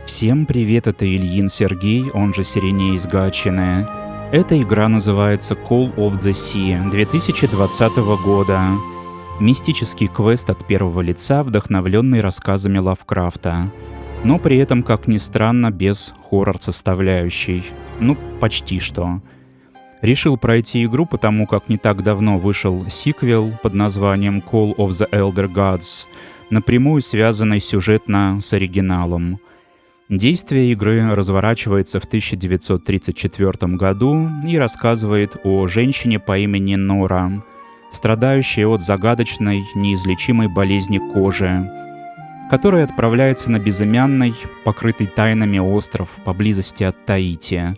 Всем привет, это Ильин Сергей, он же Сиреней из Гатчины. Эта игра называется Call of the Sea 2020 года. Мистический квест от первого лица, вдохновленный рассказами Лавкрафта. Но при этом, как ни странно, без хоррор-составляющей. Ну, почти что. Решил пройти игру, потому как не так давно вышел сиквел под названием Call of the Elder Gods, напрямую связанный сюжетно с оригиналом. Действие игры разворачивается в 1934 году и рассказывает о женщине по имени Нора, страдающей от загадочной, неизлечимой болезни кожи, которая отправляется на безымянный, покрытый тайнами остров поблизости от Таити.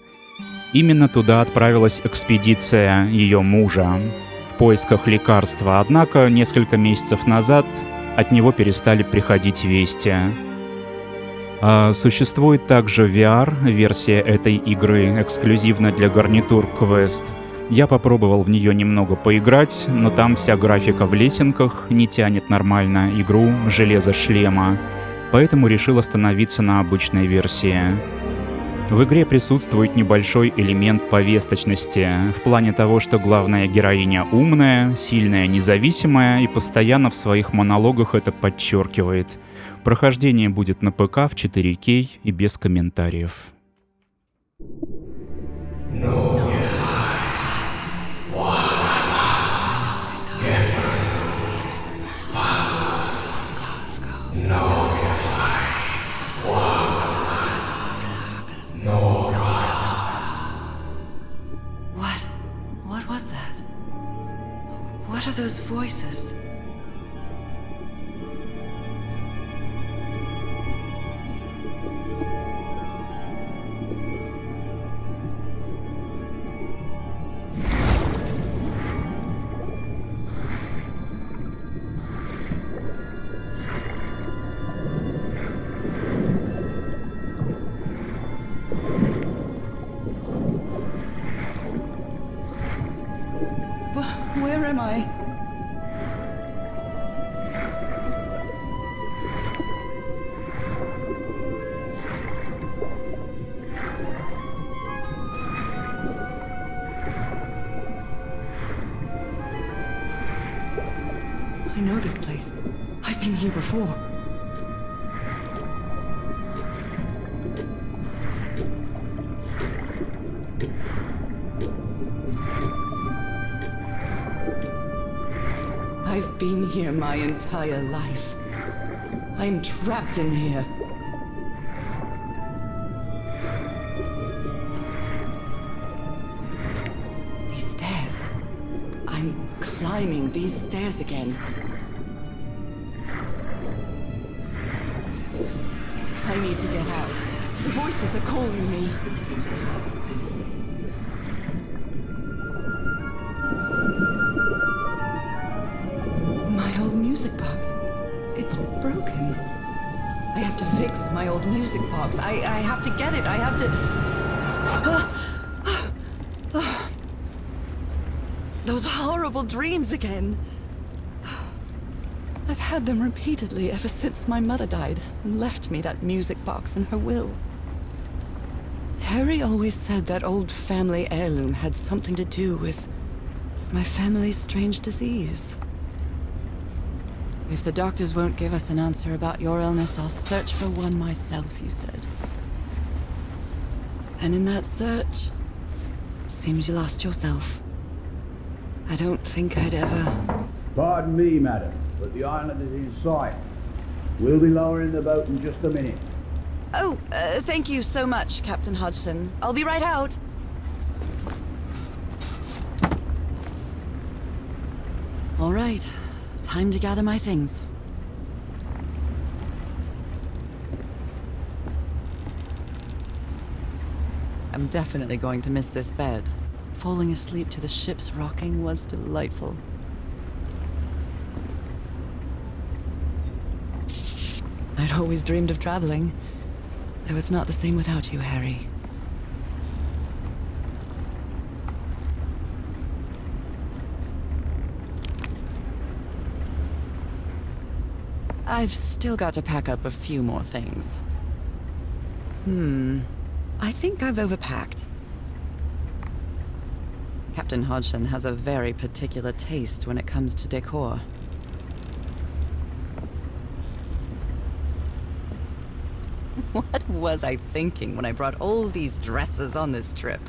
Именно туда отправилась экспедиция ее мужа в поисках лекарства, однако несколько месяцев назад от него перестали приходить вести. Существует также VR-версия этой игры, эксклюзивно для гарнитур квест. Я попробовал в нее немного поиграть, но там вся графика в лесенках, не тянет нормально игру железо шлема, поэтому решил остановиться на обычной версии. В игре присутствует небольшой элемент повесточности, в плане того, что главная героиня умная, сильная, независимая и постоянно в своих монологах это подчеркивает. Прохождение будет на ПК в 4К и без комментариев. What was that? What are those voices? Where am I? I know this place. I've been here before. I've been here my entire life. I'm trapped in here. These stairs. I'm climbing these stairs again. I need to get out. The voices are calling me. Music box. It's broken. I have to fix my old music box. I have to get it. I have to... Those horrible dreams again. I've had them repeatedly ever since my mother died and left me that music box in her will. Harry always said that old family heirloom had something to do with my family's strange disease. If the doctors won't give us an answer about your illness, I'll search for one myself, you said. And in that search, it seems you lost yourself. I don't think I'd ever... Pardon me, madam, but the island is in sight. We'll be lowering the boat in just a minute. Oh, thank you so much, Captain Hodgson. I'll be right out. All right. Time to gather my things. I'm definitely going to miss this bed. Falling asleep to the ship's rocking was delightful. I'd always dreamed of traveling. It was not the same without you, Harry. I've still got to pack up a few more things. I think I've overpacked. Captain Hodgson has a very particular taste when it comes to decor. What was I thinking when I brought all these dresses on this trip?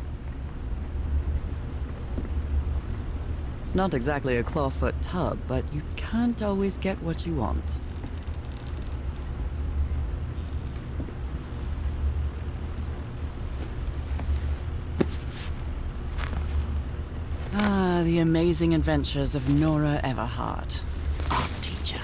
It's not exactly a clawfoot tub, but you can't always get what you want. Ah, the amazing adventures of Nora Everhart, art teacher.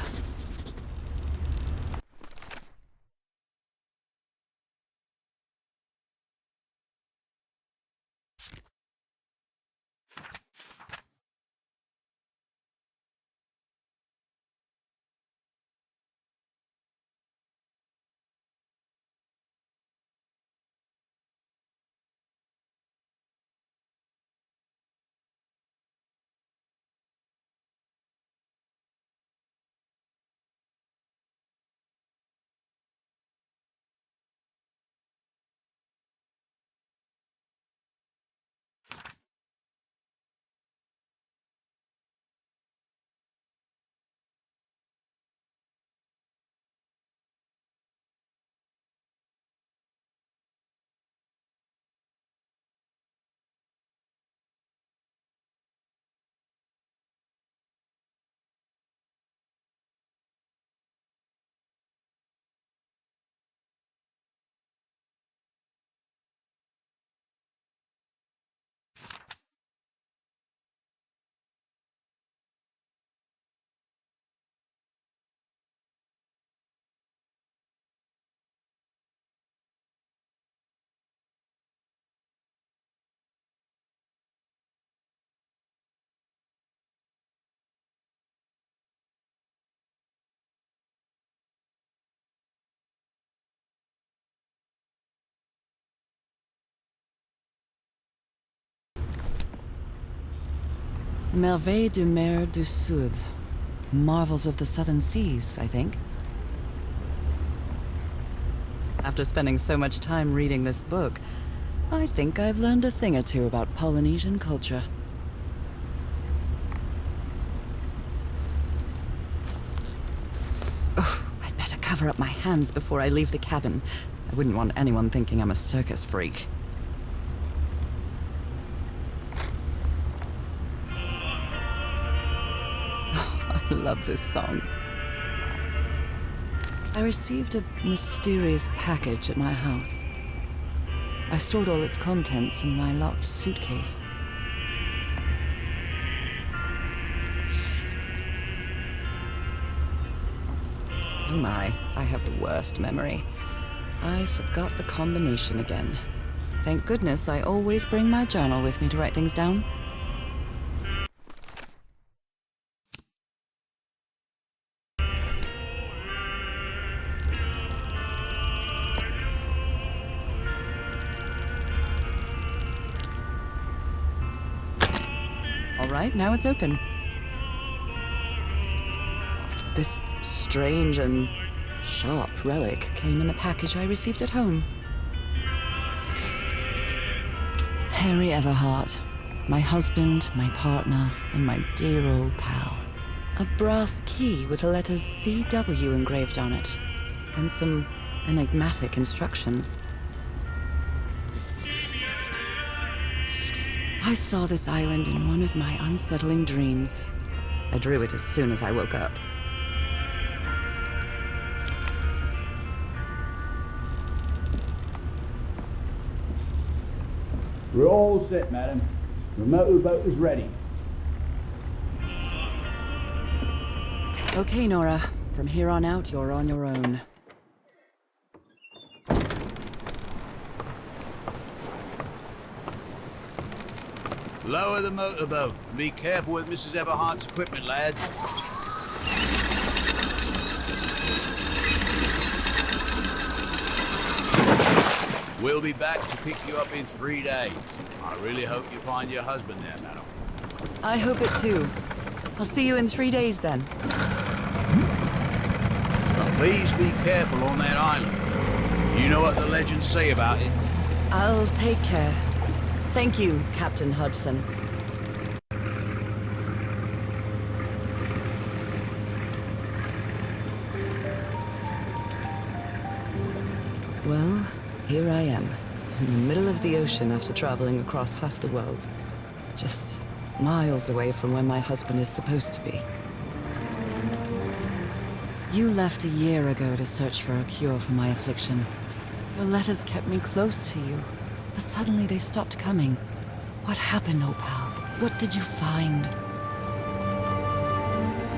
Merveilles de mer du Sud. Marvels of the Southern Seas, I think. After spending so much time reading this book, I think I've learned a thing or two about Polynesian culture. Oh, I'd better cover up my hands before I leave the cabin. I wouldn't want anyone thinking I'm a circus freak. I love this song. I received a mysterious package at my house. I stored all its contents in my locked suitcase. Oh my, I have the worst memory. I forgot the combination again. Thank goodness I always bring my journal with me to write things down. All right, now it's open. This strange and sharp relic came in the package I received at home. Harry Everhart, my husband, my partner, and my dear old pal. A brass key with the letters CW engraved on it, and some enigmatic instructions. I saw this island in one of my unsettling dreams. I drew it as soon as I woke up. We're all set, madam. The motorboat is ready. Okay, Nora. From here on out, you're on your own. Lower the motorboat. Be careful with Mrs. Everhart's equipment, lads. We'll be back to pick you up in 3 days. I really hope you find your husband there, madam. I hope it too. I'll see you in 3 days then. But please be careful on that island. You know what the legends say about it? I'll take care. Thank you, Captain Hodgson. Well, here I am, in the middle of the ocean after traveling across half the world. Just miles away from where my husband is supposed to be. You left a year ago to search for a cure for my affliction. Your letters kept me close to you, but suddenly they stopped coming. What happened, Opal? What did you find?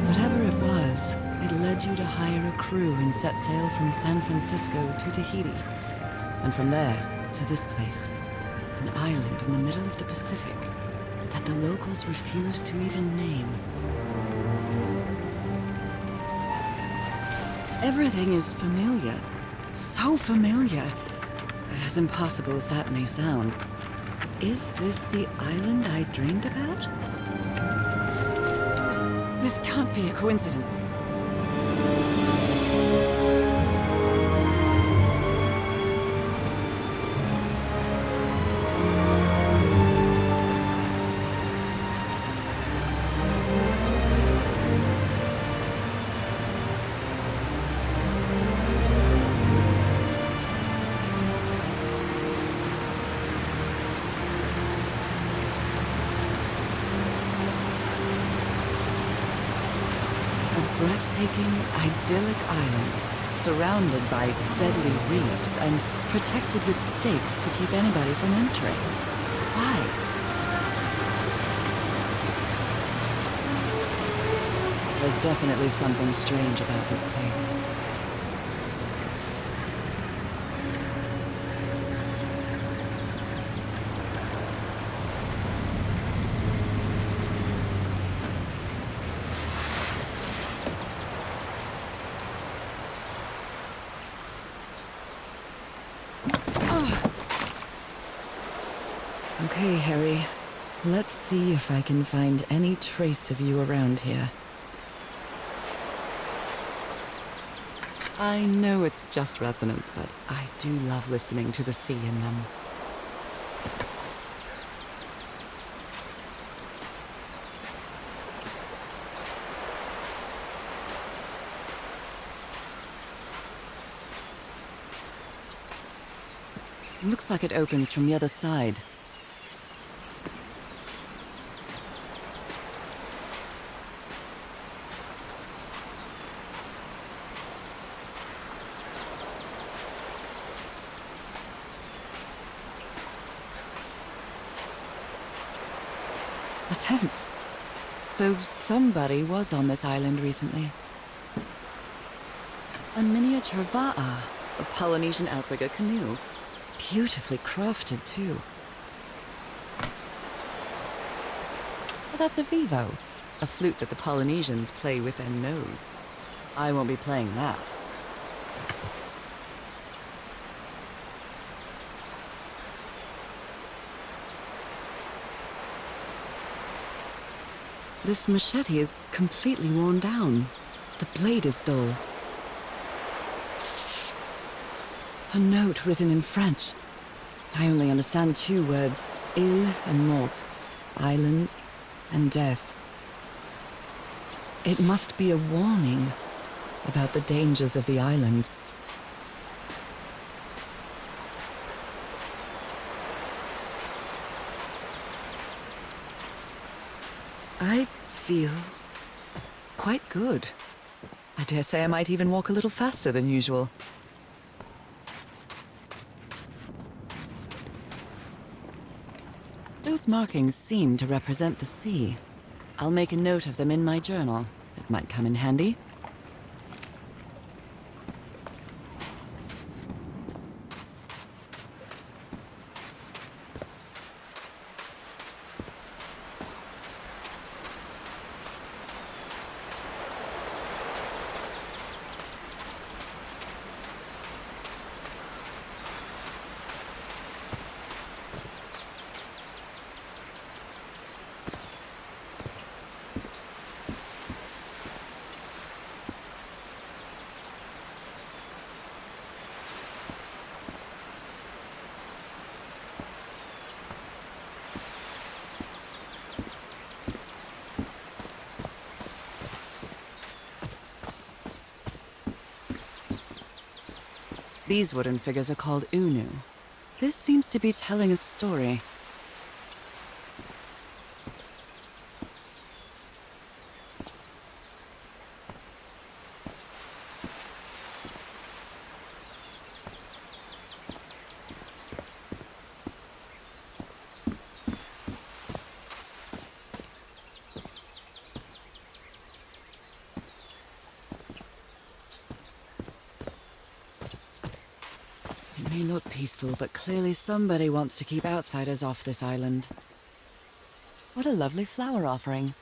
Whatever it was, it led you to hire a crew and set sail from San Francisco to Tahiti. And from there to this place, an island in the middle of the Pacific that the locals refuse to even name. Everything is familiar. So familiar. As impossible as that may sound. Is this the island I dreamed about? This can't be a coincidence. Breathtaking, idyllic island, surrounded by deadly reefs and protected with stakes to keep anybody from entering. Why? There's definitely something strange about this place. Okay, Harry. Let's see if I can find any trace of you around here. I know it's just resonance, but I do love listening to the sea in them. Looks like it opens from the other side. A tent. So somebody was on this island recently. A miniature va'a, a Polynesian outrigger canoe. Beautifully crafted, too. Well, that's a vivo, a flute that the Polynesians play with their nose. I won't be playing that. This machete is completely worn down. The blade is dull. A note written in French. I only understand two words, île and mort, island and death. It must be a warning about the dangers of the island. I feel quite good. I dare say I might even walk a little faster than usual. Those markings seem to represent the sea. I'll make a note of them in my journal. It might come in handy. These wooden figures are called unu. This seems to be telling a story. It may look peaceful, but clearly somebody wants to keep outsiders off this island. What a lovely flower offering.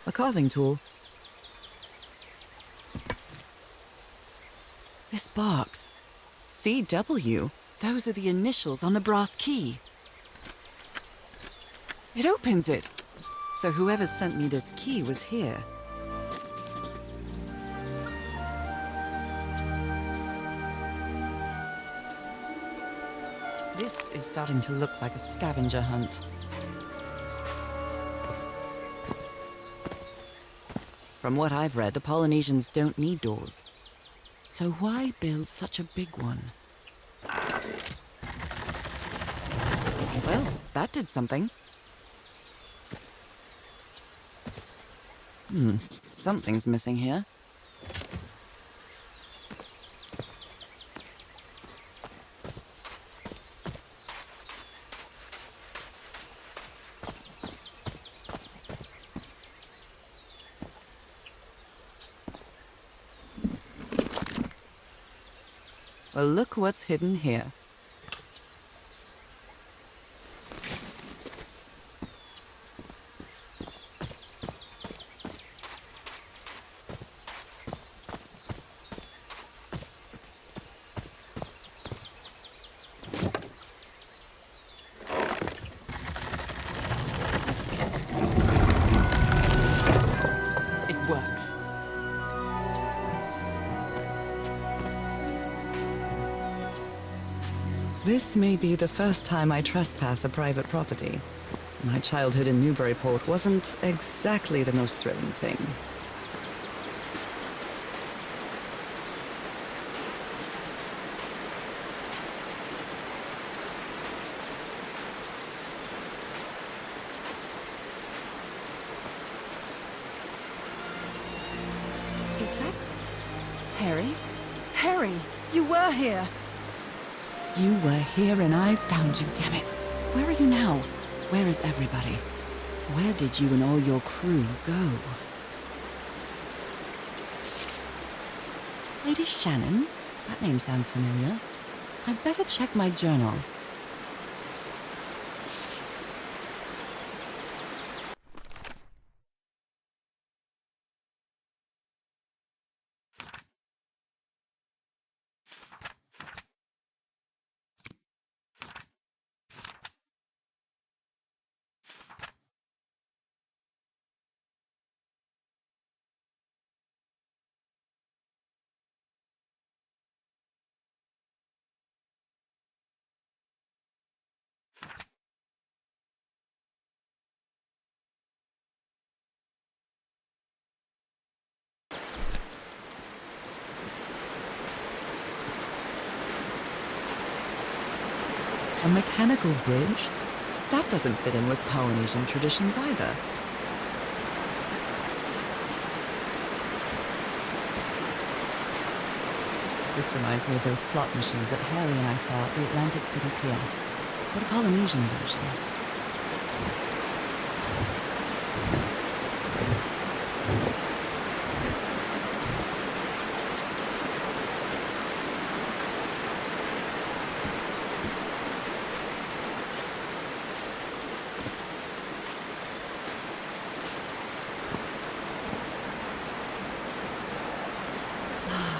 A carving tool. This box. CW. Those are the initials on the brass key. It opens it. So whoever sent me this key was here. This is starting to look like a scavenger hunt. From what I've read, the Polynesians don't need doors. So why build such a big one? Well, that did something. Something's missing here. Well, look what's hidden here. It works. This may be the first time I trespass a private property. My childhood in Newburyport wasn't exactly the most thrilling thing. Is that Harry? Harry, you were here! You were here and I found you, damn it. Where are you now? Where is everybody? Where did you and all your crew go? Lady Shannon? That name sounds familiar. I'd better check my journal. A mechanical bridge? That doesn't fit in with Polynesian traditions either. This reminds me of those slot machines that Harry and I saw at the Atlantic City Pier, but a Polynesian version.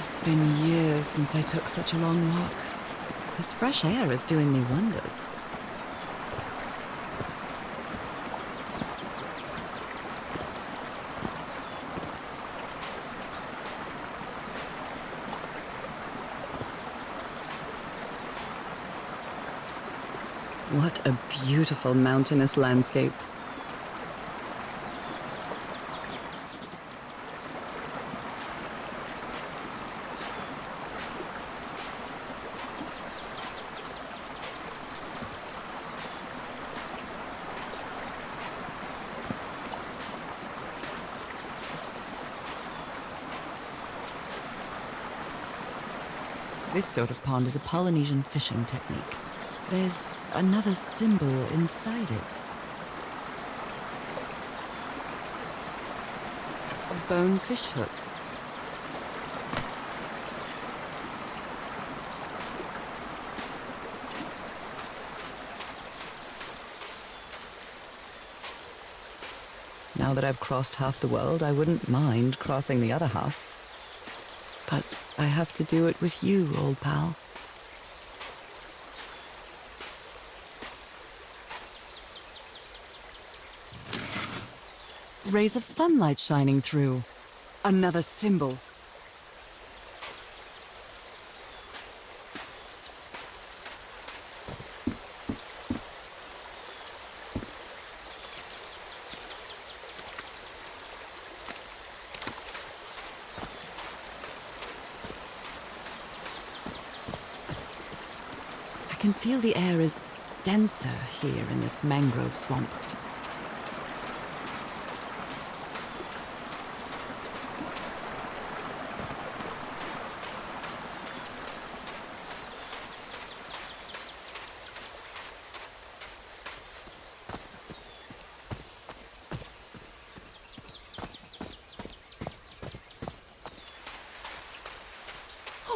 It's been years since I took such a long walk. This fresh air is doing me wonders. What a beautiful mountainous landscape. This sort of pond is a Polynesian fishing technique. There's another symbol inside it. A bone fish hook. Now that I've crossed half the world, I wouldn't mind crossing the other half. But I have to do it with you, old pal. Rays of sunlight shining through. Another symbol. I can feel the air is denser here in this mangrove swamp.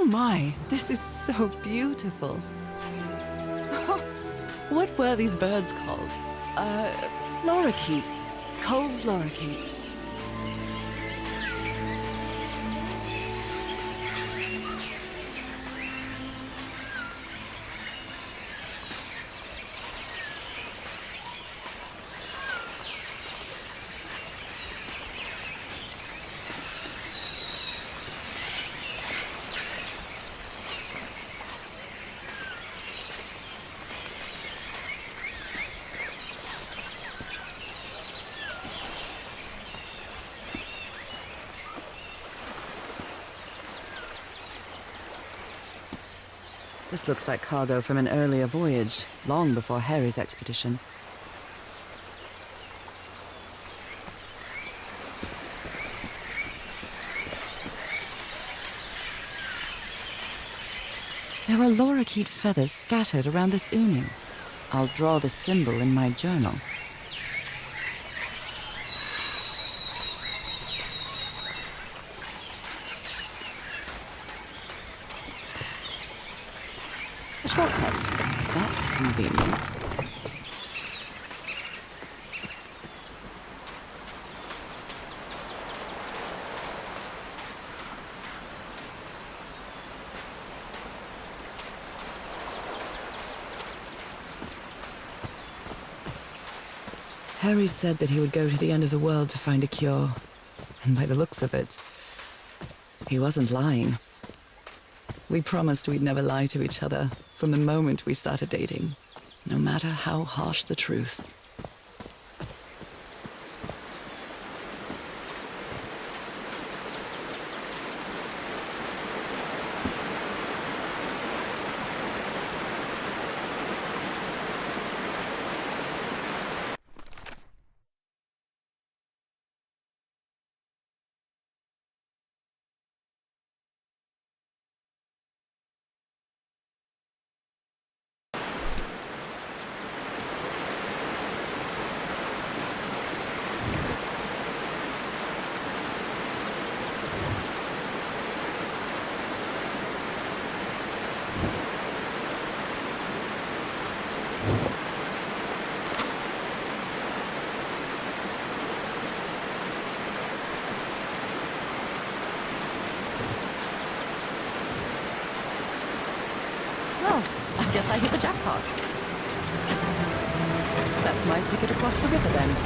Oh my, this is so beautiful. What were these birds called? Lorikeets. Cole's lorikeets. This looks like cargo from an earlier voyage, long before Harry's expedition. There are lorikeet feathers scattered around this ooning. I'll draw the symbol in my journal. A shortcut. That's convenient. Harry said that he would go to the end of the world to find a cure. And by the looks of it, he wasn't lying. We promised we'd never lie to each other from the moment we started dating, no matter how harsh the truth. Well, I guess I hit the jackpot. That's my ticket across the river then.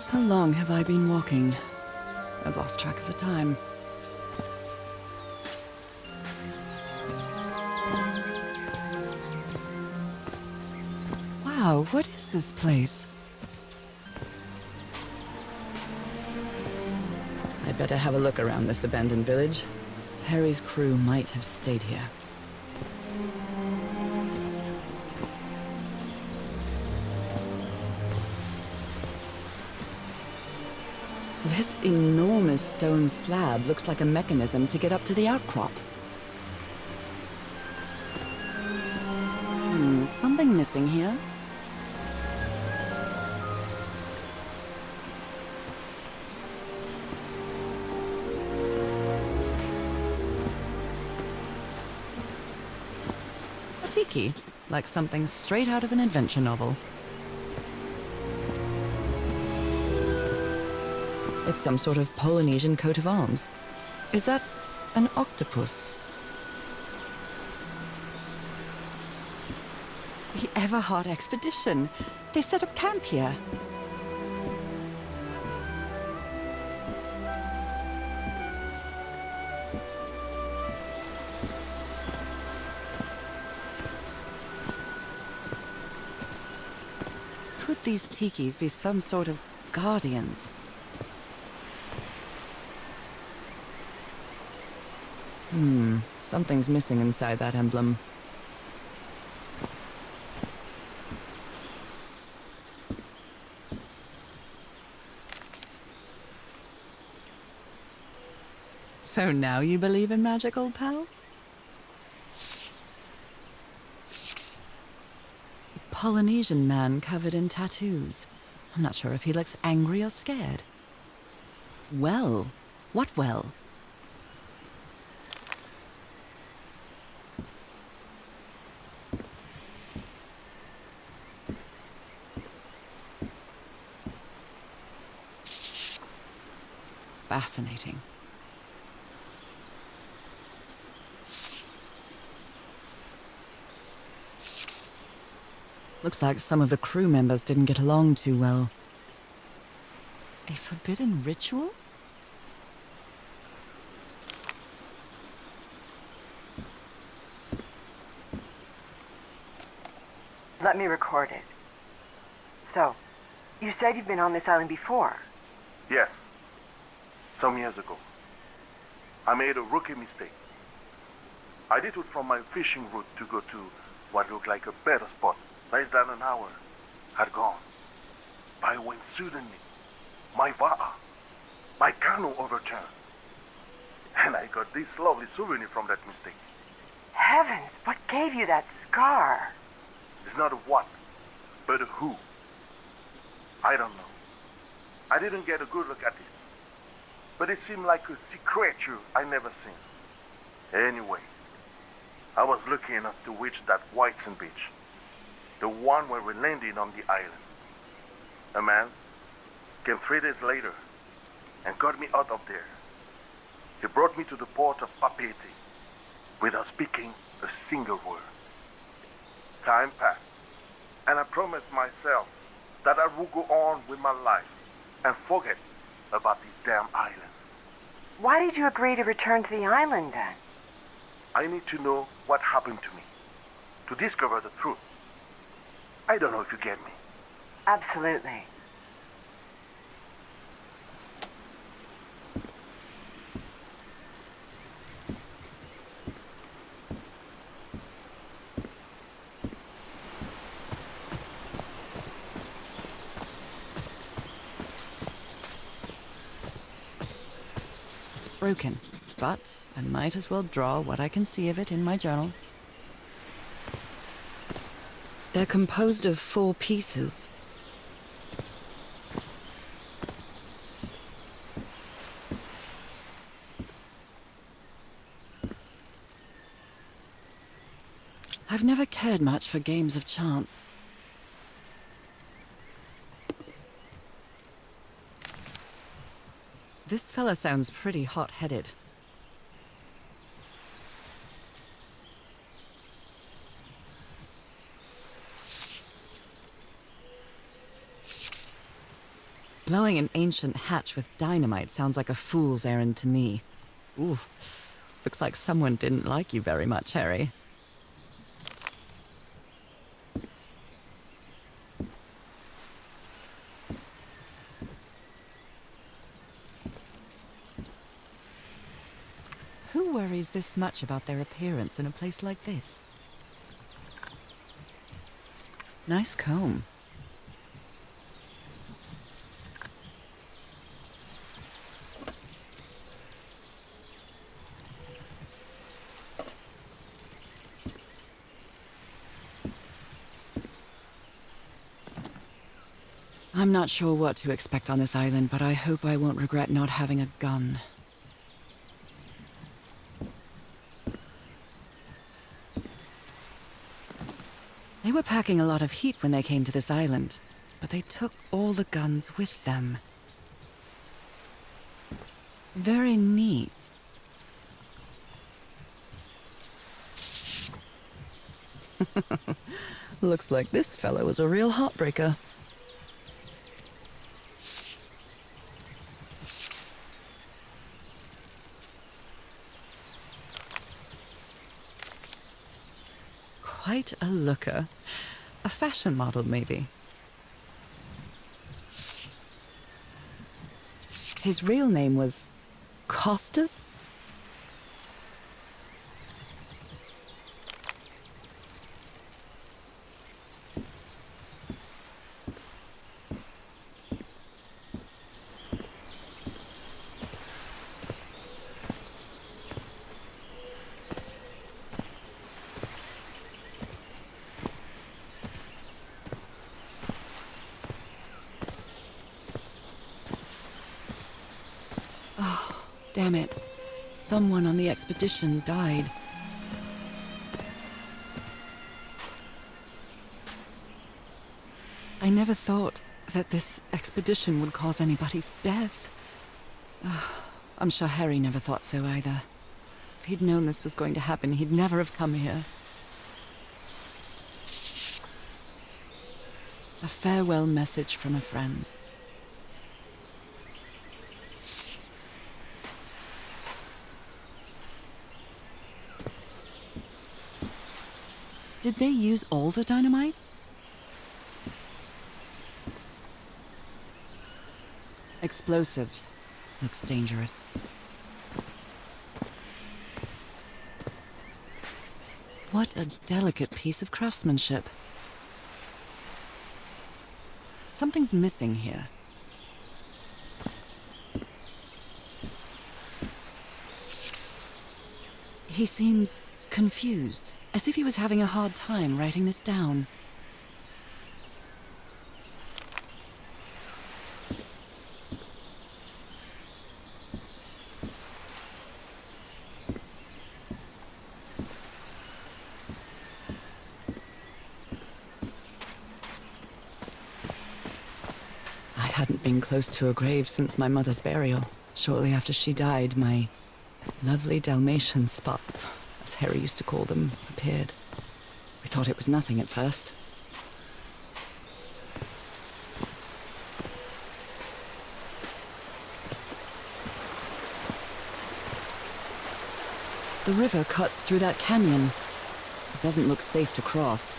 How long have I been walking? I've lost track of the time. Wow, what is this place? I'd better have a look around this abandoned village. Harry's crew might have stayed here. This enormous stone slab looks like a mechanism to get up to the outcrop. Something missing here. A tiki, like something straight out of an adventure novel. It's some sort of Polynesian coat of arms. Is that an octopus? The Everhart expedition. They set up camp here. Could these tikis be some sort of guardians? Something's missing inside that emblem. So now you believe in magic, old pal? A Polynesian man covered in tattoos. I'm not sure if he looks angry or scared. Well, what well? Fascinating. Looks like some of the crew members didn't get along too well. A forbidden ritual? Let me record it. So, you said you've been on this island before? Yes. Some years ago. I made a rookie mistake. I detoured from my fishing route to go to what looked like a better spot. Less than an hour had gone by when suddenly my va'a, my canoe overturned. And I got this lovely souvenir from that mistake. Heavens, what gave you that scar? It's not a what, but a who. I don't know. I didn't get a good look at it. But it seemed like a sea creature I never seen. Anyway, I was lucky enough to reach that white sand beach. The one where we landed on the island. A man came 3 days later and got me out of there. He brought me to the port of Papeete without speaking a single word. Time passed, and I promised myself that I would go on with my life and forget about this damn island. Why did you agree to return to the island then? I need to know what happened to me, to discover the truth. I don't know if you get me. Absolutely. It's broken, but I might as well draw what I can see of it in my journal. They're composed of 4 pieces. I've never cared much for games of chance. This fella sounds pretty hot-headed. Blowing an ancient hatch with dynamite sounds like a fool's errand to me. Ooh, looks like someone didn't like you very much, Harry. Who worries this much about their appearance in a place like this? Nice comb. I'm not sure what to expect on this island, but I hope I won't regret not having a gun. They were packing a lot of heat when they came to this island, but they took all the guns with them. Very neat. Looks like this fellow is a real heartbreaker. Quite a looker. A fashion model, maybe. His real name was Costas? Damn it. Someone on the expedition died. I never thought that this expedition would cause anybody's death. I'm sure Harry never thought so either. If he'd known this was going to happen, he'd never have come here. A farewell message from a friend. Did they use all the dynamite? Explosives. Looks dangerous. What a delicate piece of craftsmanship. Something's missing here. He seems confused. As if he was having a hard time writing this down. I hadn't been close to a grave since my mother's burial. Shortly after she died, my lovely Dalmatian spots, as Harry used to call them, appeared. We thought it was nothing at first. The river cuts through that canyon. It doesn't look safe to cross.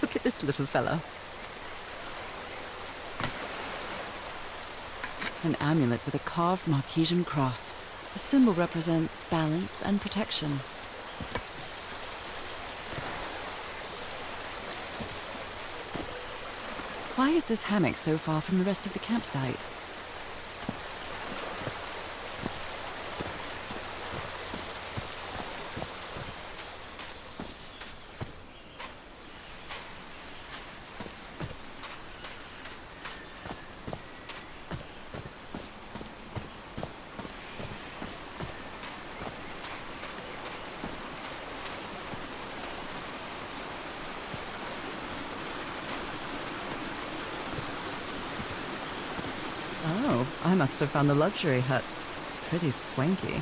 Look at this little fella. An amulet with a carved Marquesian cross. The symbol represents balance and protection. Why is this hammock so far from the rest of the campsite? Oh, I must have found the luxury huts. Pretty swanky.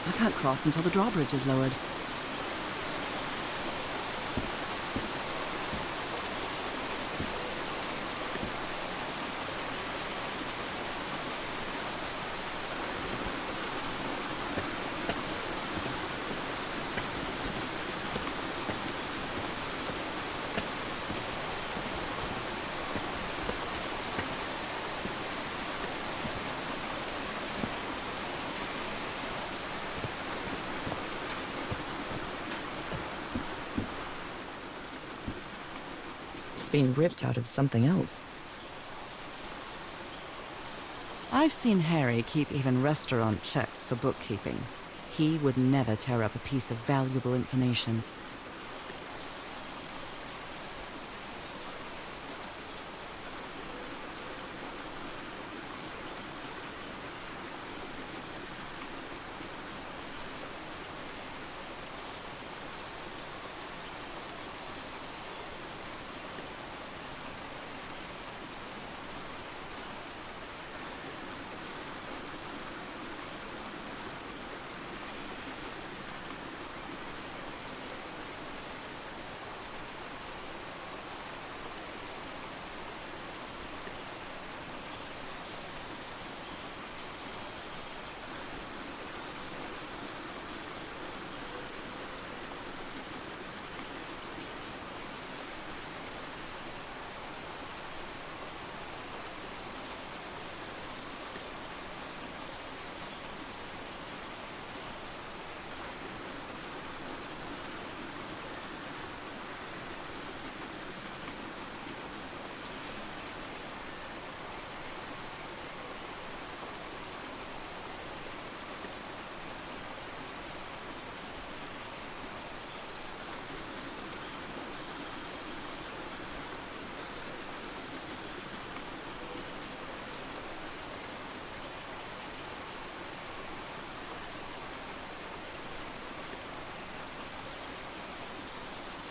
I can't cross until the drawbridge is lowered. It's been ripped out of something else. I've seen Harry keep even restaurant checks for bookkeeping. He would never tear up a piece of valuable information.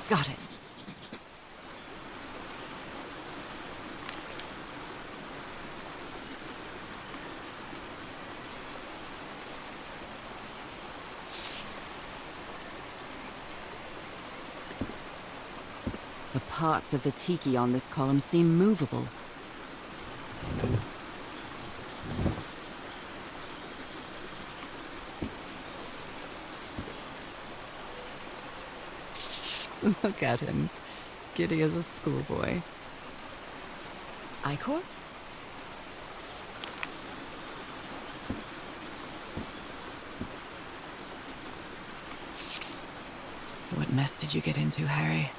Got it. The parts of the tiki on this column seem movable. Look at him, giddy as a schoolboy. Icor? What mess did you get into, Harry?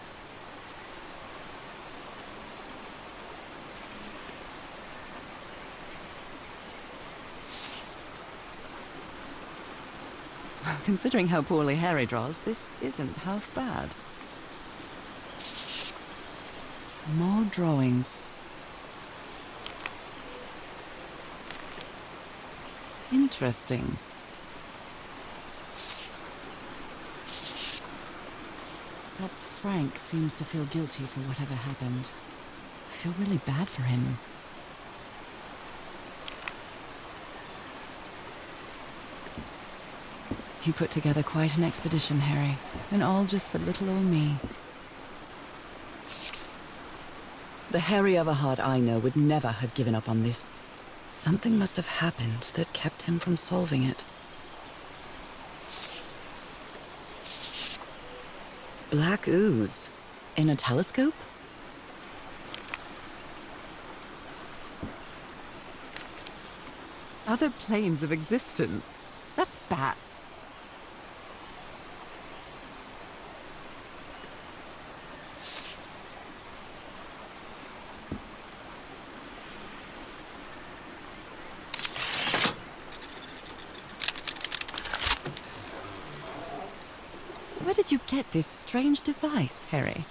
Considering how poorly Harry draws, this isn't half bad. More drawings. Interesting. That Frank seems to feel guilty for whatever happened. I feel really bad for him. You put together quite an expedition, Harry, and all just for little old me. The Harry Everhart I know would never have given up on this. Something must have happened that kept him from solving it. Black ooze. In a telescope? Other planes of existence. That's bats. Where did you get this strange device, Harry?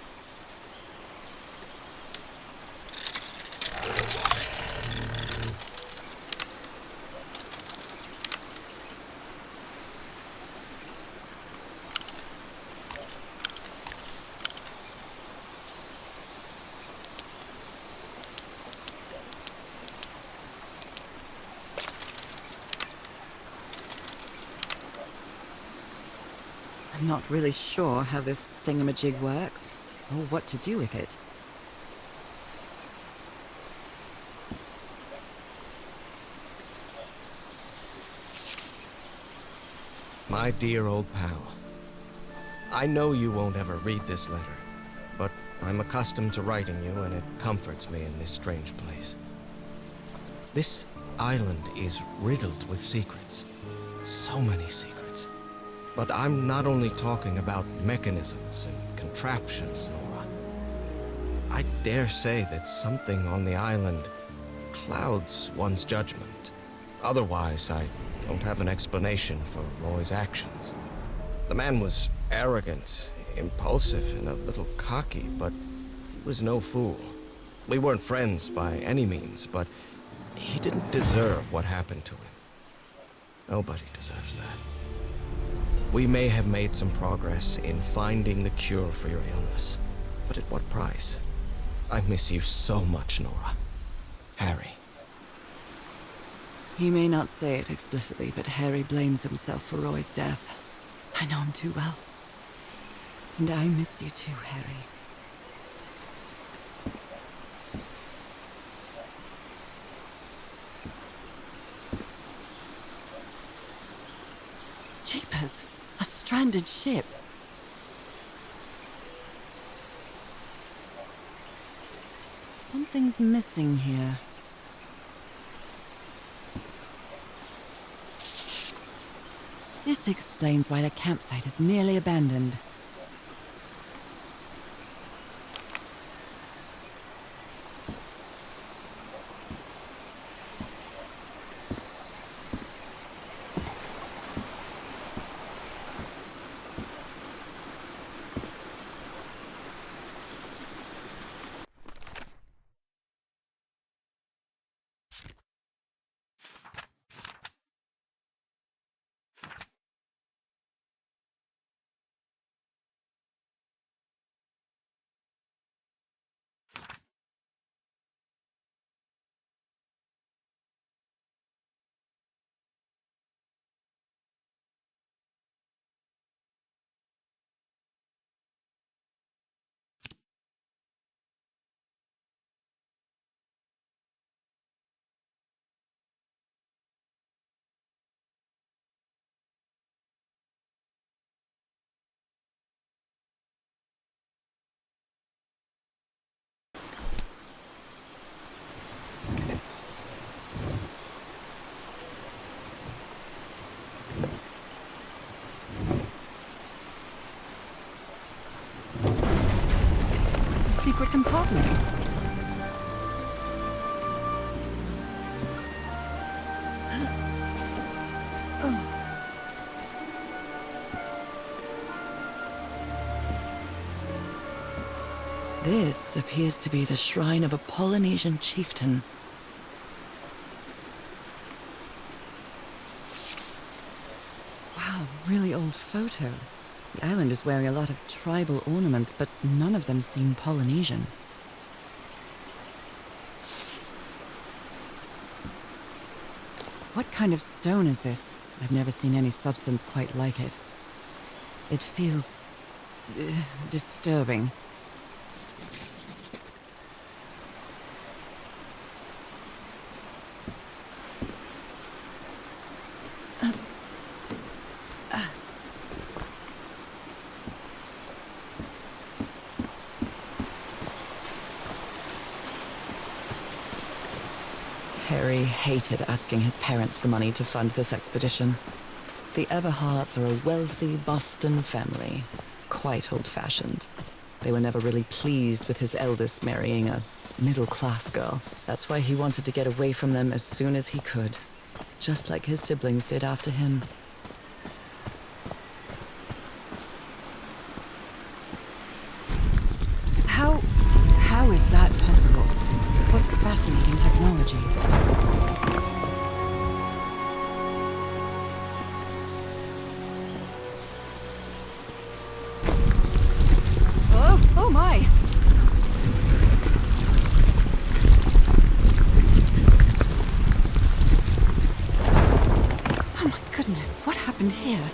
I'm not really sure how this thingamajig works, or what to do with it. My dear old pal, I know you won't ever read this letter, but I'm accustomed to writing you and it comforts me in this strange place. This island is riddled with secrets. So many secrets. But I'm not only talking about mechanisms and contraptions, Nora. I dare say that something on the island clouds one's judgment. Otherwise, I don't have an explanation for Roy's actions. The man was arrogant, impulsive, and a little cocky, but he was no fool. We weren't friends by any means, but he didn't deserve what happened to him. Nobody deserves that. We may have made some progress in finding the cure for your illness, but at what price? I miss you so much, Nora. Harry. He may not say it explicitly, but Harry blames himself for Roy's death. I know him too well. And I miss you too, Harry. Jeepers! A stranded ship! Something's missing here. This explains why the campsite is nearly abandoned. Secret compartment. This appears to be the shrine of a Polynesian chieftain. Wow, really old photo. The island is wearing a lot of tribal ornaments, but none of them seem Polynesian. What kind of stone is this? I've never seen any substance quite like it. It feels disturbing. Harry hated asking his parents for money to fund this expedition. The Everharts are a wealthy Boston family, quite old-fashioned. They were never really pleased with his eldest marrying a middle-class girl. That's why he wanted to get away from them as soon as he could, just like his siblings did after him. How is that possible? What fascinating technology. Oh my! Oh my goodness, what happened here?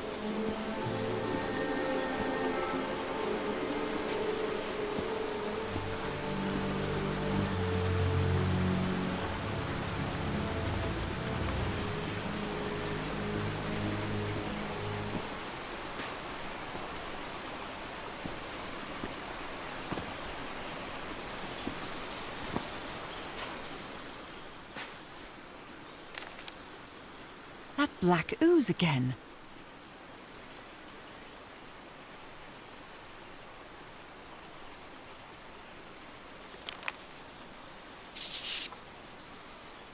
black ooze again.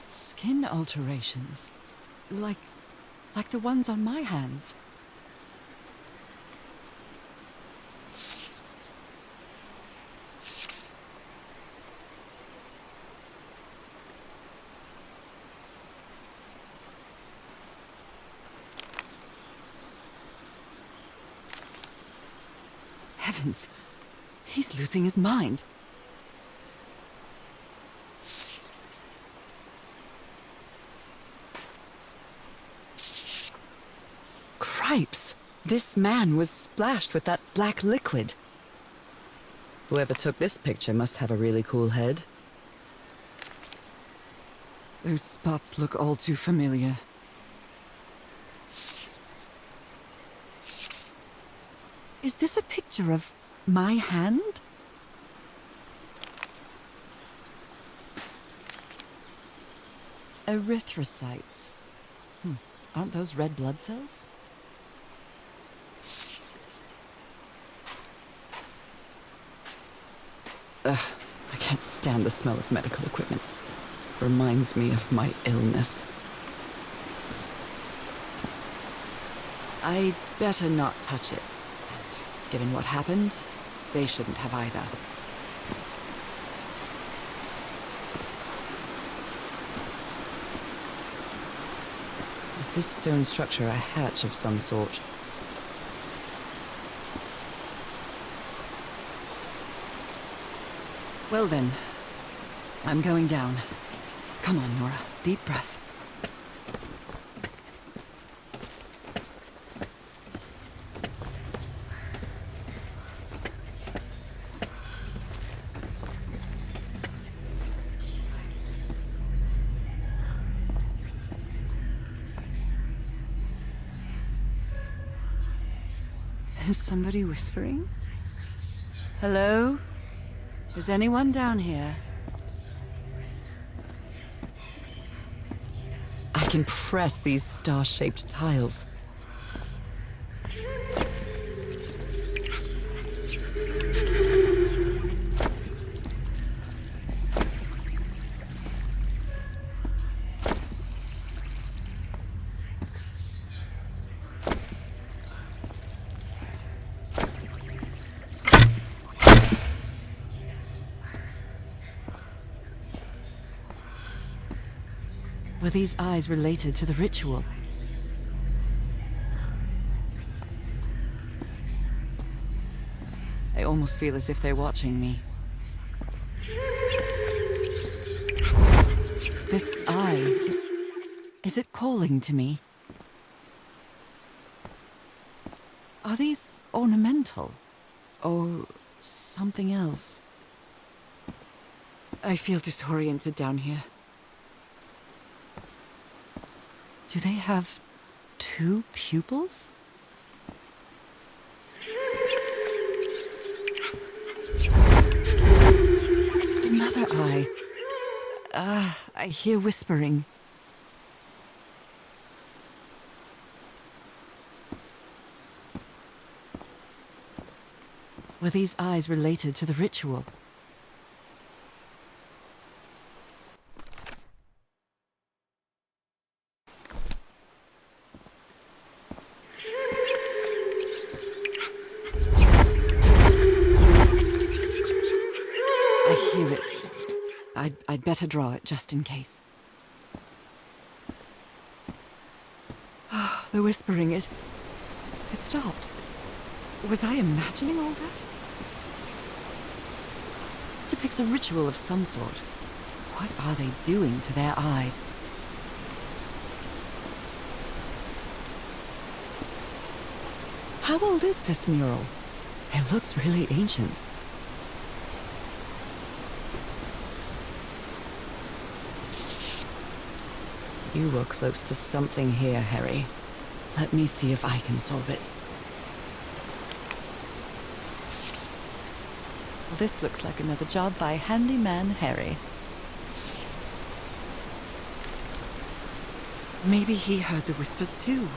Skin alterations. Like the ones on my hands. Heavens, he's losing his mind. Cripes, this man was splashed with that black liquid. Whoever took this picture must have a really cool head. Those spots look all too familiar. Is this a picture of my hand? Erythrocytes. Aren't those red blood cells? Ugh, I can't stand the smell of medical equipment. Reminds me of my illness. I'd better not touch it. And given what happened, they shouldn't have either. Is this stone structure a hatch of some sort? Well then, I'm going down. Come on, Nora. Deep breath. Is somebody whispering? Hello? Is anyone down here? I can press these star-shaped tiles. Were these eyes related to the ritual? I almost feel as if they're watching me. This eye, is it calling to me? Are these ornamental? Or something else? I feel disoriented down here. Do they have 2 pupils? Another eye. I hear whispering. Were these eyes related to the ritual? I hear it. I'd better draw it just in case. Oh, the whispering, it stopped. Was I imagining all that? It depicts a ritual of some sort. What are they doing to their eyes? How old is this mural? It looks really ancient. You were close to something here, Harry. Let me see if I can solve it. Well, this looks like another job by Handyman Harry. Maybe he heard the whispers too.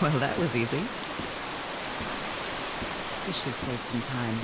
Well, that was easy. This should save some time.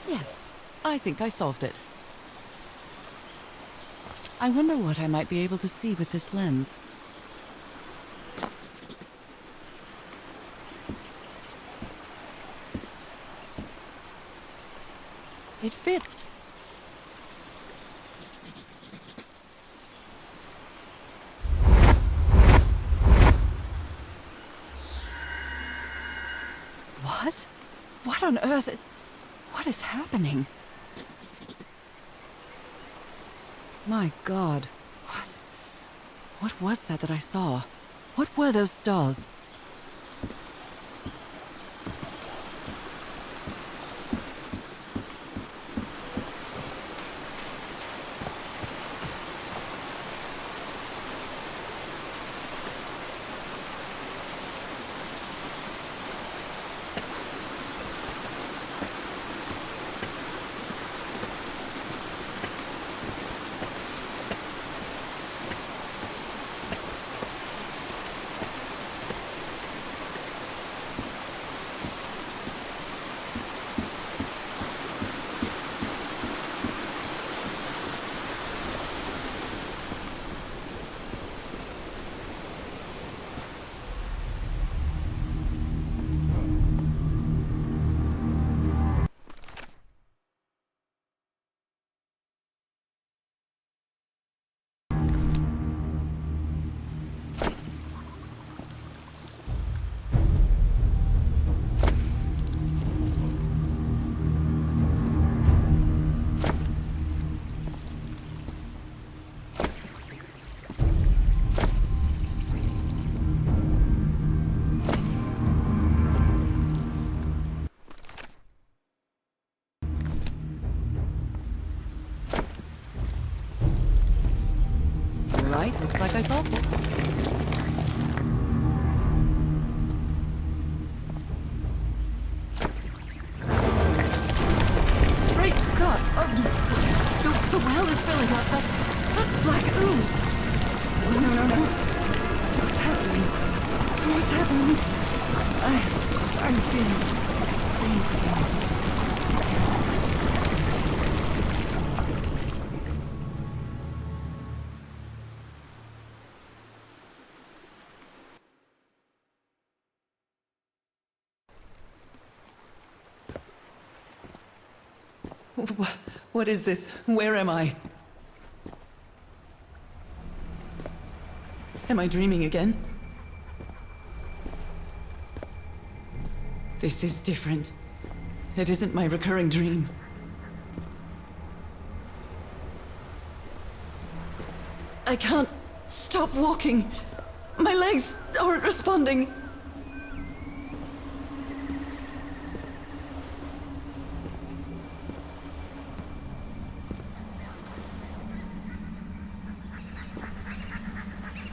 Yes, I think I solved it. I wonder what I might be able to see with this lens. It fits. What? What on earth? What is happening? My God, what was that I saw? What were those stars? Right, looks like I solved it. feeling faint again. What is this? Where am I? Am I dreaming again? This is different. It isn't my recurring dream. I can't stop walking. My legs aren't responding.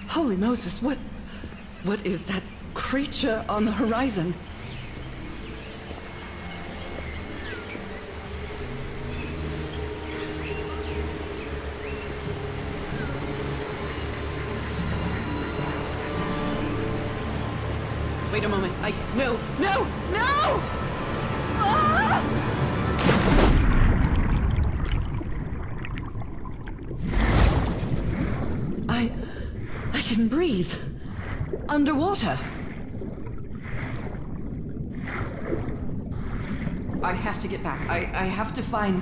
Holy Moses, what is that creature on the horizon? Wait a moment, no! Ah! I can breathe. Underwater. I have to get back. I have to find...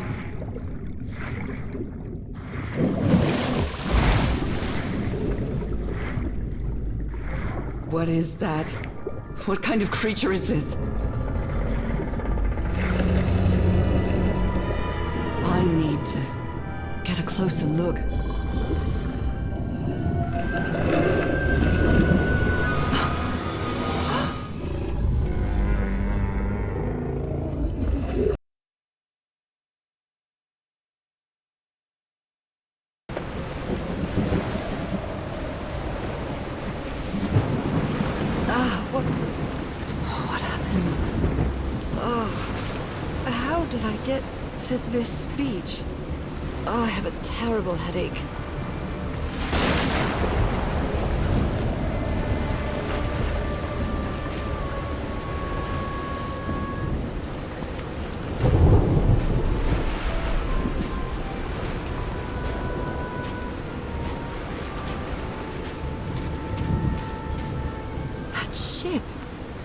What is that? What kind of creature is this? I need to get a closer look. What happened? Oh, how did I get to this beach? Oh, I have a terrible headache.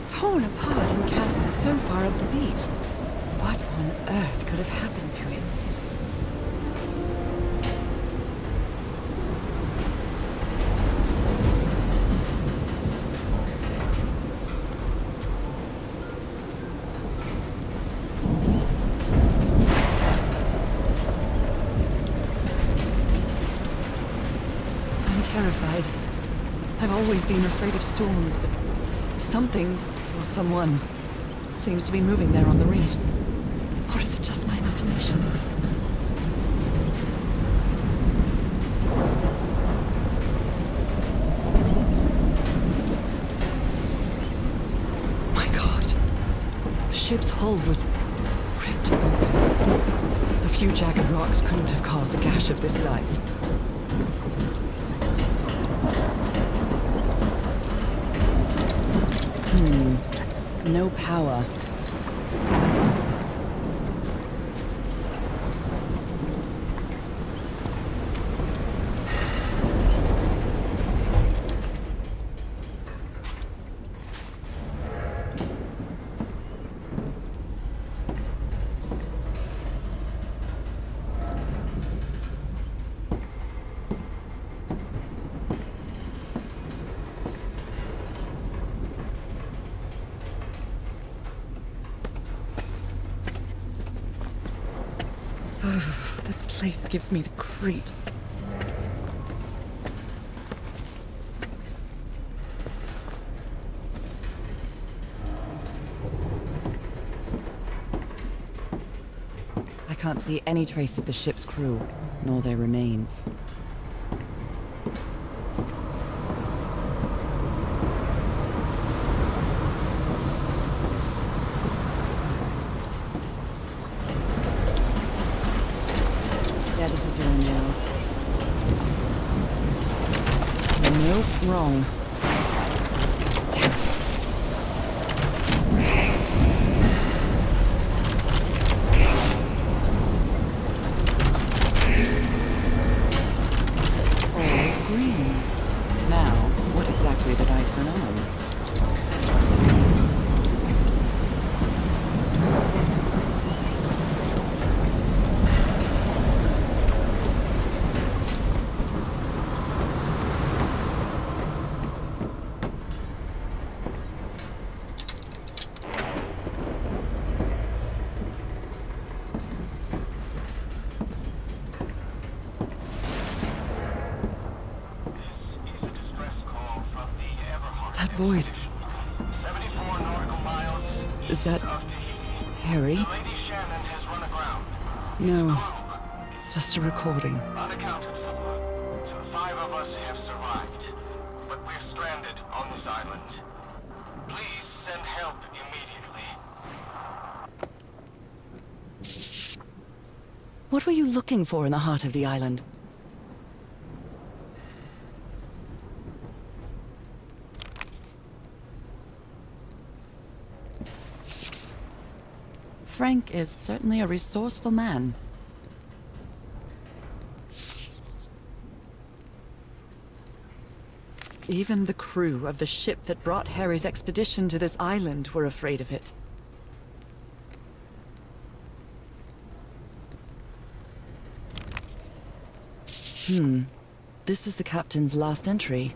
Torn apart and cast so far up the beach. What on earth could have happened to it? I'm terrified. I've always been afraid of storms, but something or someone seems to be moving there on the reefs. Or is it just my imagination? My God. The ship's hull was ripped open. A few jagged rocks couldn't have caused a gash of this size. No power. This place gives me the creeps. I can't see any trace of the ship's crew, nor their remains. That is a door now. Nope, wrong. Damn it. voice? Is that Harry? No, just a recording. Unaccounted for. 5 of us have survived, but we're stranded on this island. Please send help immediately. What were you looking for in the heart of the island? Frank is certainly a resourceful man. Even the crew of the ship that brought Harry's expedition to this island were afraid of it. This is the captain's last entry.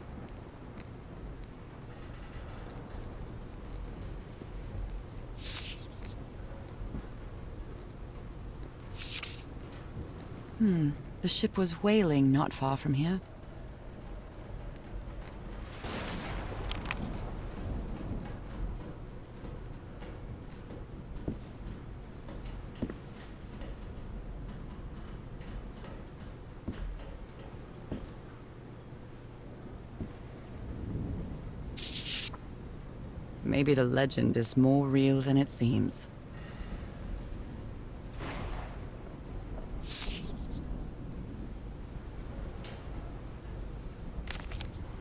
The ship was whaling not far from here. Maybe the legend is more real than it seems.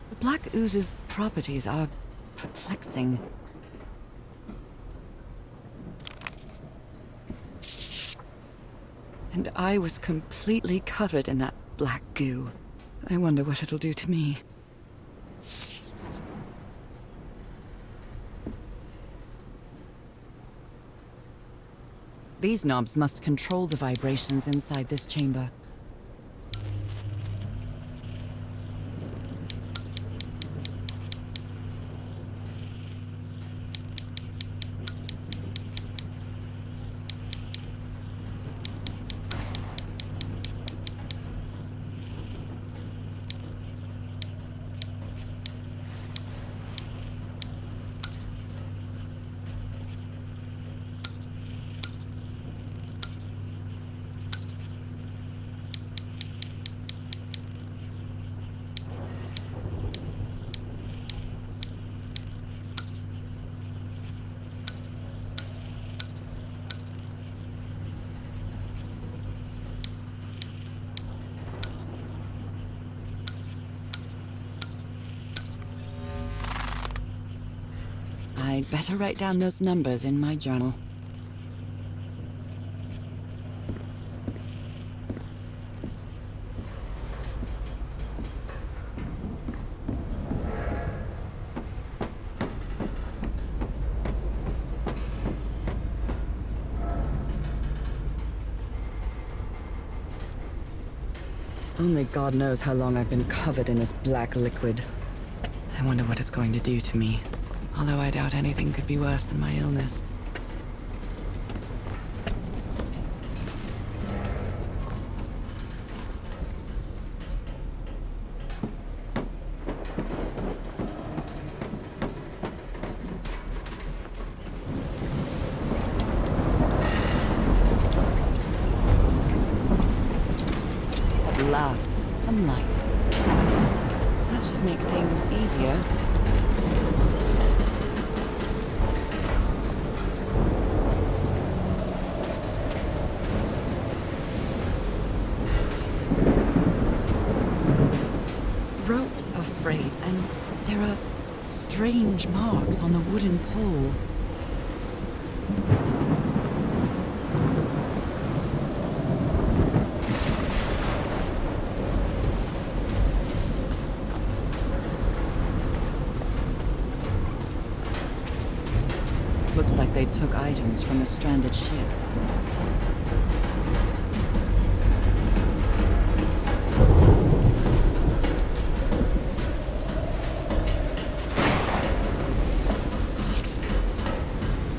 The Black Ooze's properties are perplexing. And I was completely covered in that black goo. I wonder what it'll do to me. These knobs must control the vibrations inside this chamber. I'd better write down those numbers in my journal. Only God knows how long I've been covered in this black liquid. I wonder what it's going to do to me. Although I doubt anything could be worse than my illness. At last, some light. That should make things easier. Ropes are frayed, and there are strange marks on the wooden pole. Looks like they took items from the stranded ship.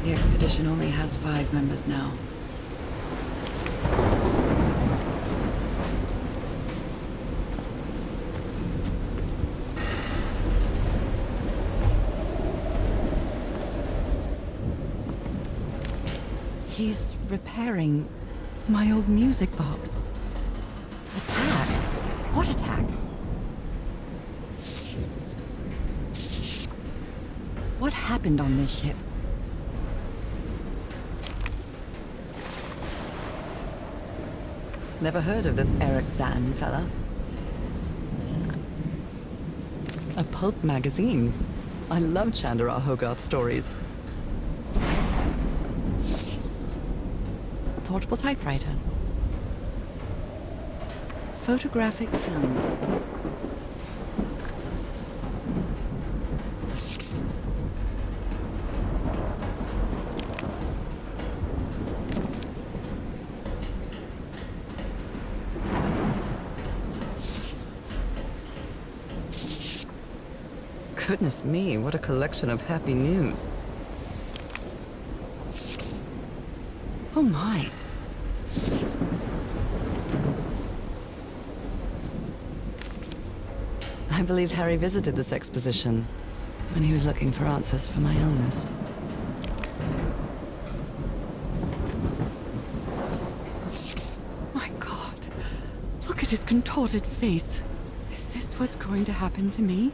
The expedition only has 5 members now. He's repairing my old music box. Attack? What attack? What happened on this ship? Never heard of this Eric Zahn fella. A pulp magazine. I love Chandra Hogarth stories. A portable typewriter. Photographic film. Goodness me, what a collection of happy news. Oh my. I believe Harry visited this exposition when he was looking for answers for my illness. My God, look at his contorted face. Is this what's going to happen to me?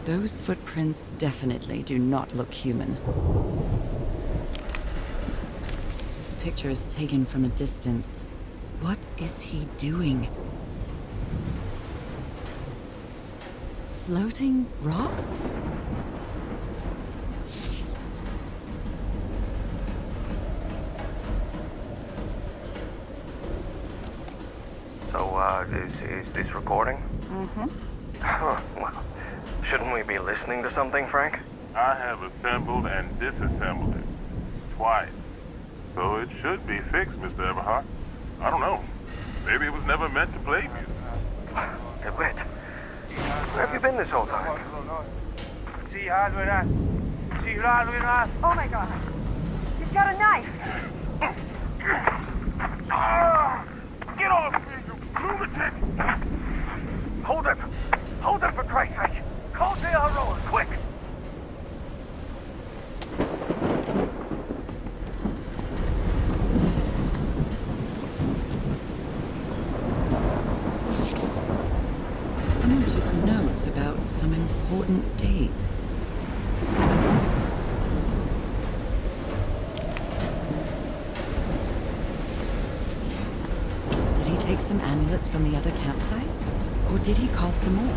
Those footprints definitely do not look human. This picture is taken from a distance. What is he doing? Floating rocks? So, is this recording? Mm-hmm. Well, shouldn't we be listening to something, Frank? I have assembled and disassembled it. Twice. So it should be fixed, Mr. Everhart. I don't know. Maybe it was never meant to play music. Hey, Whit. Where have you been this whole time? Oh my God. He's got a knife. Get off me, you lunatic! Hold him! Hold him for Christ's sake! Call the Aroa, quick! Someone took notes about some important dates. Did he take some amulets from the other campsite? Or did he carve some more?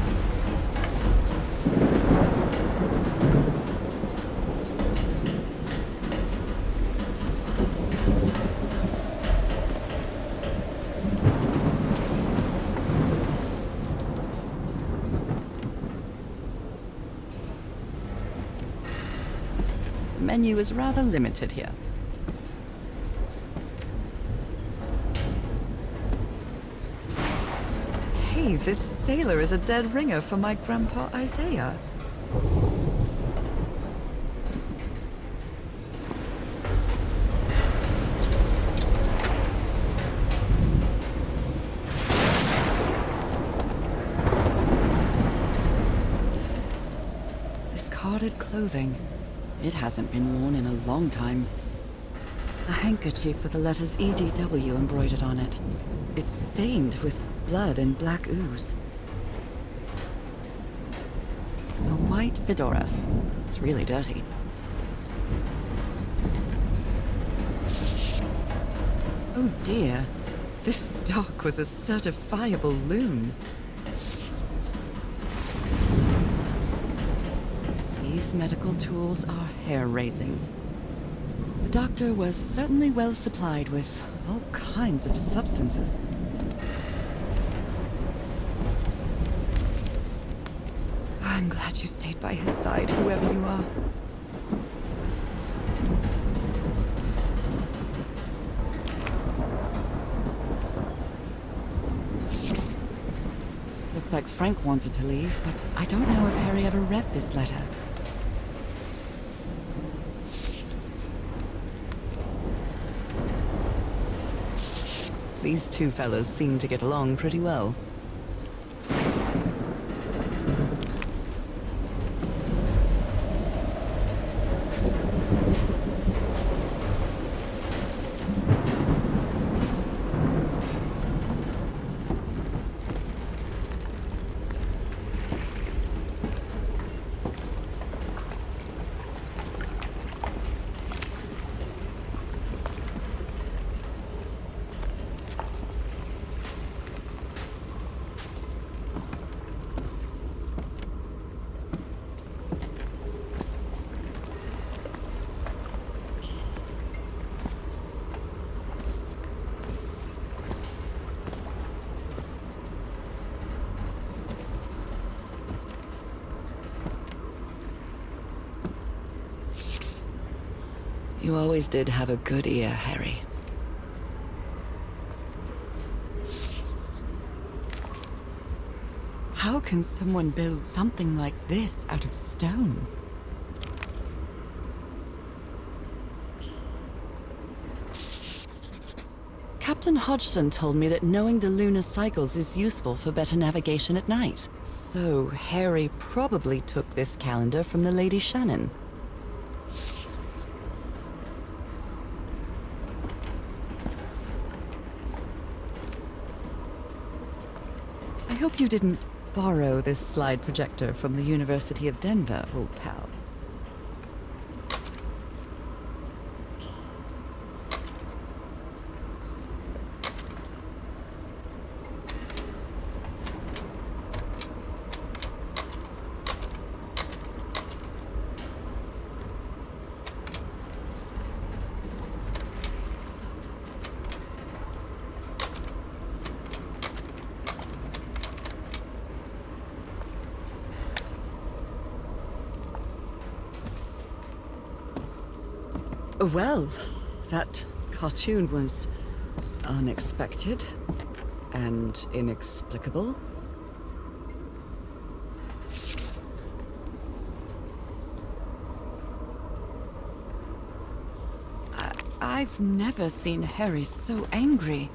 The menu is rather limited here. Hey, this sailor is a dead ringer for my grandpa Isaiah. Discarded clothing. It hasn't been worn in a long time. A handkerchief with the letters EDW embroidered on it. It's stained with blood and black ooze. A white fedora. It's really dirty. Oh dear. This dog was a certifiable loon. These medical tools are hair-raising. The doctor was certainly well supplied with all kinds of substances. I'm glad you stayed by his side, whoever you are. Looks like Frank wanted to leave, but I don't know if Harry ever read this letter. These two fellas seem to get along pretty well. You always did have a good ear, Harry. How can someone build something like this out of stone? Captain Hodgson told me that knowing the lunar cycles is useful for better navigation at night. So Harry probably took this calendar from the Lady Shannon. I hope you didn't borrow this slide projector from the University of Denver, old pal. Well, that cartoon was unexpected and inexplicable. I've never seen Harry so angry.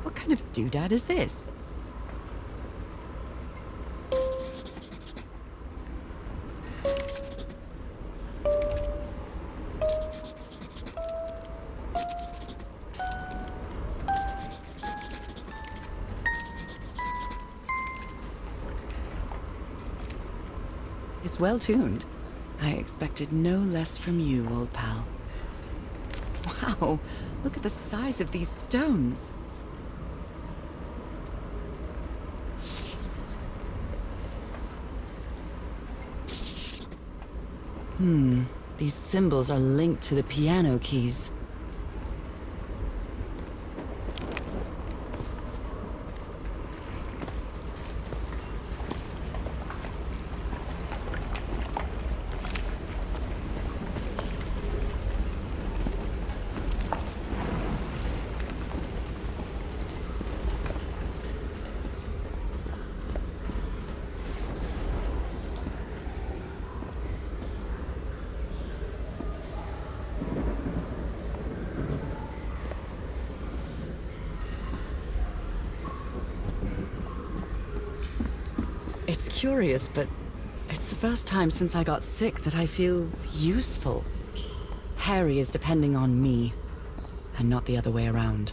What kind of doodad is this? It's well tuned. I expected no less from you, old pal. Wow, look at the size of these stones. These symbols are linked to the piano keys. It's curious, but it's the first time since I got sick that I feel useful. Harry is depending on me, and not the other way around.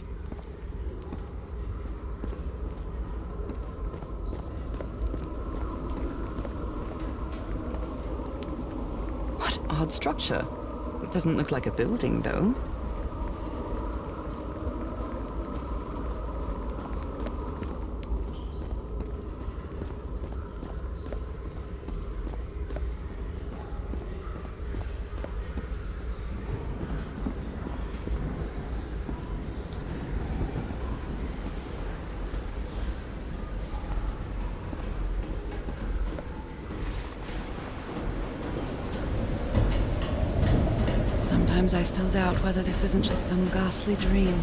What odd structure. It doesn't look like a building, though. Sometimes I still doubt whether this isn't just some ghastly dream.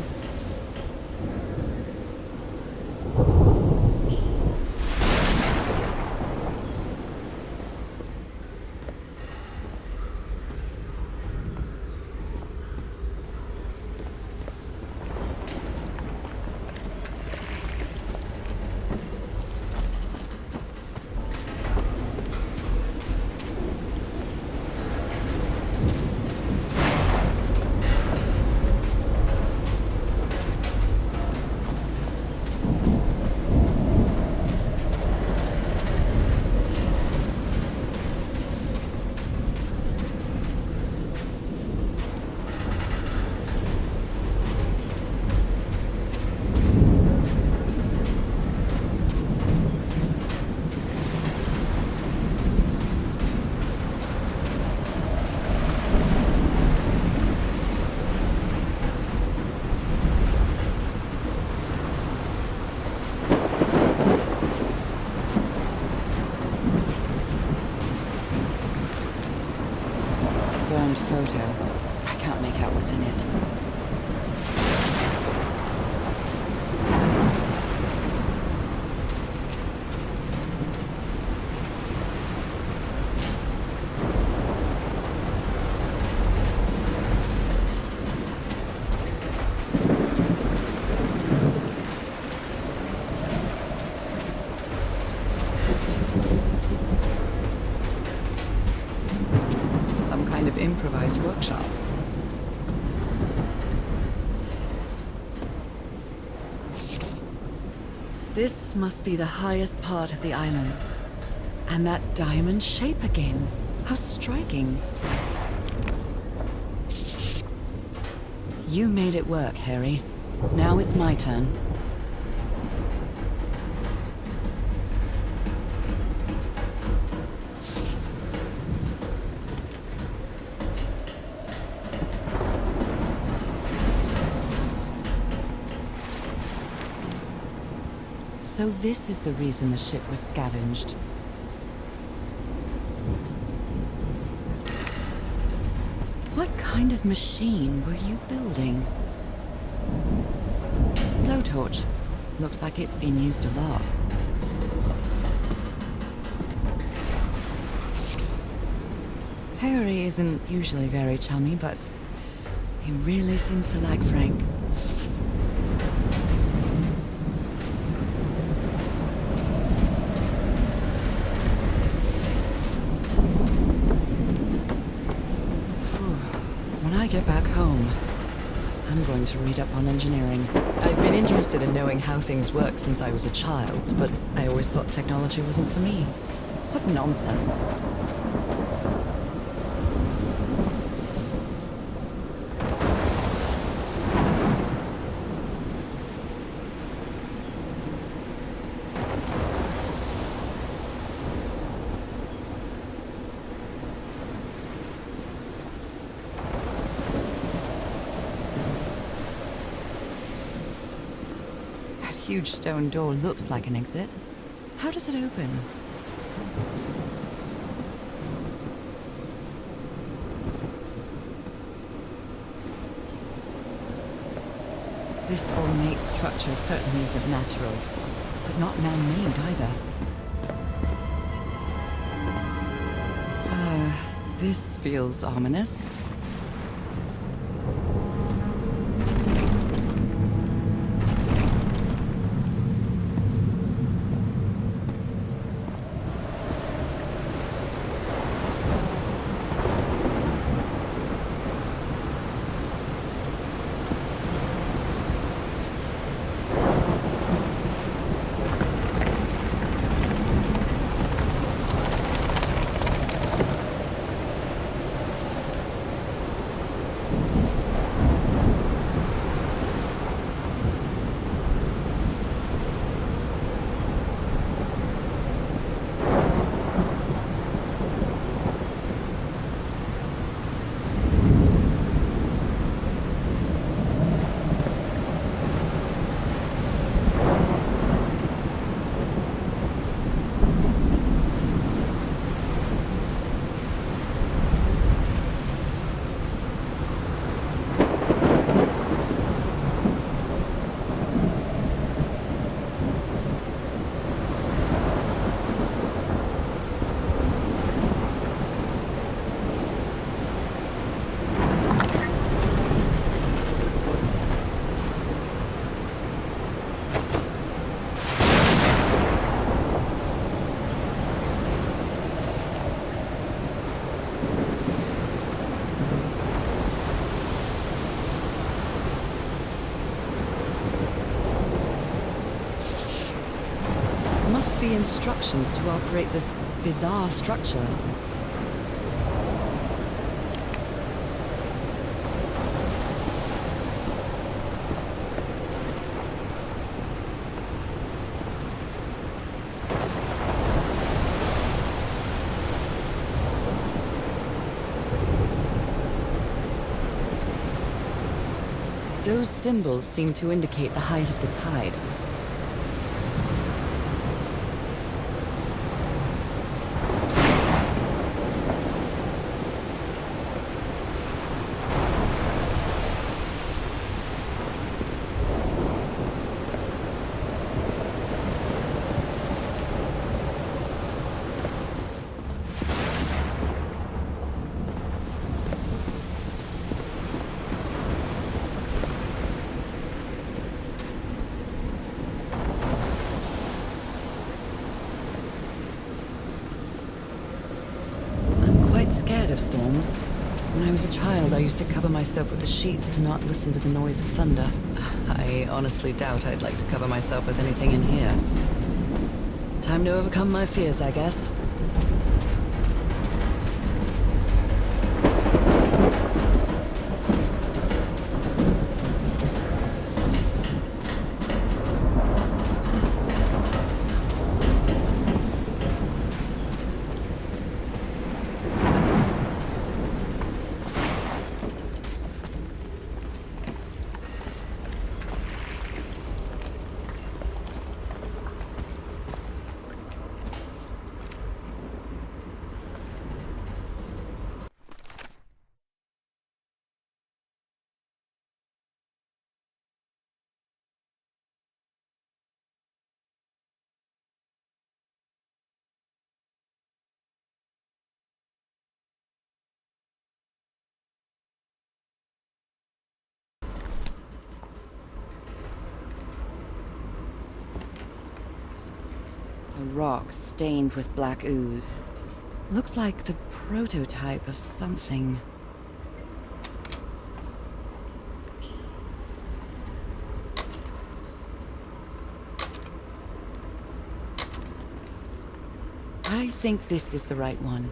photo. I can't make out what's in it. Some kind of improvised workshop. This must be the highest part of the island. And that diamond shape again. How striking. You made it work, Harry. Now it's my turn. So this is the reason the ship was scavenged. What kind of machine were you building? Blowtorch. Looks like it's been used a lot. Harry isn't usually very chummy, but he really seems to like Frank. When I get back home, I'm going to read up on engineering. I've been interested in knowing how things work since I was a child, but I always thought technology wasn't for me. What nonsense. Huge stone door looks like an exit. How does it open? This ornate structure certainly isn't natural, but not man-made either. This feels ominous. Must be instructions to operate this bizarre structure. Those symbols seem to indicate the height of the tide. scared of storms. When I was a child, I used to cover myself with the sheets to not listen to the noise of thunder. I honestly doubt I'd like to cover myself with anything in here. Time to overcome my fears, I guess. A rock stained with black ooze. Looks like the prototype of something. I think this is the right one.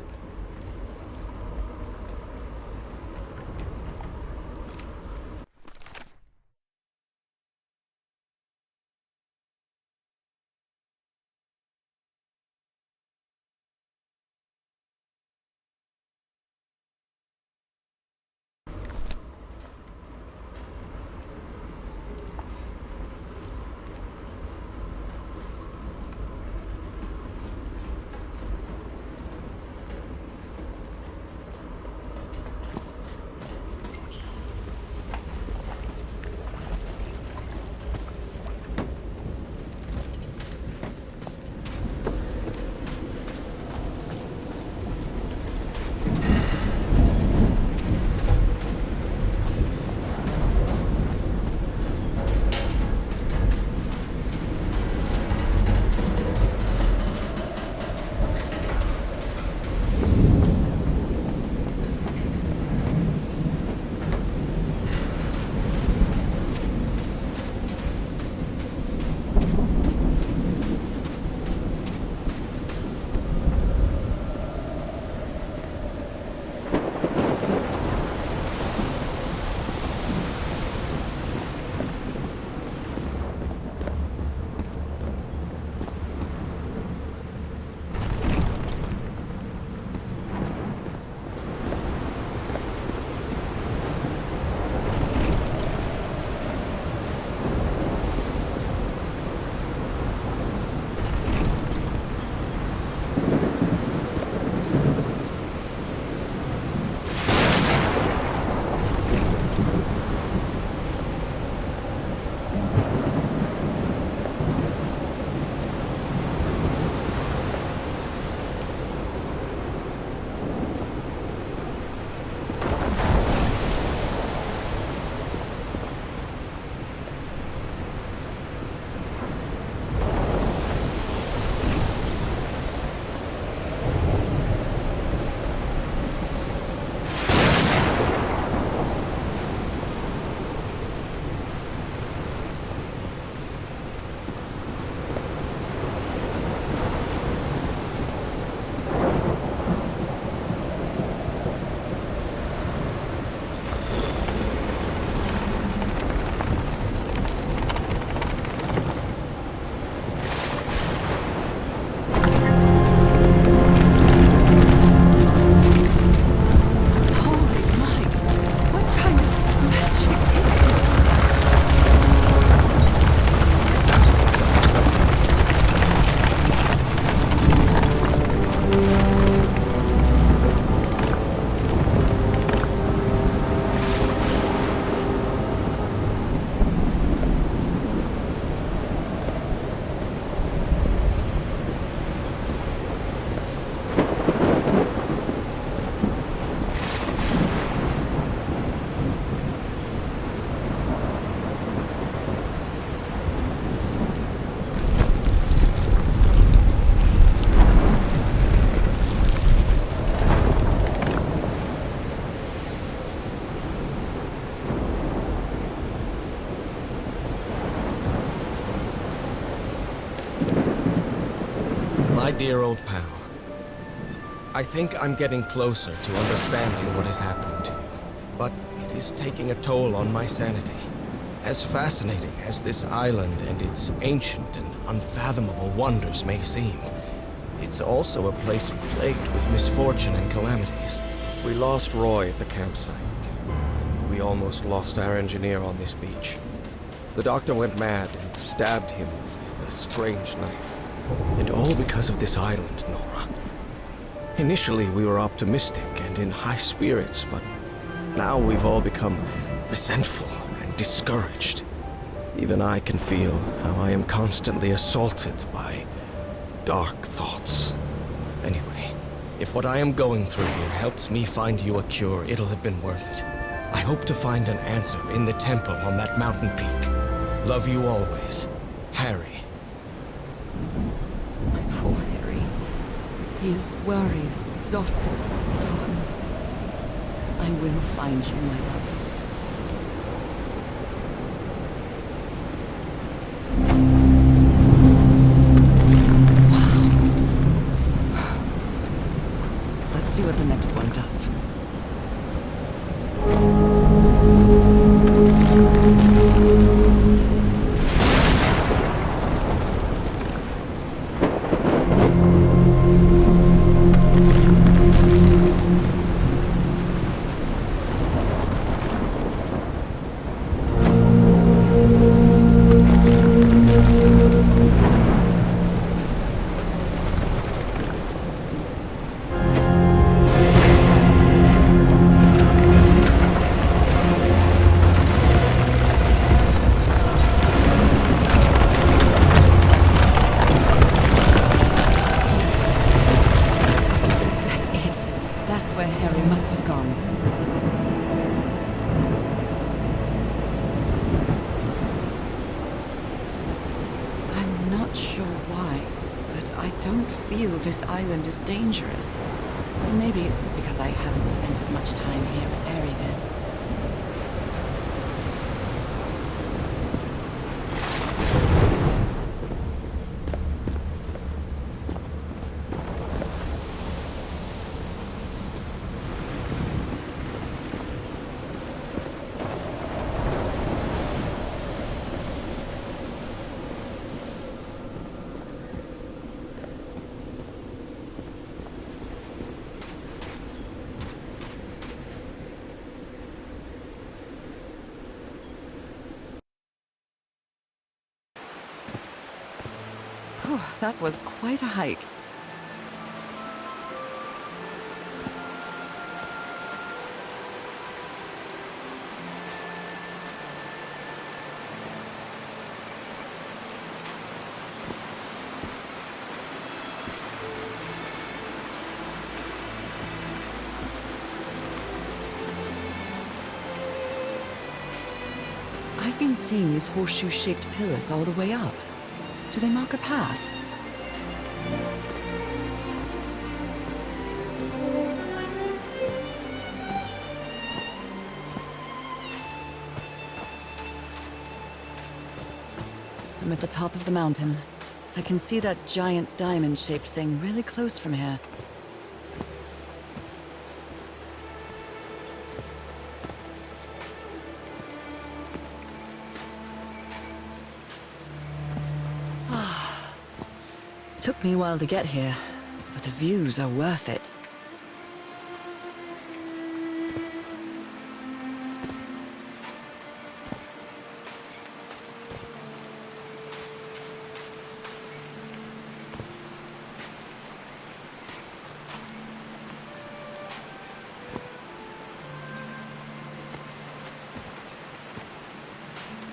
My dear old pal, I think I'm getting closer to understanding what is happening to you, but it is taking a toll on my sanity. As fascinating as this island and its ancient and unfathomable wonders may seem, it's also a place plagued with misfortune and calamities. We lost Roy at the campsite. We almost lost our engineer on this beach. The doctor went mad and stabbed him with a strange knife. And all because of this island, Nora. Initially, we were optimistic and in high spirits, but now we've all become resentful and discouraged. Even I can feel how I am constantly assaulted by dark thoughts. Anyway, if what I am going through here helps me find you a cure, it'll have been worth it. I hope to find an answer in the temple on that mountain peak. Love you always, Harry. My poor Harry. He is worried, exhausted, disheartened. I will find you, my love. Wow. Let's see what the next one does. This island is dangerous. Maybe it's because I haven't spent as much time here as Harry did. That was quite a hike. I've been seeing these horseshoe-shaped pillars all the way up. Do they mark a path? I'm at the top of the mountain. I can see that giant diamond-shaped thing really close from here. Took me a while to get here, but the views are worth it.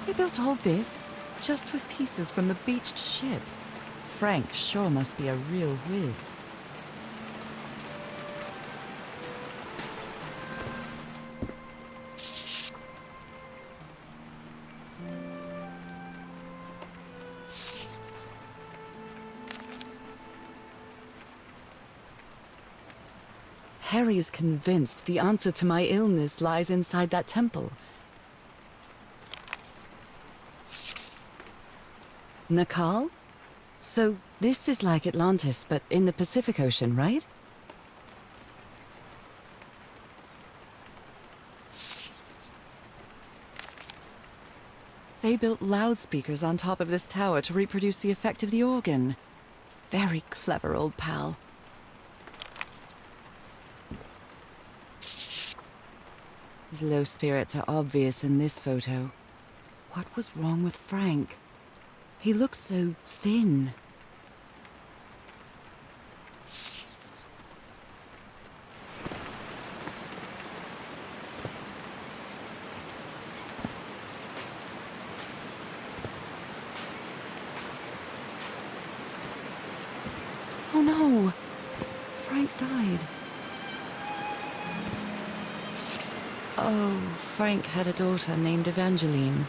They built all this just with pieces from the beached ship. Frank sure must be a real whiz. Harry's convinced the answer to my illness lies inside that temple. Nakal? So this is like Atlantis, but in the Pacific Ocean, right? They built loudspeakers on top of this tower to reproduce the effect of the organ. Very clever, old pal. His low spirits are obvious in this photo. What was wrong with Frank? He looked so thin. Oh no! Frank died. Oh, Frank had a daughter named Evangeline.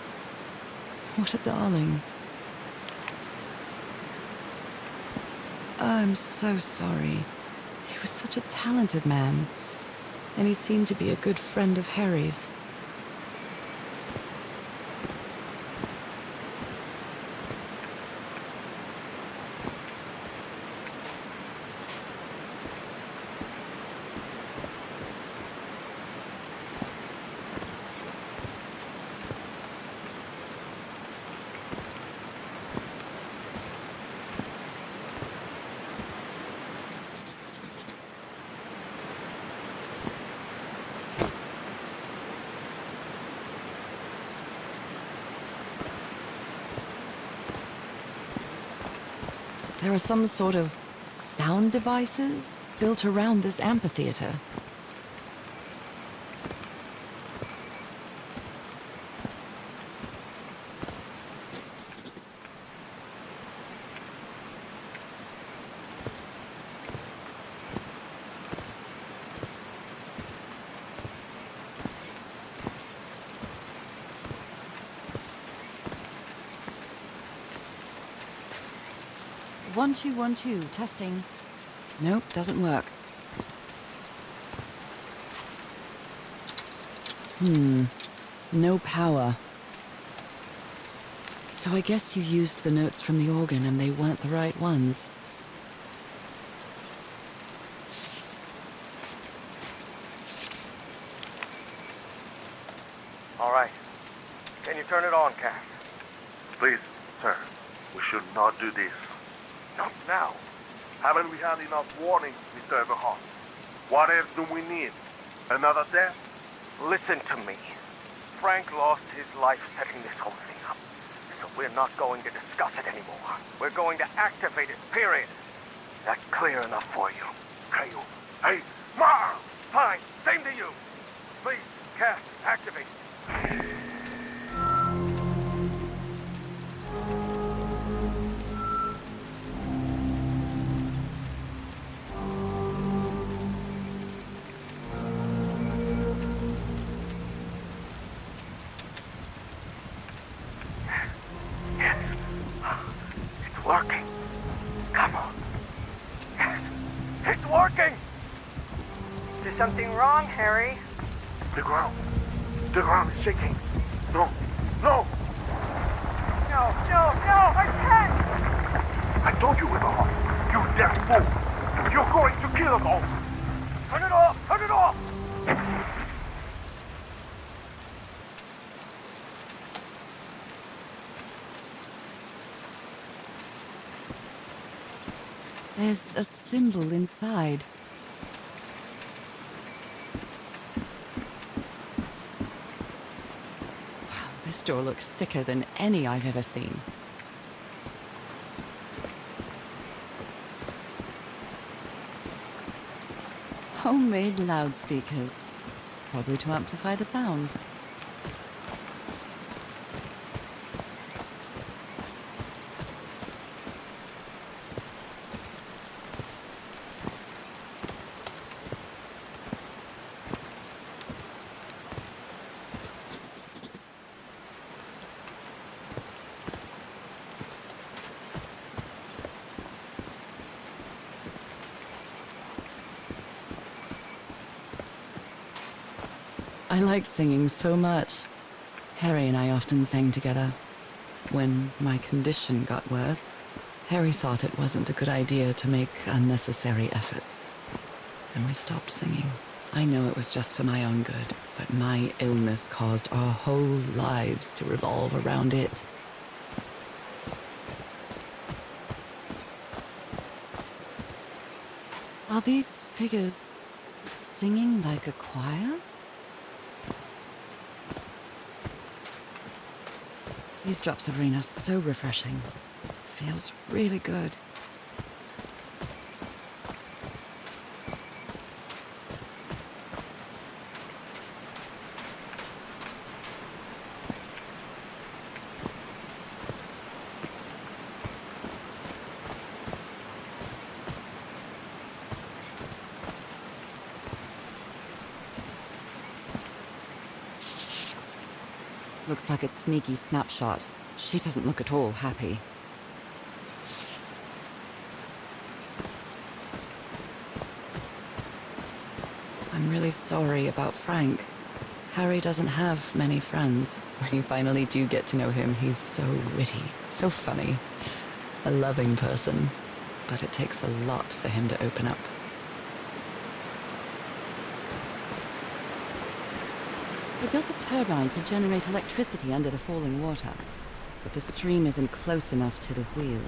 What a darling. I'm so sorry. He was such a talented man, and he seemed to be a good friend of Harry's. There are some sort of sound devices built around this amphitheater. One, two, testing. Nope, doesn't work. No power. So I guess you used the notes from the organ and they weren't the right ones. All right. Can you turn it on, Cass? Please, sir. We should not do this. Not now. Haven't we had enough warnings, Mr. Everhart? What else do we need? Another death? Listen to me. Frank lost his life setting this whole thing up. So we're not going to discuss it anymore. We're going to activate it, period. That clear enough for you? Caillou. Hey, Ma! Fine, same to you. Please, Cass, activate. Working. Come on. Yes, it's working! Is there something wrong, Harry? The ground is shaking. No, no! No, I can't! I told you, Everhart. You damn fool! You're going to kill us all! Turn it off! Turn it off! There's a symbol inside. Wow, this door looks thicker than any I've ever seen. Homemade loudspeakers, probably to amplify the sound. I like singing so much. Harry and I often sang together. When my condition got worse, Harry thought it wasn't a good idea to make unnecessary efforts. And we stopped singing. I know it was just for my own good, but my illness caused our whole lives to revolve around it. Are these figures singing like a choir? These drops of rain are so refreshing. Feels really good. Looks like a sneaky snapshot. She doesn't look at all happy. I'm really sorry about Frank. Harry doesn't have many friends. When you finally do get to know him, he's so witty, so funny. A loving person. But it takes a lot for him to open up. They built a turbine to generate electricity under the falling water, but the stream isn't close enough to the wheel.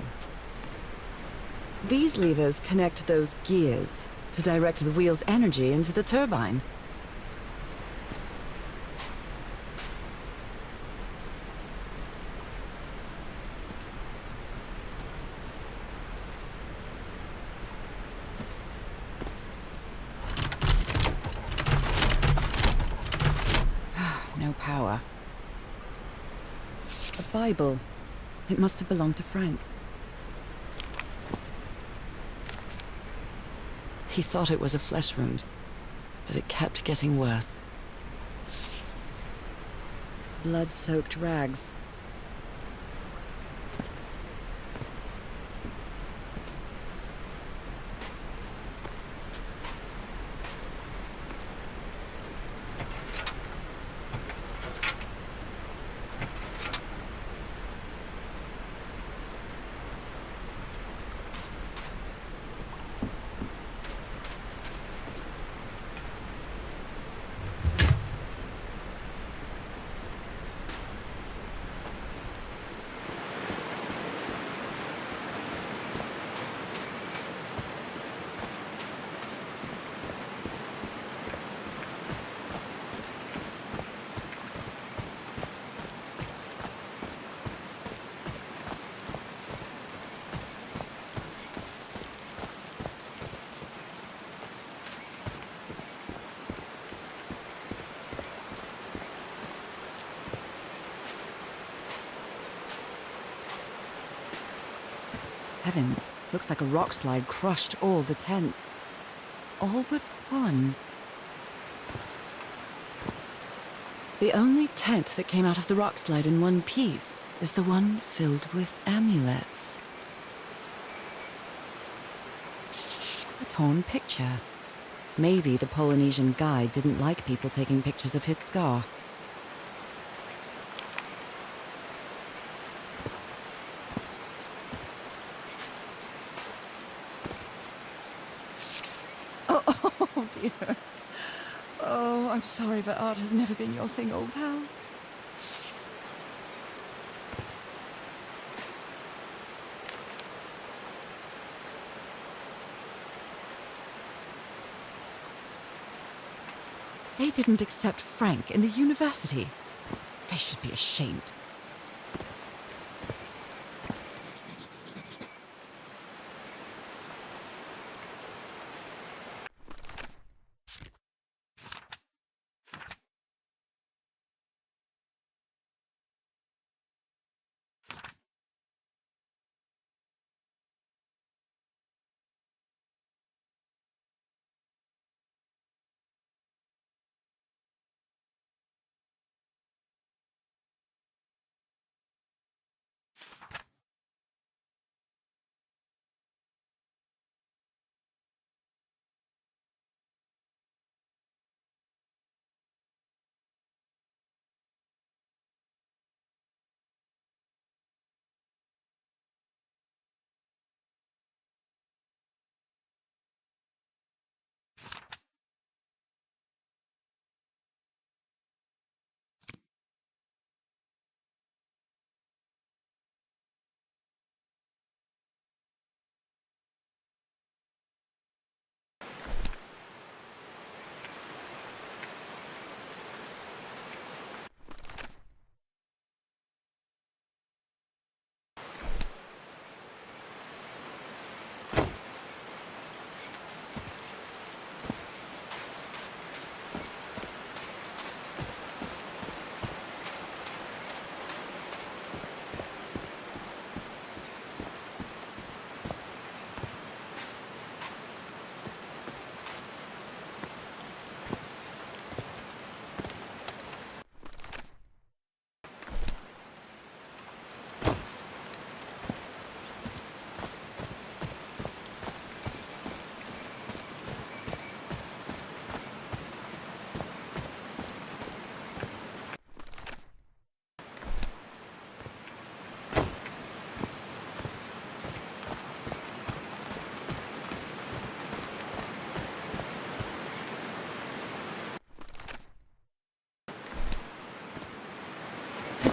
These levers connect those gears to direct the wheel's energy into the turbine. No power. A Bible. It must have belonged to Frank. He thought it was a flesh wound, but it kept getting worse. Blood-soaked rags. Heavens, looks like a rock slide crushed all the tents. All but one. The only tent that came out of the rock slide in one piece is the one filled with amulets. A torn picture. Maybe the Polynesian guide didn't like people taking pictures of his scar. Oh dear. Oh, I'm sorry, but art has never been your thing, old pal. They didn't accept Frank in the university. They should be ashamed.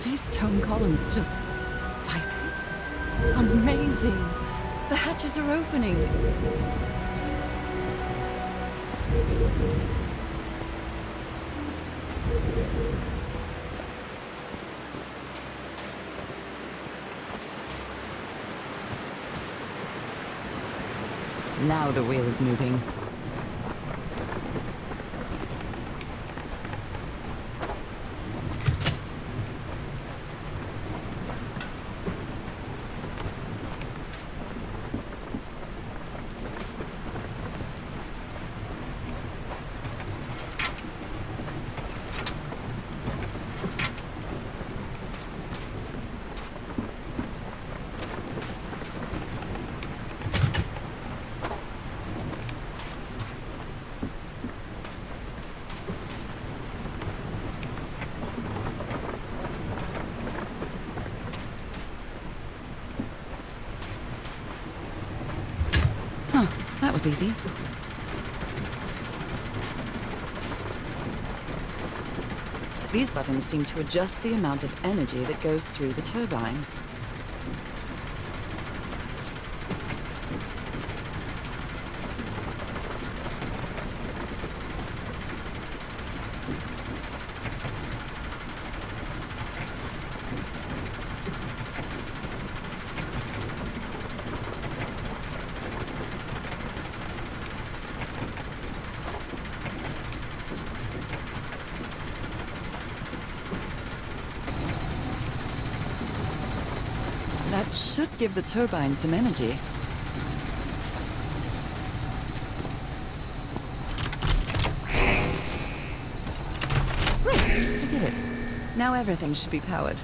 these stone columns just vibrate? Amazing! The hatches are opening. Now the wheel is moving. That was easy. These buttons seem to adjust the amount of energy that goes through the turbine. That should give the turbine some energy. Great, I did it. Now everything should be powered.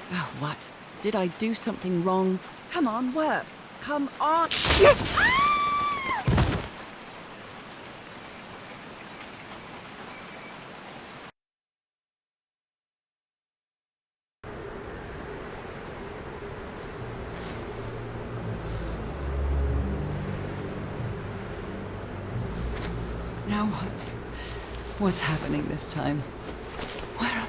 Oh, what? Did I do something wrong? Come on, work. Come on. Now what? What's happening this time? Where am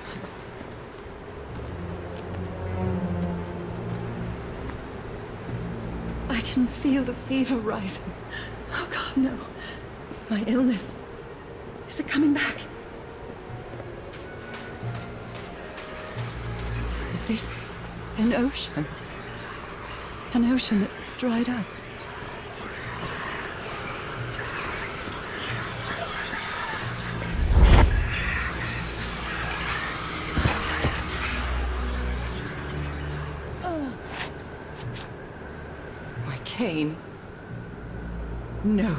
I? I can feel the fever rising. Oh God, no. My illness. Is it coming back? Is this an ocean? An ocean that dried up? Pain. No,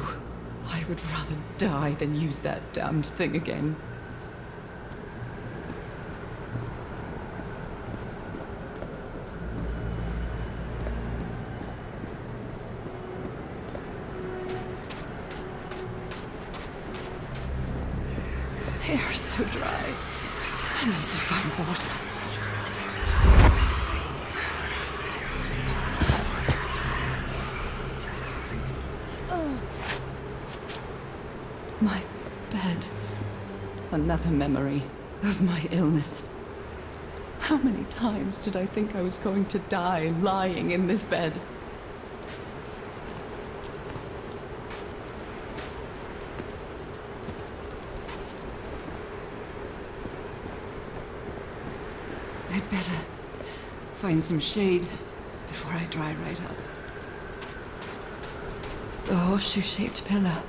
I would rather die than use that damned thing again. The air is so dry. I need to find water. My bed. Another memory of my illness. How many times did I think I was going to die lying in this bed? I'd better find some shade before I dry right up. The horseshoe-shaped pillar,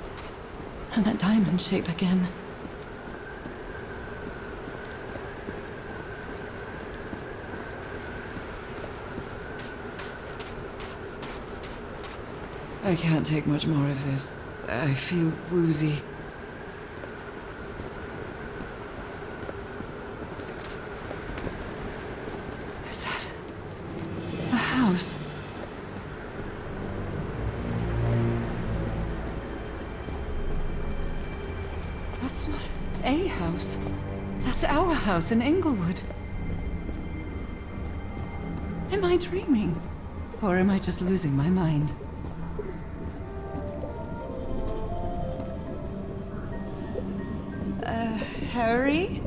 and that diamond shape again. I can't take much more of this. I feel woozy. Is that a house? That's not a house. That's our house in Inglewood. Am I dreaming? Or am I just losing my mind? Harry?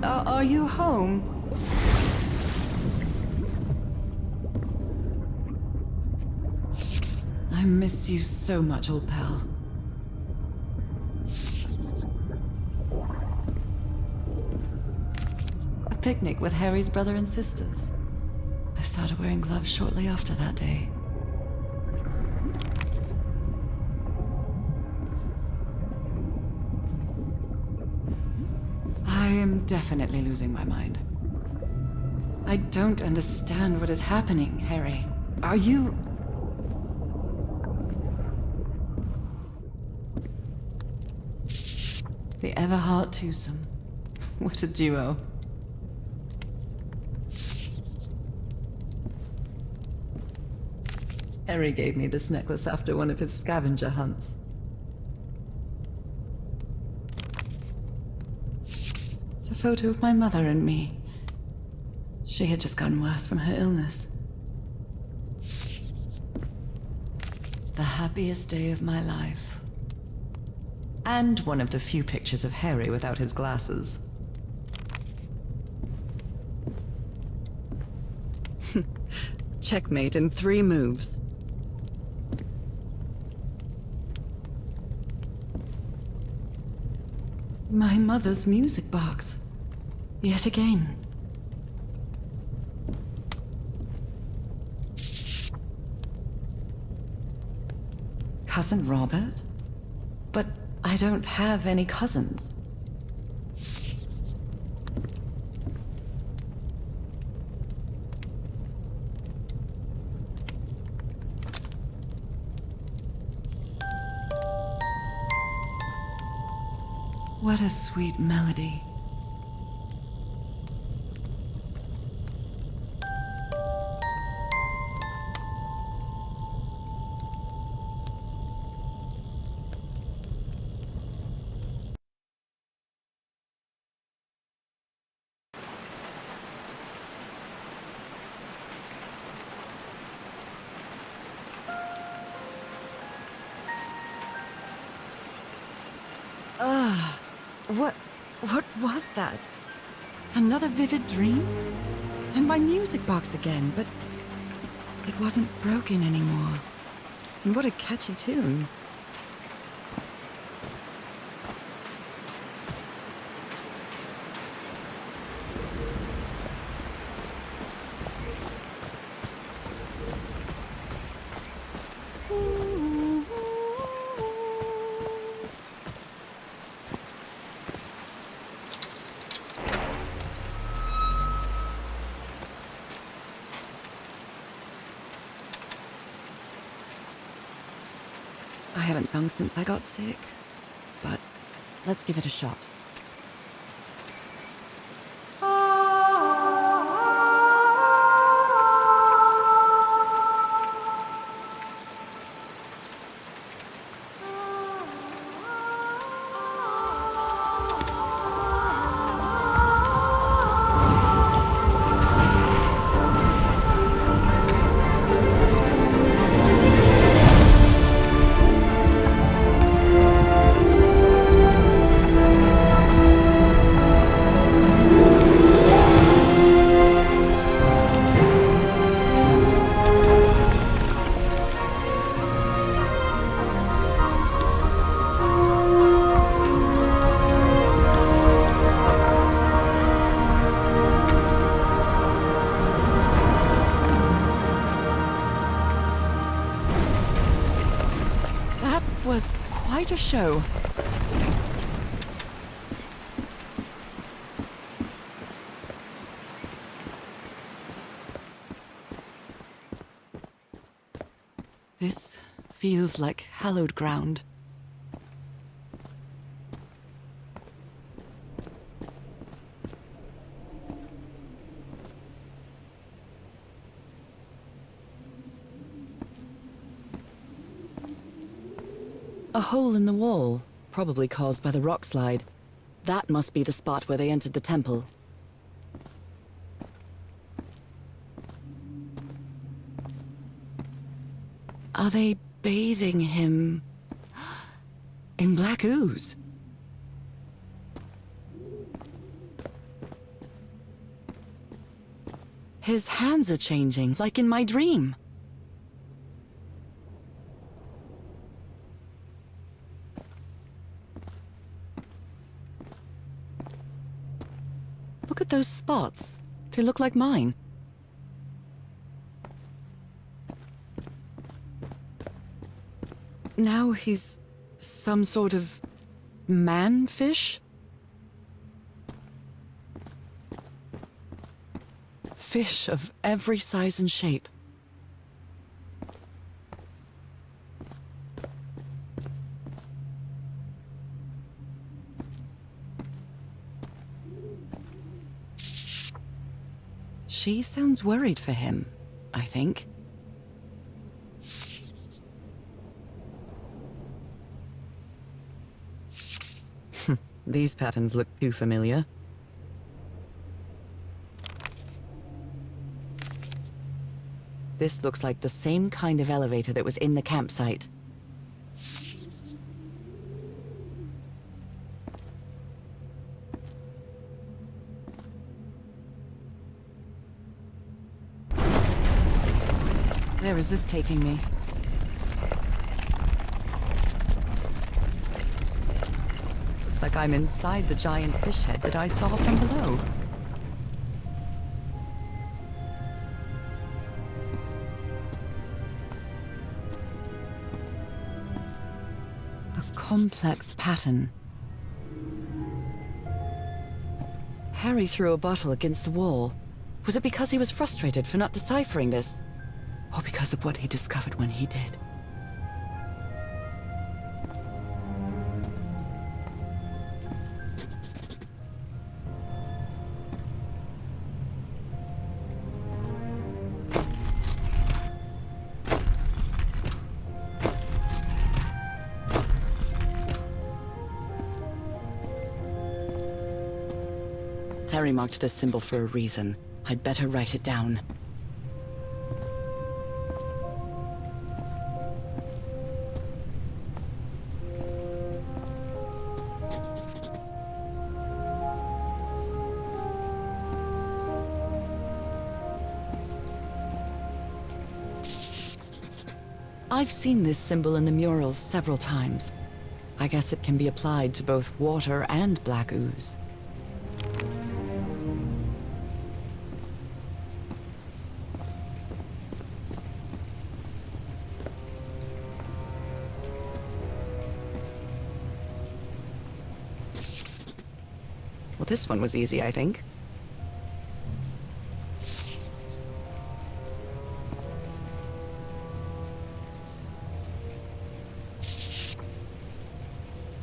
Are you home? I miss you so much, old pal. A picnic with Harry's brother and sisters. I started wearing gloves shortly after that day. I am definitely losing my mind. I don't understand what is happening, Harry. Are you... The Everhart twosome. What a duo. Harry gave me this necklace after one of his scavenger hunts. It's a photo of my mother and me. She had just gotten worse from her illness. The happiest day of my life. And one of the few pictures of Harry without his glasses. Checkmate in 3 moves. My mother's music box. Yet again. Cousin Robert? But I don't have any cousins. What a sweet melody. What was that? Another vivid dream? And my music box again, but it wasn't broken anymore. And what a catchy tune. I haven't sung since I got sick, but let's give it a shot. quite a show. This feels like hallowed ground. A hole in the wall, probably caused by the rock slide. That must be the spot where they entered the temple. Are they bathing him in black ooze? His hands are changing, like in my dream. Look at those spots. They look like mine. Now he's some sort of man-fish? Fish of every size and shape. She sounds worried for him, I think. These patterns look too familiar. This looks like the same kind of elevator that was in the campsite. Where is this taking me? Looks like I'm inside the giant fish head that I saw from below. A complex pattern. Harry threw a bottle against the wall. Was it because he was frustrated for not deciphering this? Or because of what he discovered when he did? Harry marked this symbol for a reason. I'd better write it down. I've seen this symbol in the murals several times. I guess it can be applied to both water and black ooze. Well, this one was easy, I think.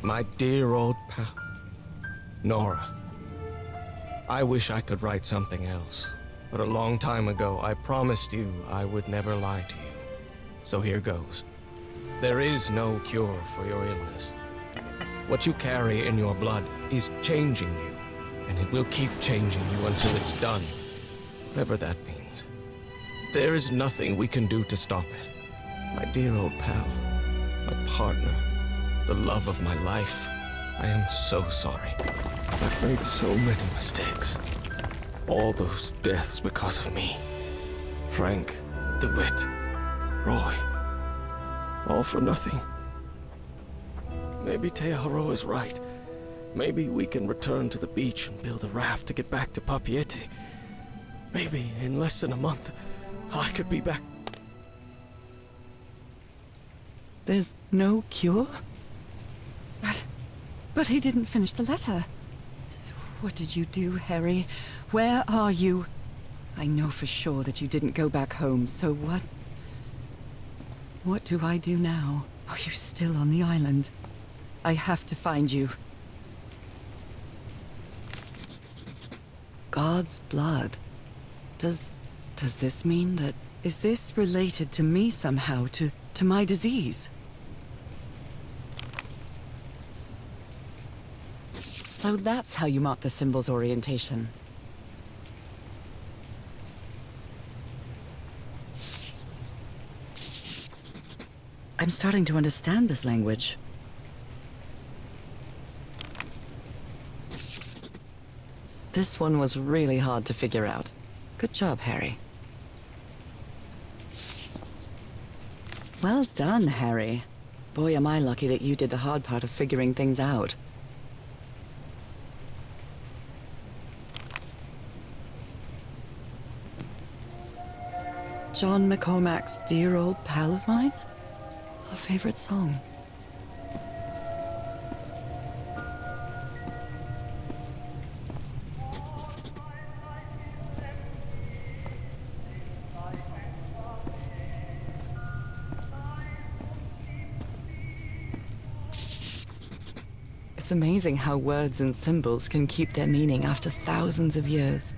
My dear old pal, Nora. I wish I could write something else, but a long time ago I promised you I would never lie to you. So here goes. There is no cure for your illness. What you carry in your blood is changing you, and it will keep changing you until it's done, whatever that means. There is nothing we can do to stop it. My dear old pal, my partner, the love of my life, I am so sorry. I've made so many mistakes. All those deaths because of me. Frank, DeWitt, Roy, all for nothing. Maybe Teodoro is right. Maybe we can return to the beach and build a raft to get back to Papeete. Maybe in less than a month, I could be back. There's no cure? But he didn't finish the letter. What did you do, Harry? Where are you? I know for sure that you didn't go back home, so what? What do I do now? Are you still on the island? I have to find you. God's blood. Does this mean that... Is this related to me somehow, to my disease? So that's how you mark the symbol's orientation. I'm starting to understand this language. This one was really hard to figure out. Good job, Harry. Well done, Harry. Boy, am I lucky that you did the hard part of figuring things out. John McCormack's Dear Old Pal of Mine? A favorite song. It's amazing how words and symbols can keep their meaning after thousands of years.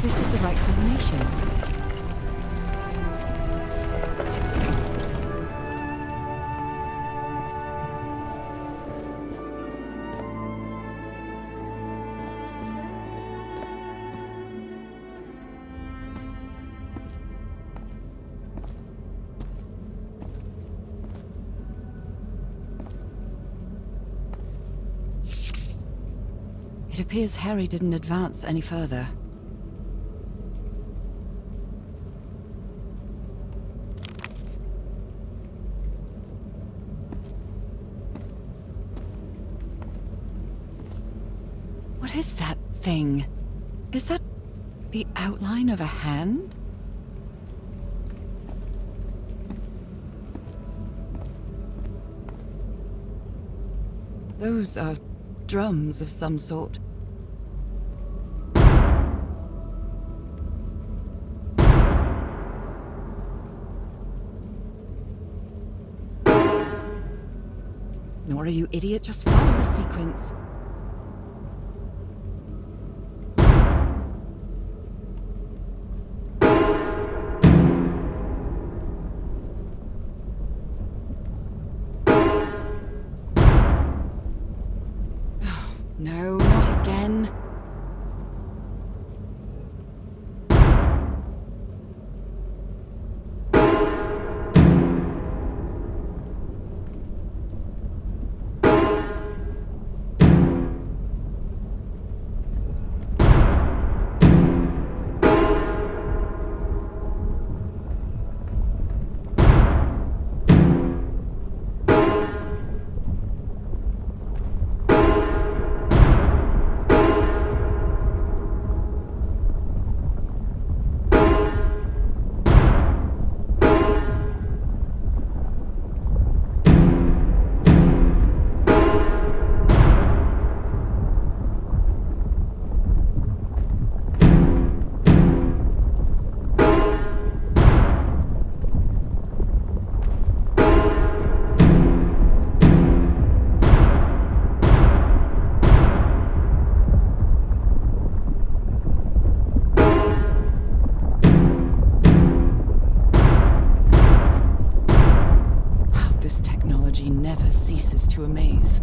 This is the right combination. It appears Harry didn't advance any further. What is that thing? Is that the outline of a hand? Those are drums of some sort. Nora, you idiot, just follow the sequence. No, not again. never ceases to amaze.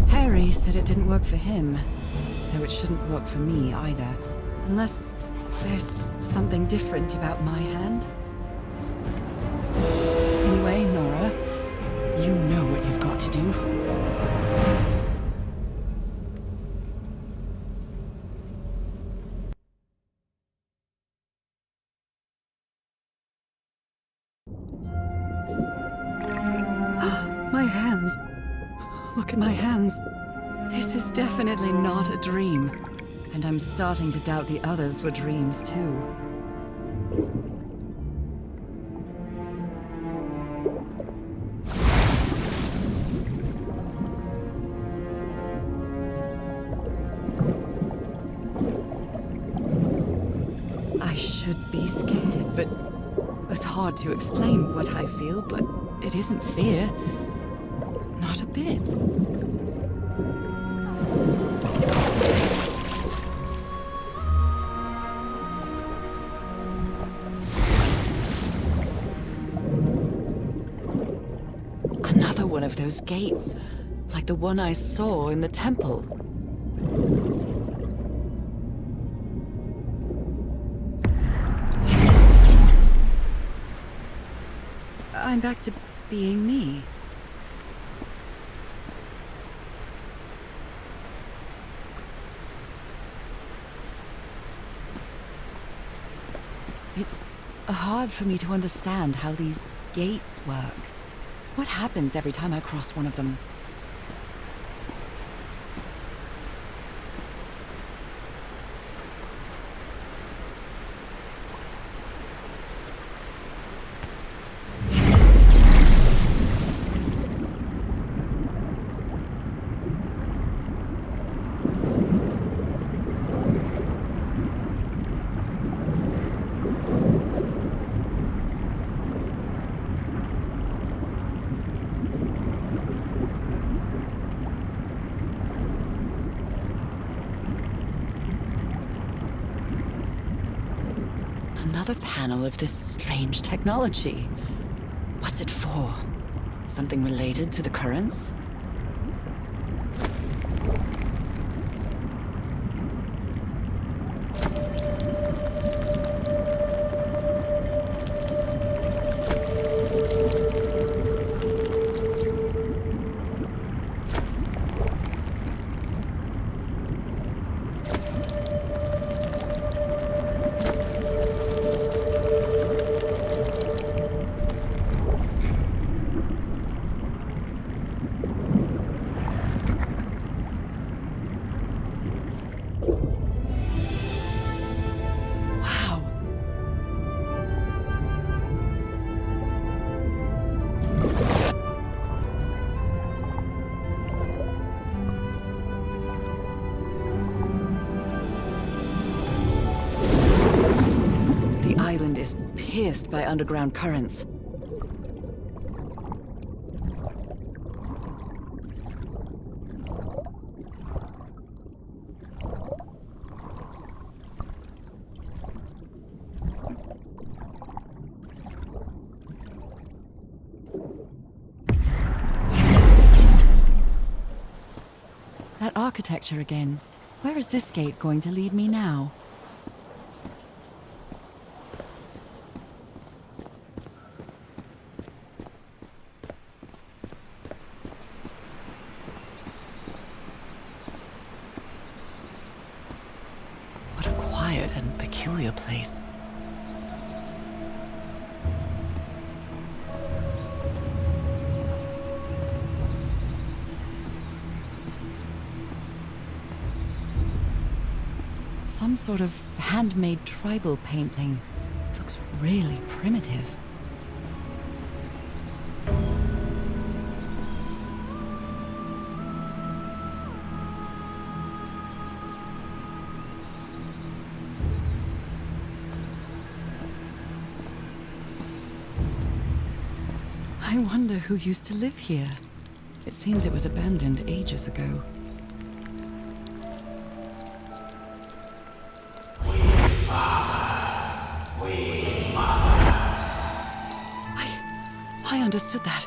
Harry said it didn't work for him, so it shouldn't work for me either. Unless there's something different about my hand. Anyway, Nora, you know what you've got to do. My hands. Look at my hands. This is definitely not a dream. And I'm starting to doubt the others were dreams too. I should be scared, but it's hard to explain what I feel, but it isn't fear. Not a bit. Another one of those gates, like the one I saw in the temple. I'm back to being me. It's hard for me to understand how these gates work. What happens every time I cross one of them? Another panel of this strange technology. What's it for? Something related to the currents? Is pierced by underground currents. That architecture again. Where is this gate going to lead me now? And peculiar place. Some sort of handmade tribal painting. Looks really primitive. I wonder who used to live here. It seems it was abandoned ages ago. I understood that.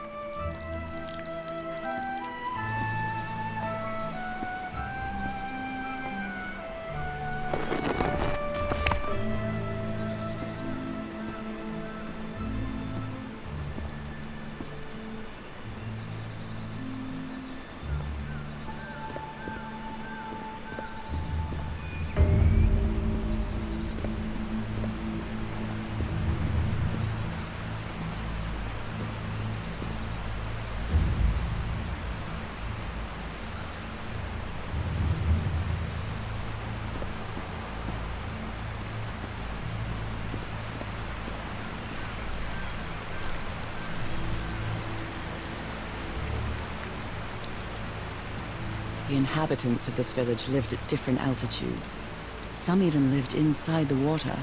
The inhabitants of this village lived at different altitudes. Some even lived inside the water.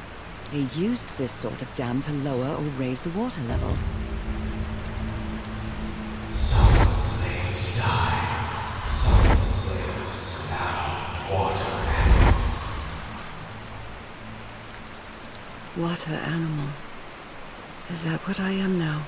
They used this sort of dam to lower or raise the water level. Some slaves died. Some slaves now water animal. Water animal. Is that what I am now?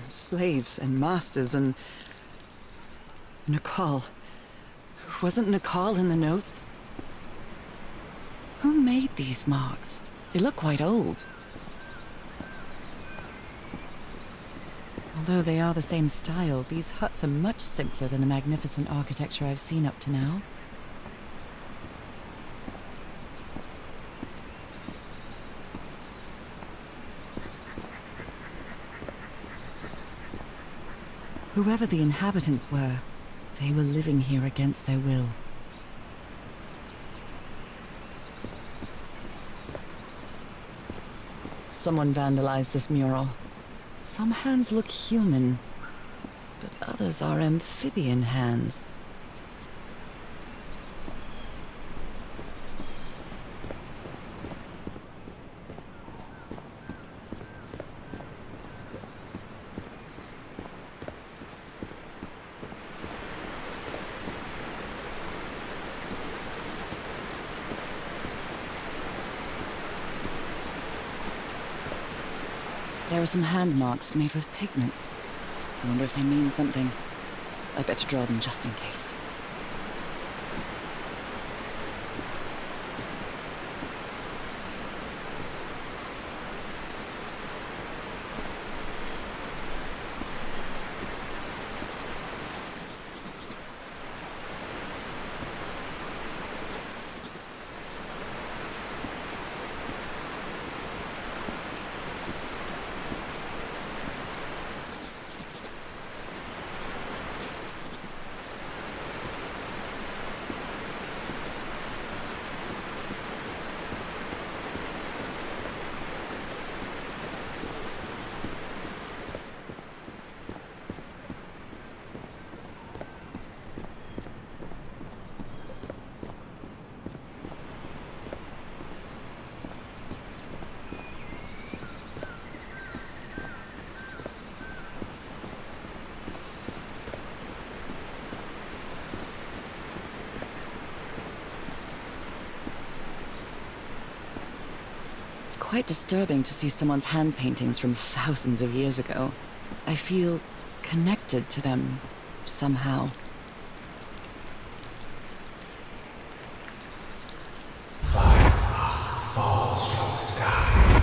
Slaves and masters and... Nicole. Wasn't Nicole in the notes? Who made these marks? They look quite old. Although they are the same style, these huts are much simpler than the magnificent architecture I've seen up to now. Whoever the inhabitants were, they were living here against their will. Someone vandalized this mural. Some hands look human, but others are amphibian hands. There are some hand marks made with pigments. I wonder if they mean something. I better draw them just in case. quite disturbing to see someone's hand paintings from thousands of years ago. I feel connected to them somehow. Fire rock falls from the sky,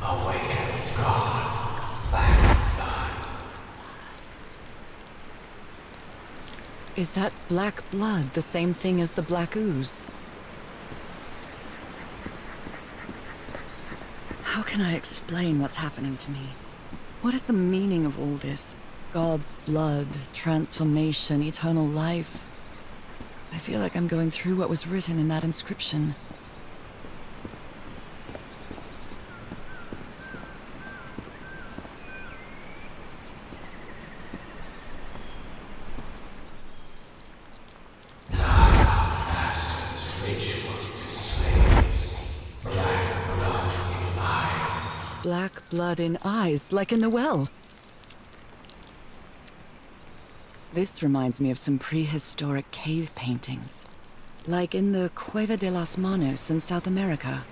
awakens God, black blood. Is that black blood the same thing as the black ooze? How can I explain what's happening to me? What is the meaning of all this? God's blood, transformation, eternal life. I feel like I'm going through what was written in that inscription. Black blood in eyes, like in the well. This reminds me of some prehistoric cave paintings, like in the Cueva de las Manos in South America.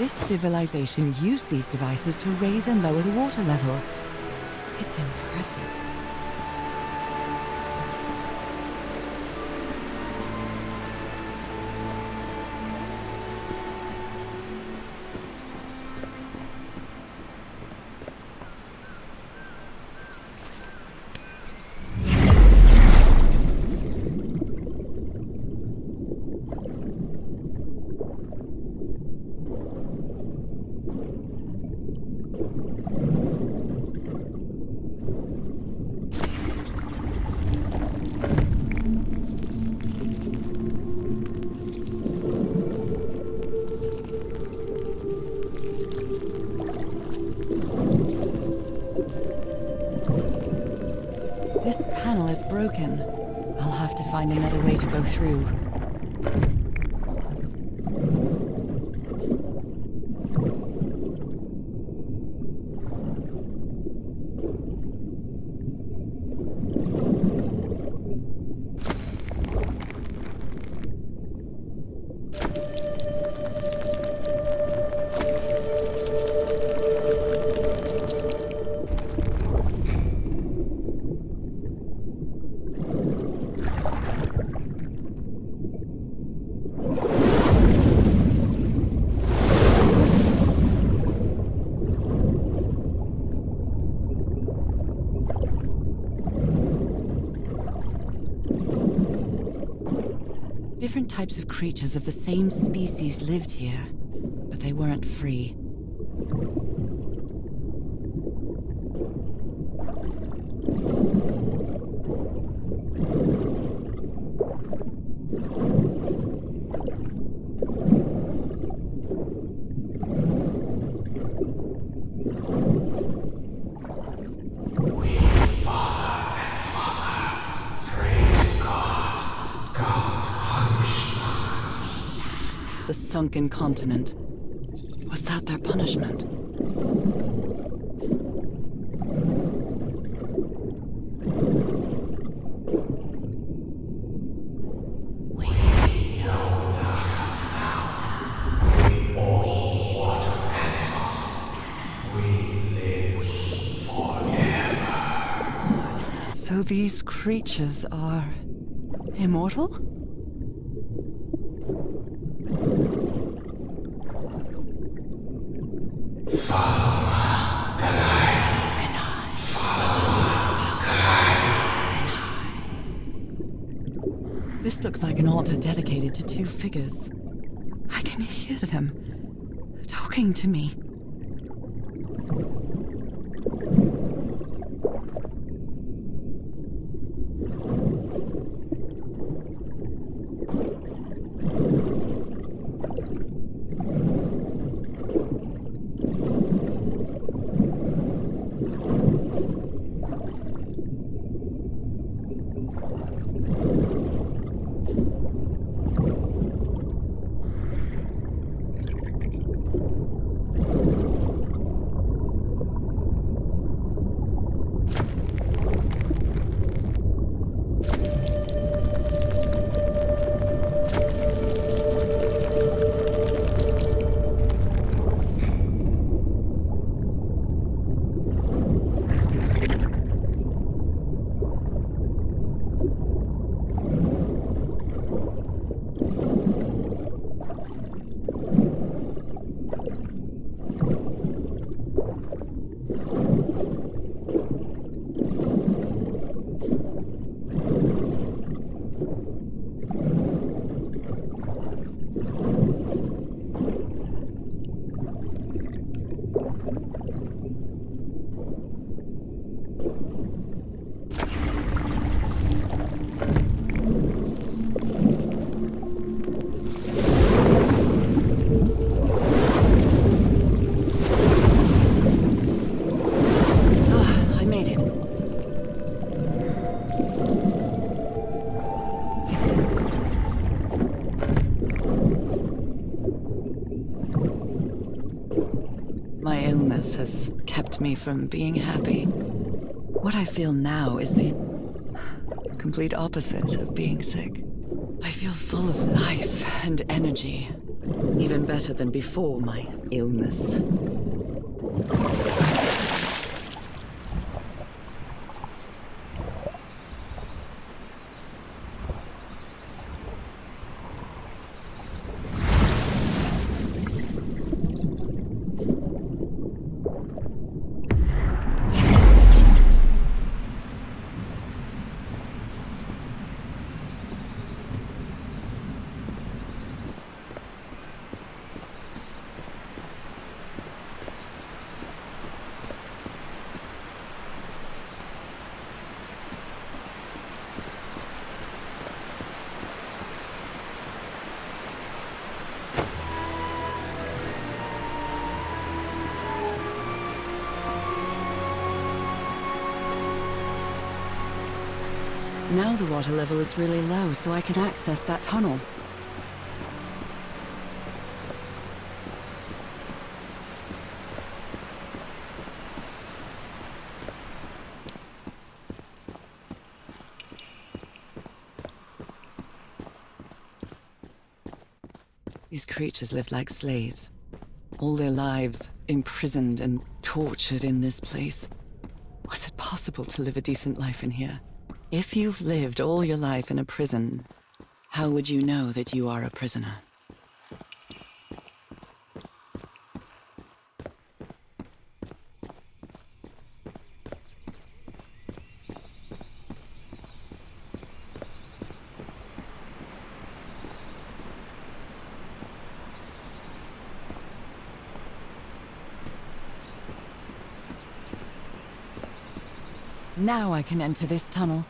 This civilization used these devices to raise and lower the water level. It's impressive. This panel is broken. I'll have to find another way to go through. Different types of creatures of the same species lived here, but they weren't free. The sunken continent. Was that their punishment? So these creatures are immortal? This looks like an altar dedicated to two figures. I can hear them talking to me. Has kept me from being happy. What I feel now is the complete opposite of being sick. I feel full of life and energy, Even better than before my illness. Now the water level is really low, so I can access that tunnel. These creatures lived like slaves, all their lives imprisoned and tortured in this place. Was it possible to live a decent life in here? If you've lived all your life in a prison, how would you know that you are a prisoner? Now I can enter this tunnel.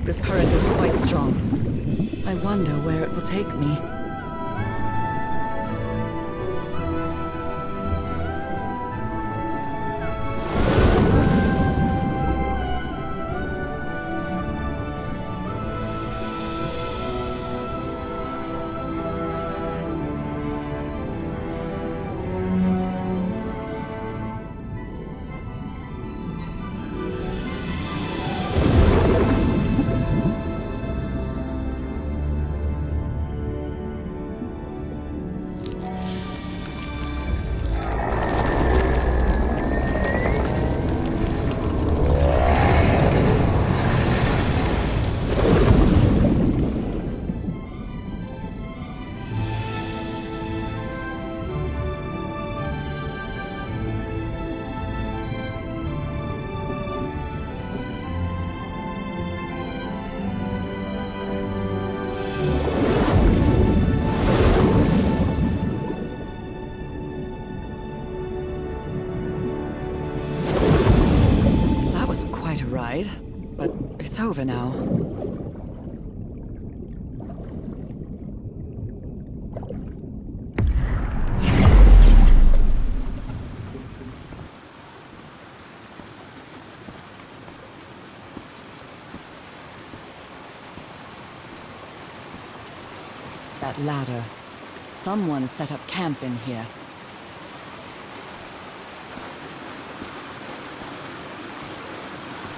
This current is quite strong. I wonder where it will take me. But it's over now. That ladder. Someone set up camp in here.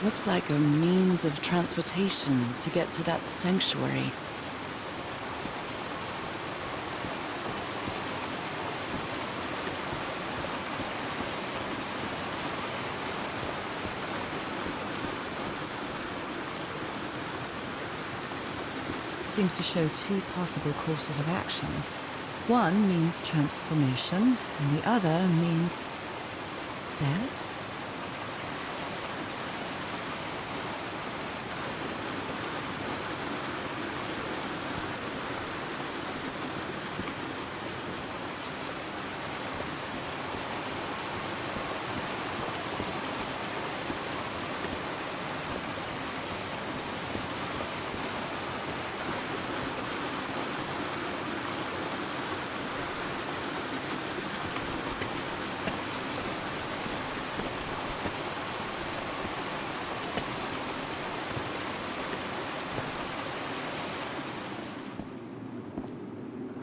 Looks like a means of transportation to get to that sanctuary. seems to show two possible courses of action. One means transformation, and the other means death?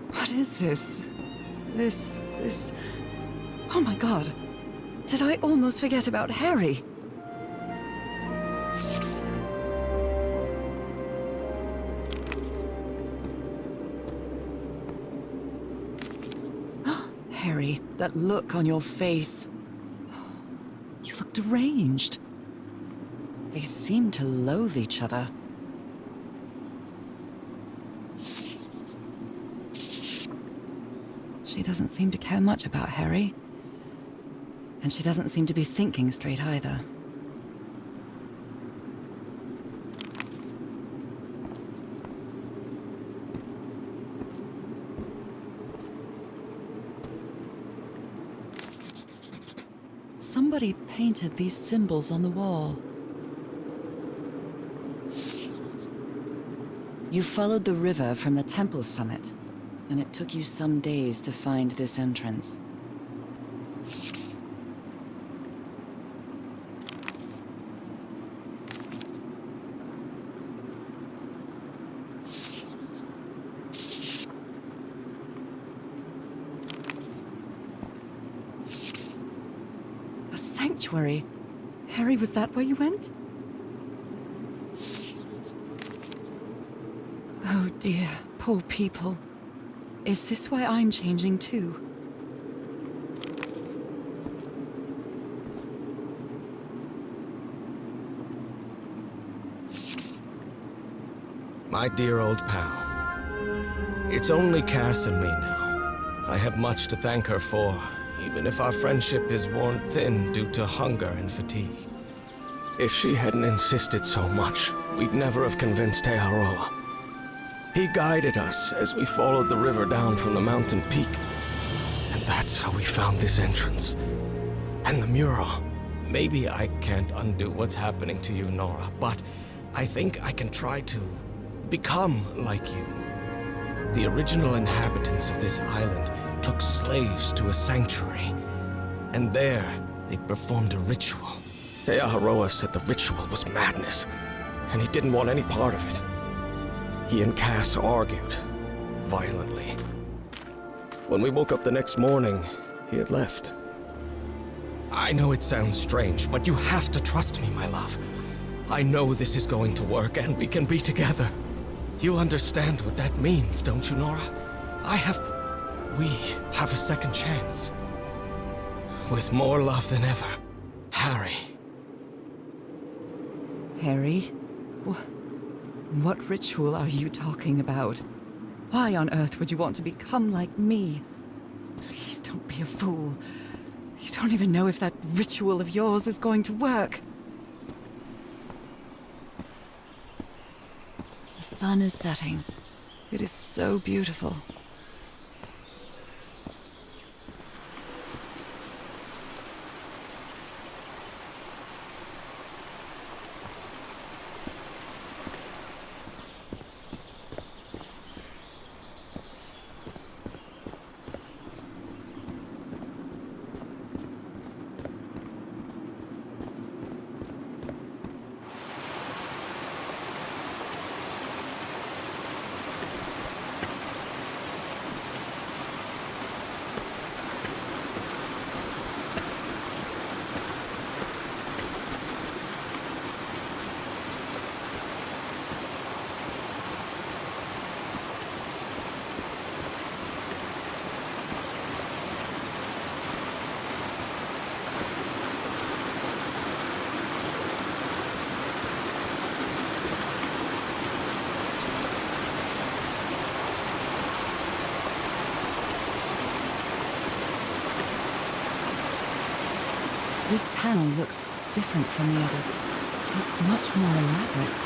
What is this? This... Oh my god! Did I almost forget about Harry? Harry, that look on your face. You look deranged. They seem to loathe each other. She doesn't seem to care much about Harry. And she doesn't seem to be thinking straight either. Somebody painted these symbols on the wall. You followed the river from the temple summit, and it took you some days to find this entrance. A sanctuary? Harry, was that where you went? Oh dear, poor people. Is this why I'm changing too? My dear old pal. It's only Cass and me now. I have much to thank her for, even if our friendship is worn thin due to hunger and fatigue. If she hadn't insisted so much, we'd never have convinced Tearoa. He guided us as we followed the river down from the mountain peak. And that's how we found this entrance. And the mural. Maybe I can't undo what's happening to you, Nora, but I think I can try to become like you. The original inhabitants of this island took slaves to a sanctuary. And there, they performed a ritual. Tearoa said the ritual was madness, and he didn't want any part of it. He and Cass argued, violently. When we woke up the next morning, he had left. I know it sounds strange, but you have to trust me, my love. I know this is going to work, and we can be together. You understand what that means, don't you, Nora? We have a second chance. With more love than ever, Harry. Harry? What ritual are you talking about? Why on earth would you want to become like me? Please don't be a fool. You don't even know if that ritual of yours is going to work. The sun is setting. It is so beautiful. This panel looks different from the others. It's much more elaborate.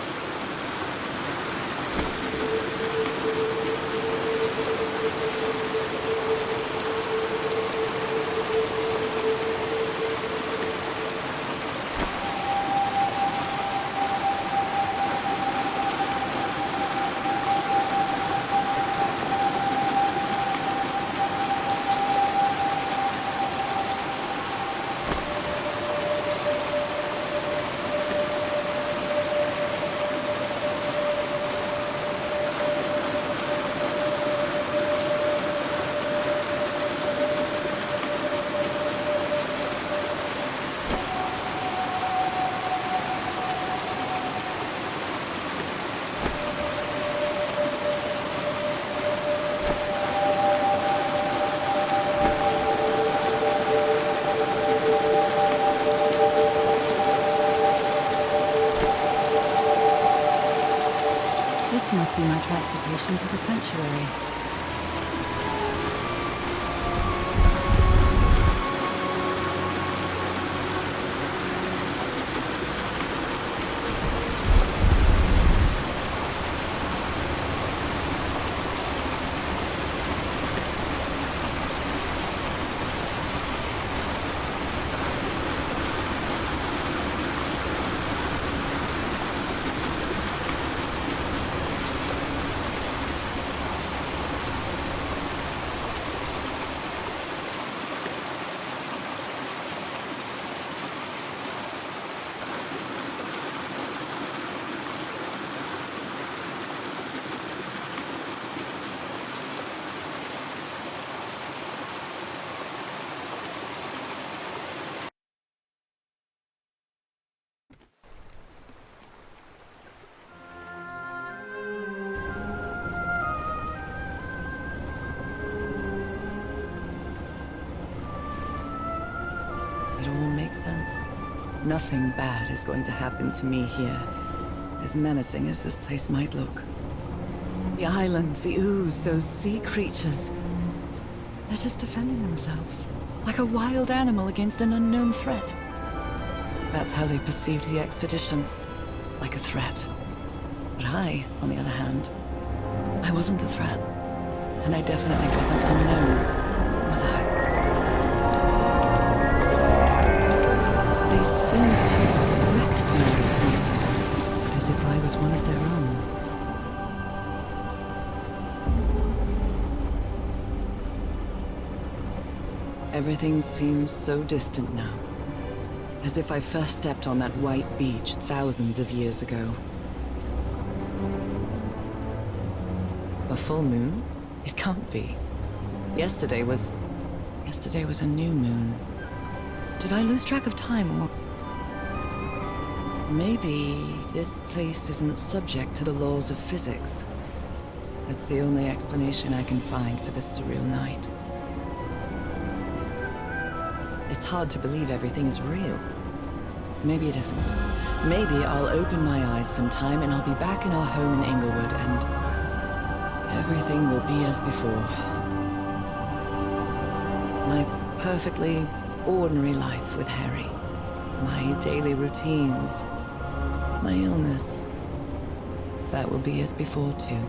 This must be my transportation to the sanctuary. It all makes sense. Nothing bad is going to happen to me here, as menacing as this place might look. The island, the ooze, those sea creatures. They're just defending themselves, like a wild animal against an unknown threat. That's how they perceived the expedition, like a threat. But I, on the other hand, I wasn't a threat. And I definitely wasn't unknown, was I? They seemed to recognize me, as if I was one of their own. Everything seems so distant now, as if I first stepped on that white beach thousands of years ago. A full moon? It can't be. Yesterday was a new moon. Did I lose track of time, or... Maybe this place isn't subject to the laws of physics. That's the only explanation I can find for this surreal night. It's hard to believe everything is real. Maybe it isn't. Maybe I'll open my eyes sometime and I'll be back in our home in Inglewood and everything will be as before. My perfectly ordinary life with Harry. My daily routines. My illness. That will be as before too.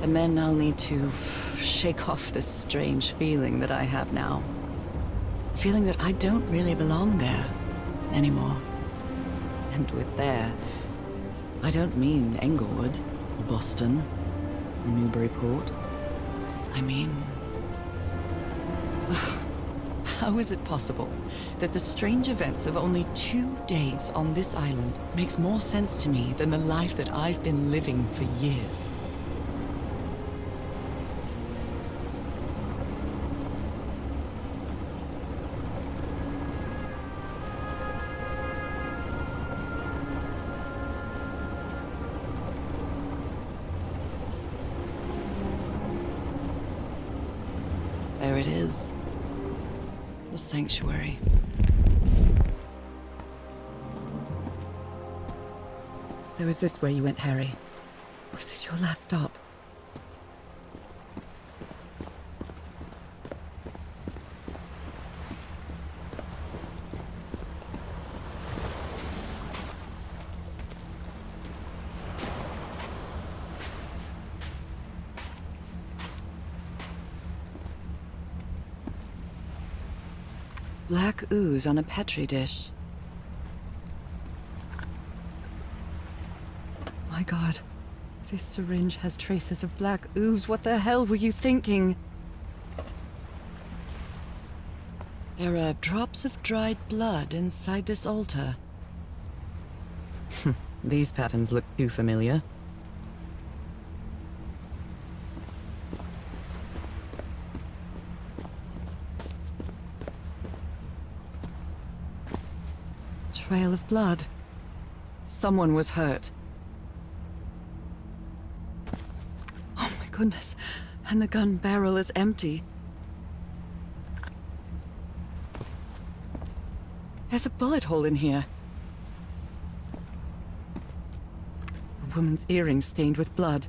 And then I'll need to shake off this strange feeling that I have now. The feeling that I don't really belong there anymore. And with there, I don't mean Englewood, or Boston, or Newburyport. I mean... How is it possible that the strange events of only 2 days on this island makes more sense to me than the life that I've been living for years? There it is. The sanctuary. So is this where you went, Harry? Was this your last stop? Black ooze on a Petri dish. My God. This syringe has traces of black ooze. What the hell were you thinking? There are drops of dried blood inside this altar. These patterns look too familiar. Trail of blood. Someone was hurt. Oh my goodness. And the gun barrel is empty. There's a bullet hole in here. A woman's earring stained with blood.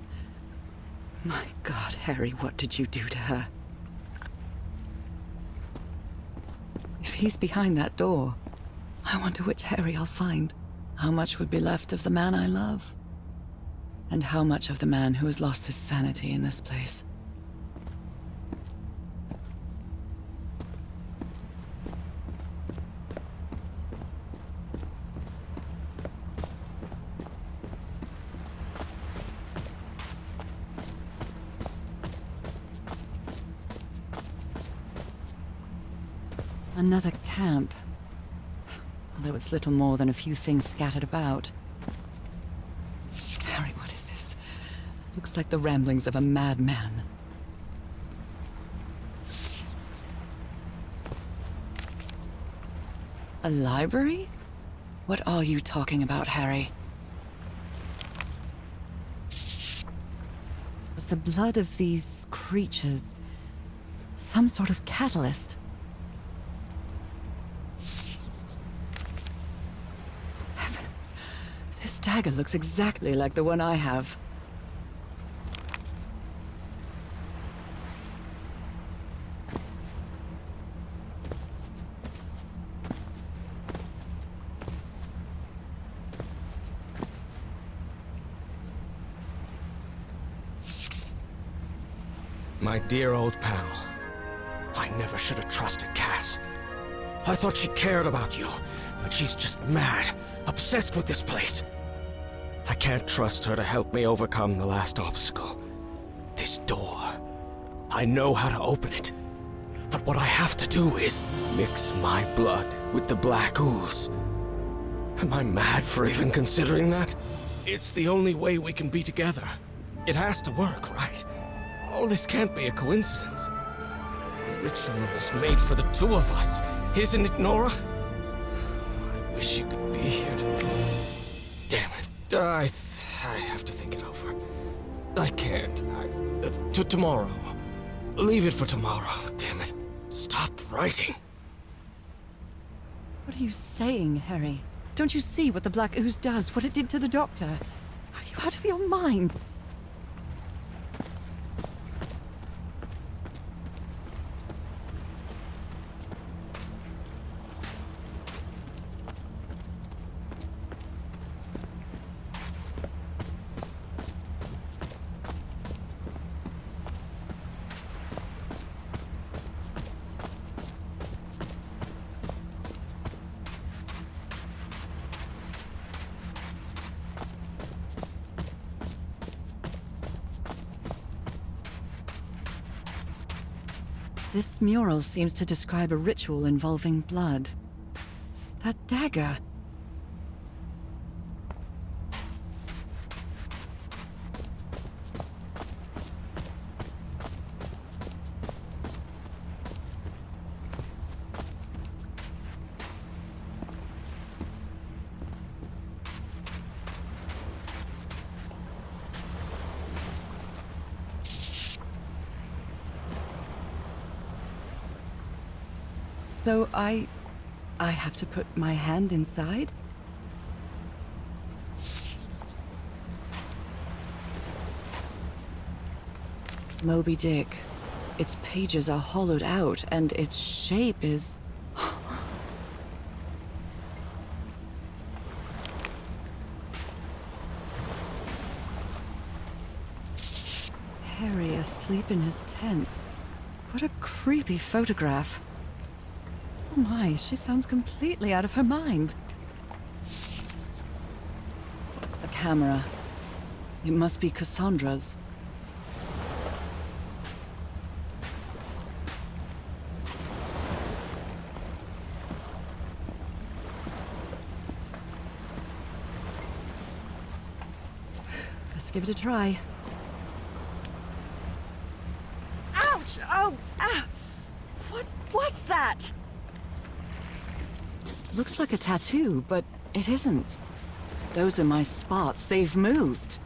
My God, Harry, what did you do to her? If he's behind that door, I wonder which Harry I'll find. How much would be left of the man I love? And how much of the man who has lost his sanity in this place? Another camp. Although it's little more than a few things scattered about. Harry, what is this? It looks like the ramblings of a madman. A library? What are you talking about, Harry? Was the blood of these creatures some sort of catalyst? This dagger looks exactly like the one I have. My dear old pal. I never should have trusted Cass. I thought she cared about you, but she's just mad, obsessed with this place. I can't trust her to help me overcome the last obstacle. This door. I know how to open it. But what I have to do is mix my blood with the black ooze. Am I mad for even considering that? It's the only way we can be together. It has to work, right? All this can't be a coincidence. The ritual is made for the two of us, isn't it, Nora? I wish you could be here to... Damn it. I have to think it over. I can't. Tomorrow. Leave it for tomorrow. Damn it. Stop writing. What are you saying, Harry? Don't you see what the black ooze does? What it did to the doctor? Are you out of your mind? This mural seems to describe a ritual involving blood. That dagger. So I have to put my hand inside? Moby Dick. Its pages are hollowed out, and its shape is... Harry asleep in his tent. What a creepy photograph. Oh my, she sounds completely out of her mind. A camera. It must be Cassandra's. Let's give it a try. Ouch! Oh! Ah! What was that? Looks like a tattoo, but it isn't. Those are my spots. They've moved.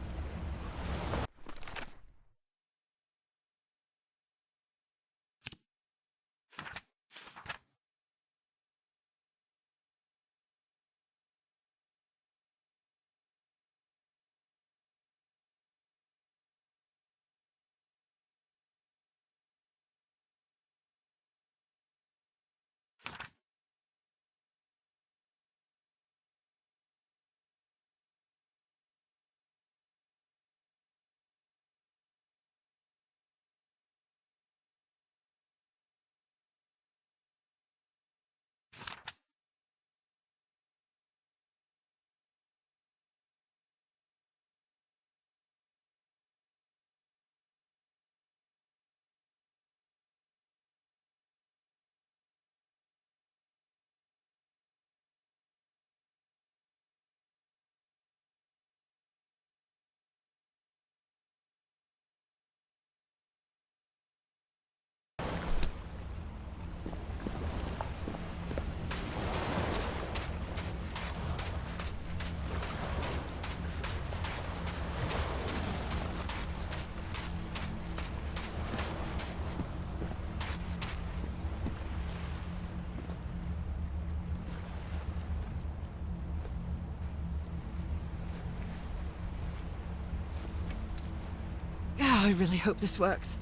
I really hope this works.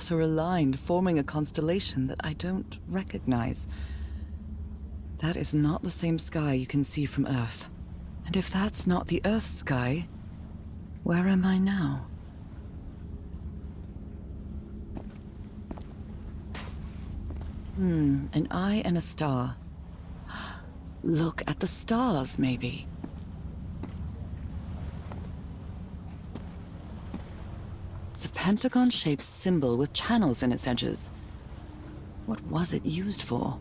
Are aligned, forming a constellation that I don't recognize. That is not the same sky you can see from Earth. And if that's not the Earth's sky, where am I now? An eye and a star. Look at the stars, maybe. It's a pentagon-shaped symbol with channels in its edges. What was it used for?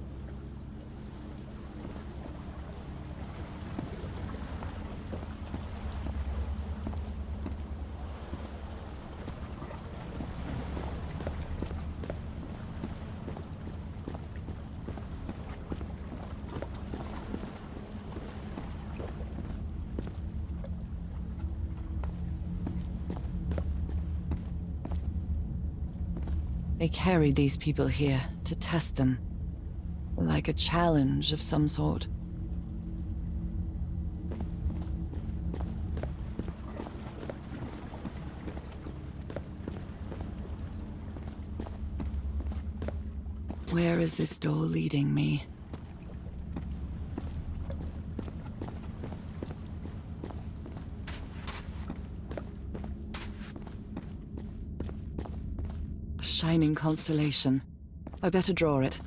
They carried these people here to test them, like a challenge of some sort. Where is this door leading me? Shining constellation. I better draw it.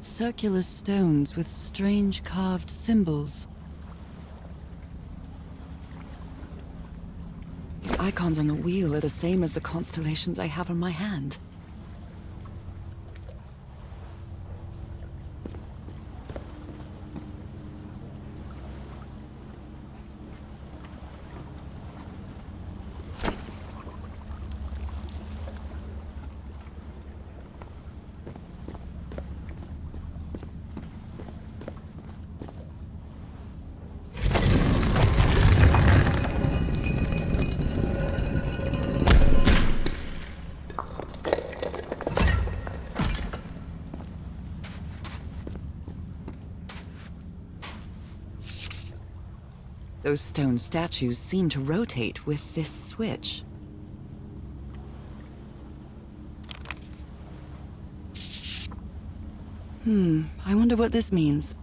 Circular stones with strange carved symbols. These icons on the wheel are the same as the constellations I have on my hand. Those stone statues seem to rotate with this switch. I wonder what this means.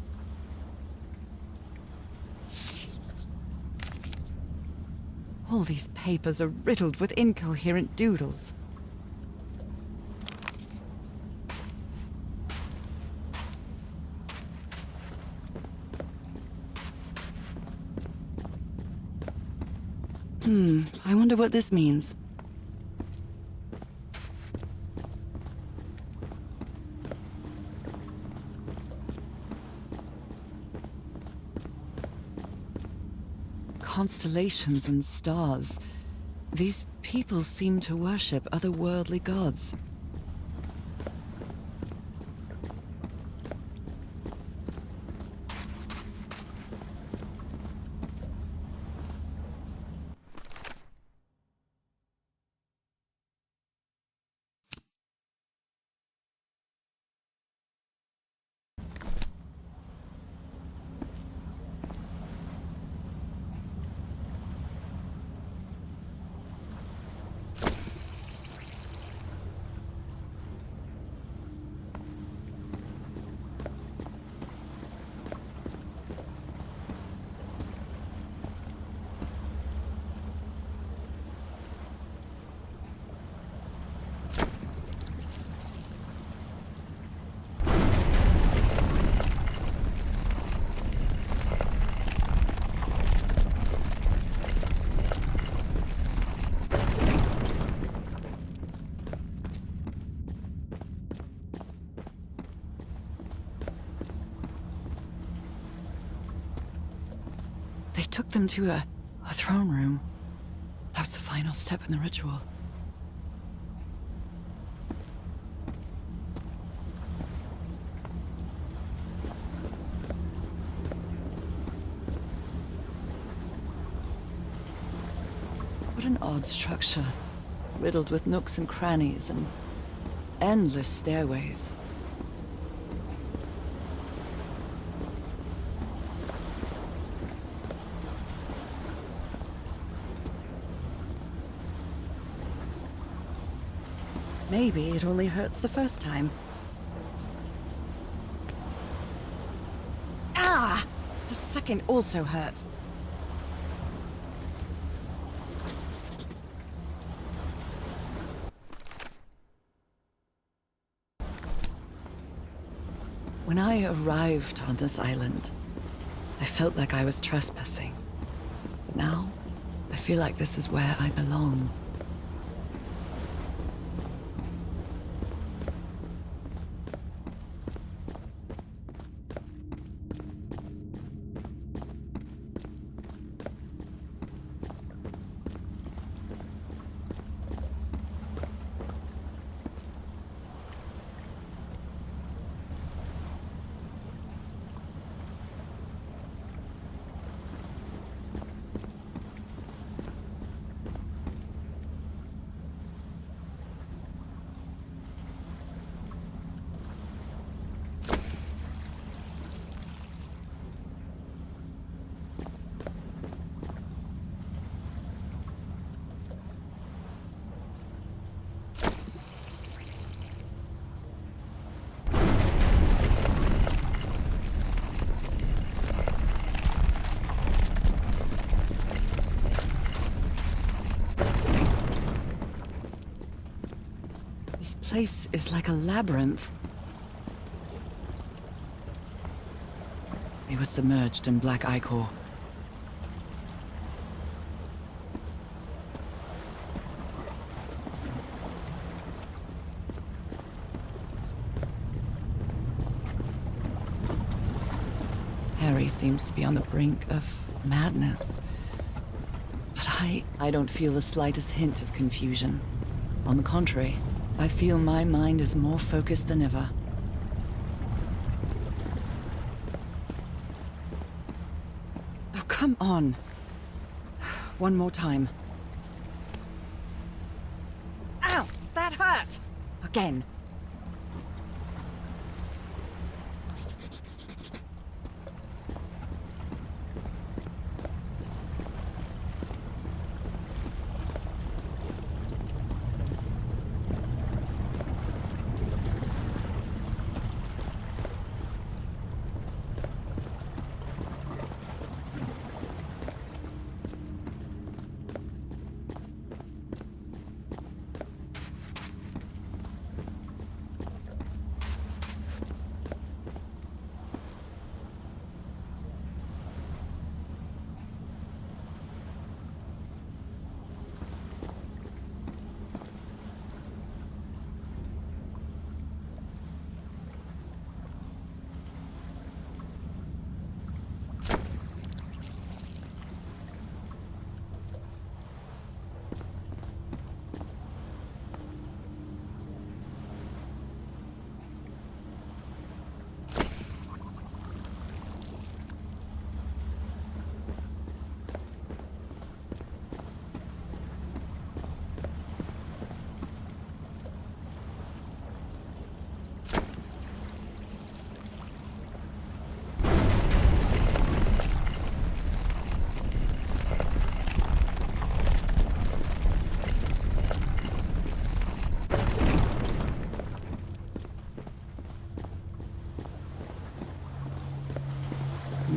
All these papers are riddled with incoherent doodles. I wonder what this means. Constellations and stars. These people seem to worship otherworldly gods. They took them to a throne room. That was the final step in the ritual. What an odd structure, riddled with nooks and crannies and endless stairways. Maybe it only hurts the first time. Ah! The second also hurts. When I arrived on this island, I felt like I was trespassing. But now, I feel like this is where I belong. This place is like a labyrinth. They were submerged in black ichor. Harry seems to be on the brink of madness. But I don't feel the slightest hint of confusion. On the contrary, I feel my mind is more focused than ever. Oh, come on. One more time. Ow! That hurt! Again.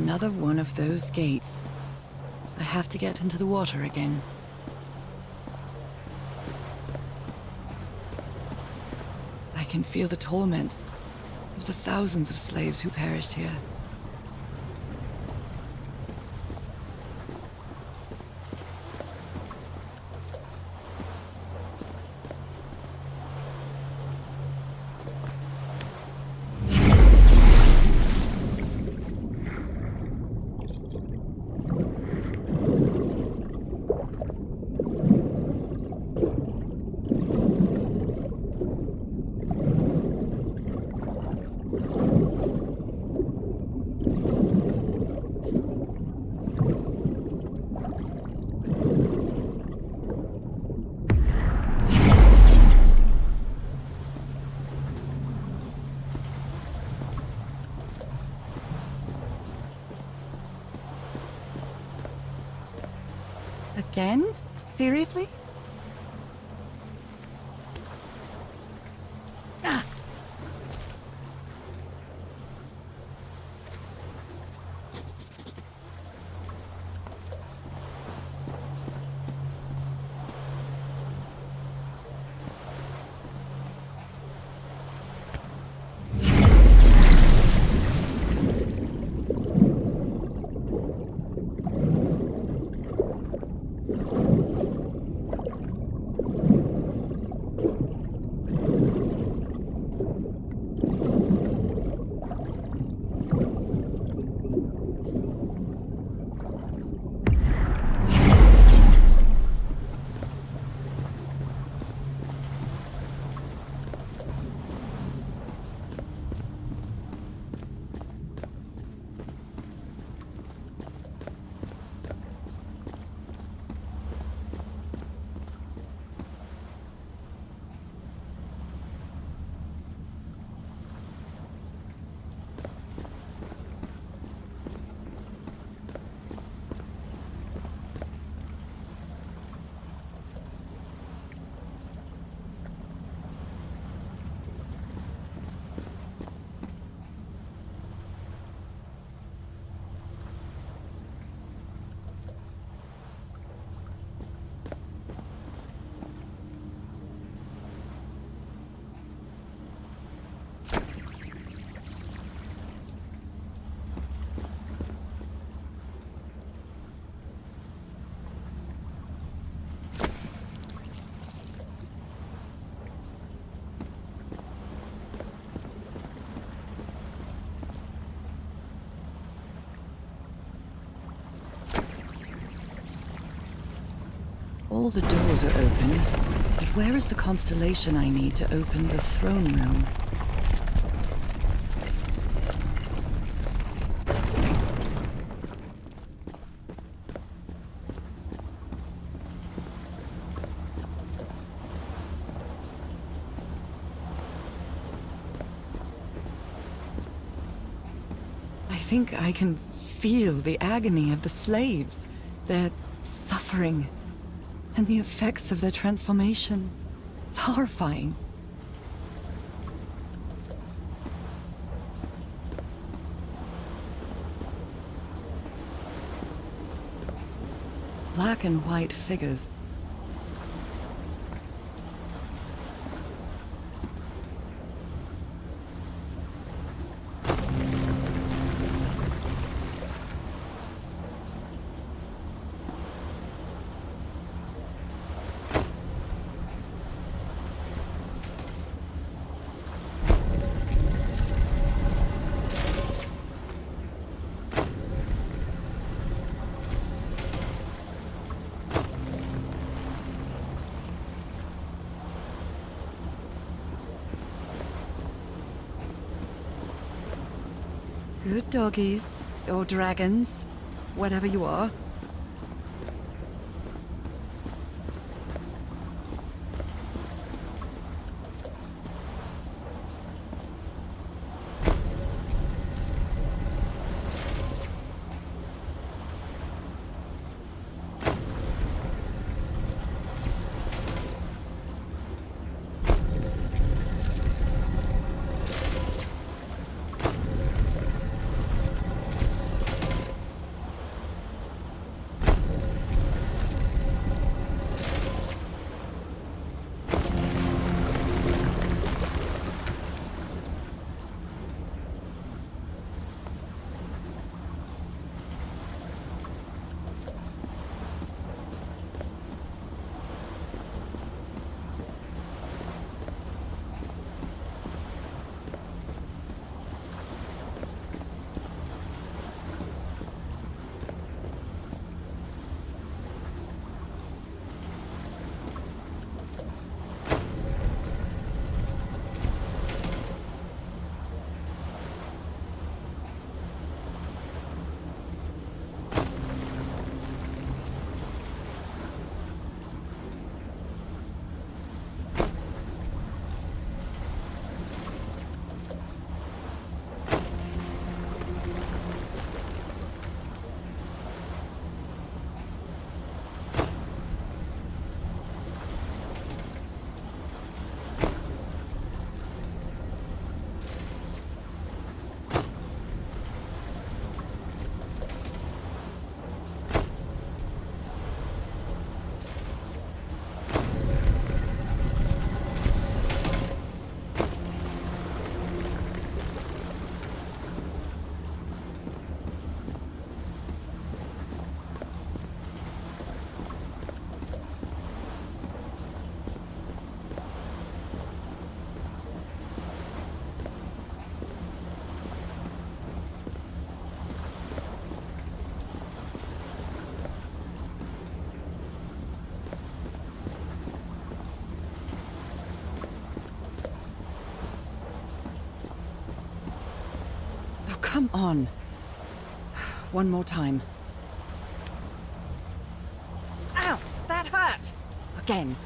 Another one of those gates. I have to get into the water again. I can feel the torment of the thousands of slaves who perished here. Again? Seriously? Ah. All the doors are open, but where is the constellation I need to open the throne room? I think I can feel the agony of the slaves, their suffering, and the effects of their transformation. It's horrifying. Black and white figures. Good doggies, or dragons, whatever you are. come on. One more time. Ow! That hurt! Again.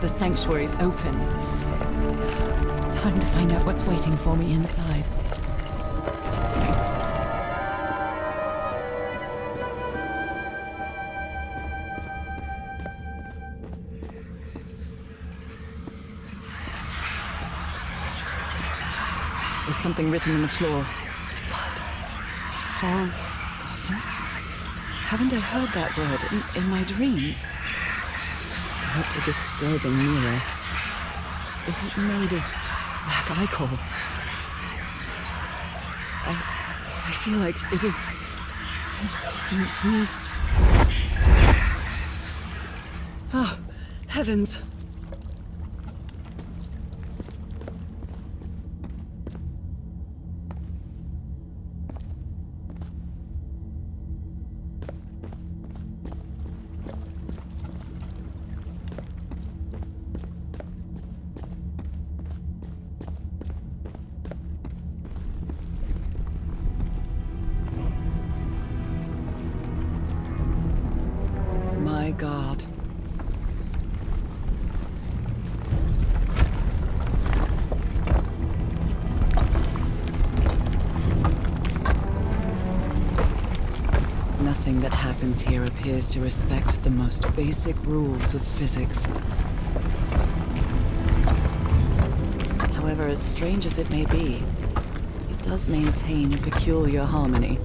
The sanctuary's open. It's time to find out what's waiting for me inside. There's something written on the floor with blood. FHALGOF'N? Haven't I heard that word in my dreams? What a disturbing mirror. Is it made of black ichor? I feel like it is speaking to me. Oh, heavens. My God. Nothing that happens here appears to respect the most basic rules of physics. However, as strange as it may be, it does maintain a peculiar harmony.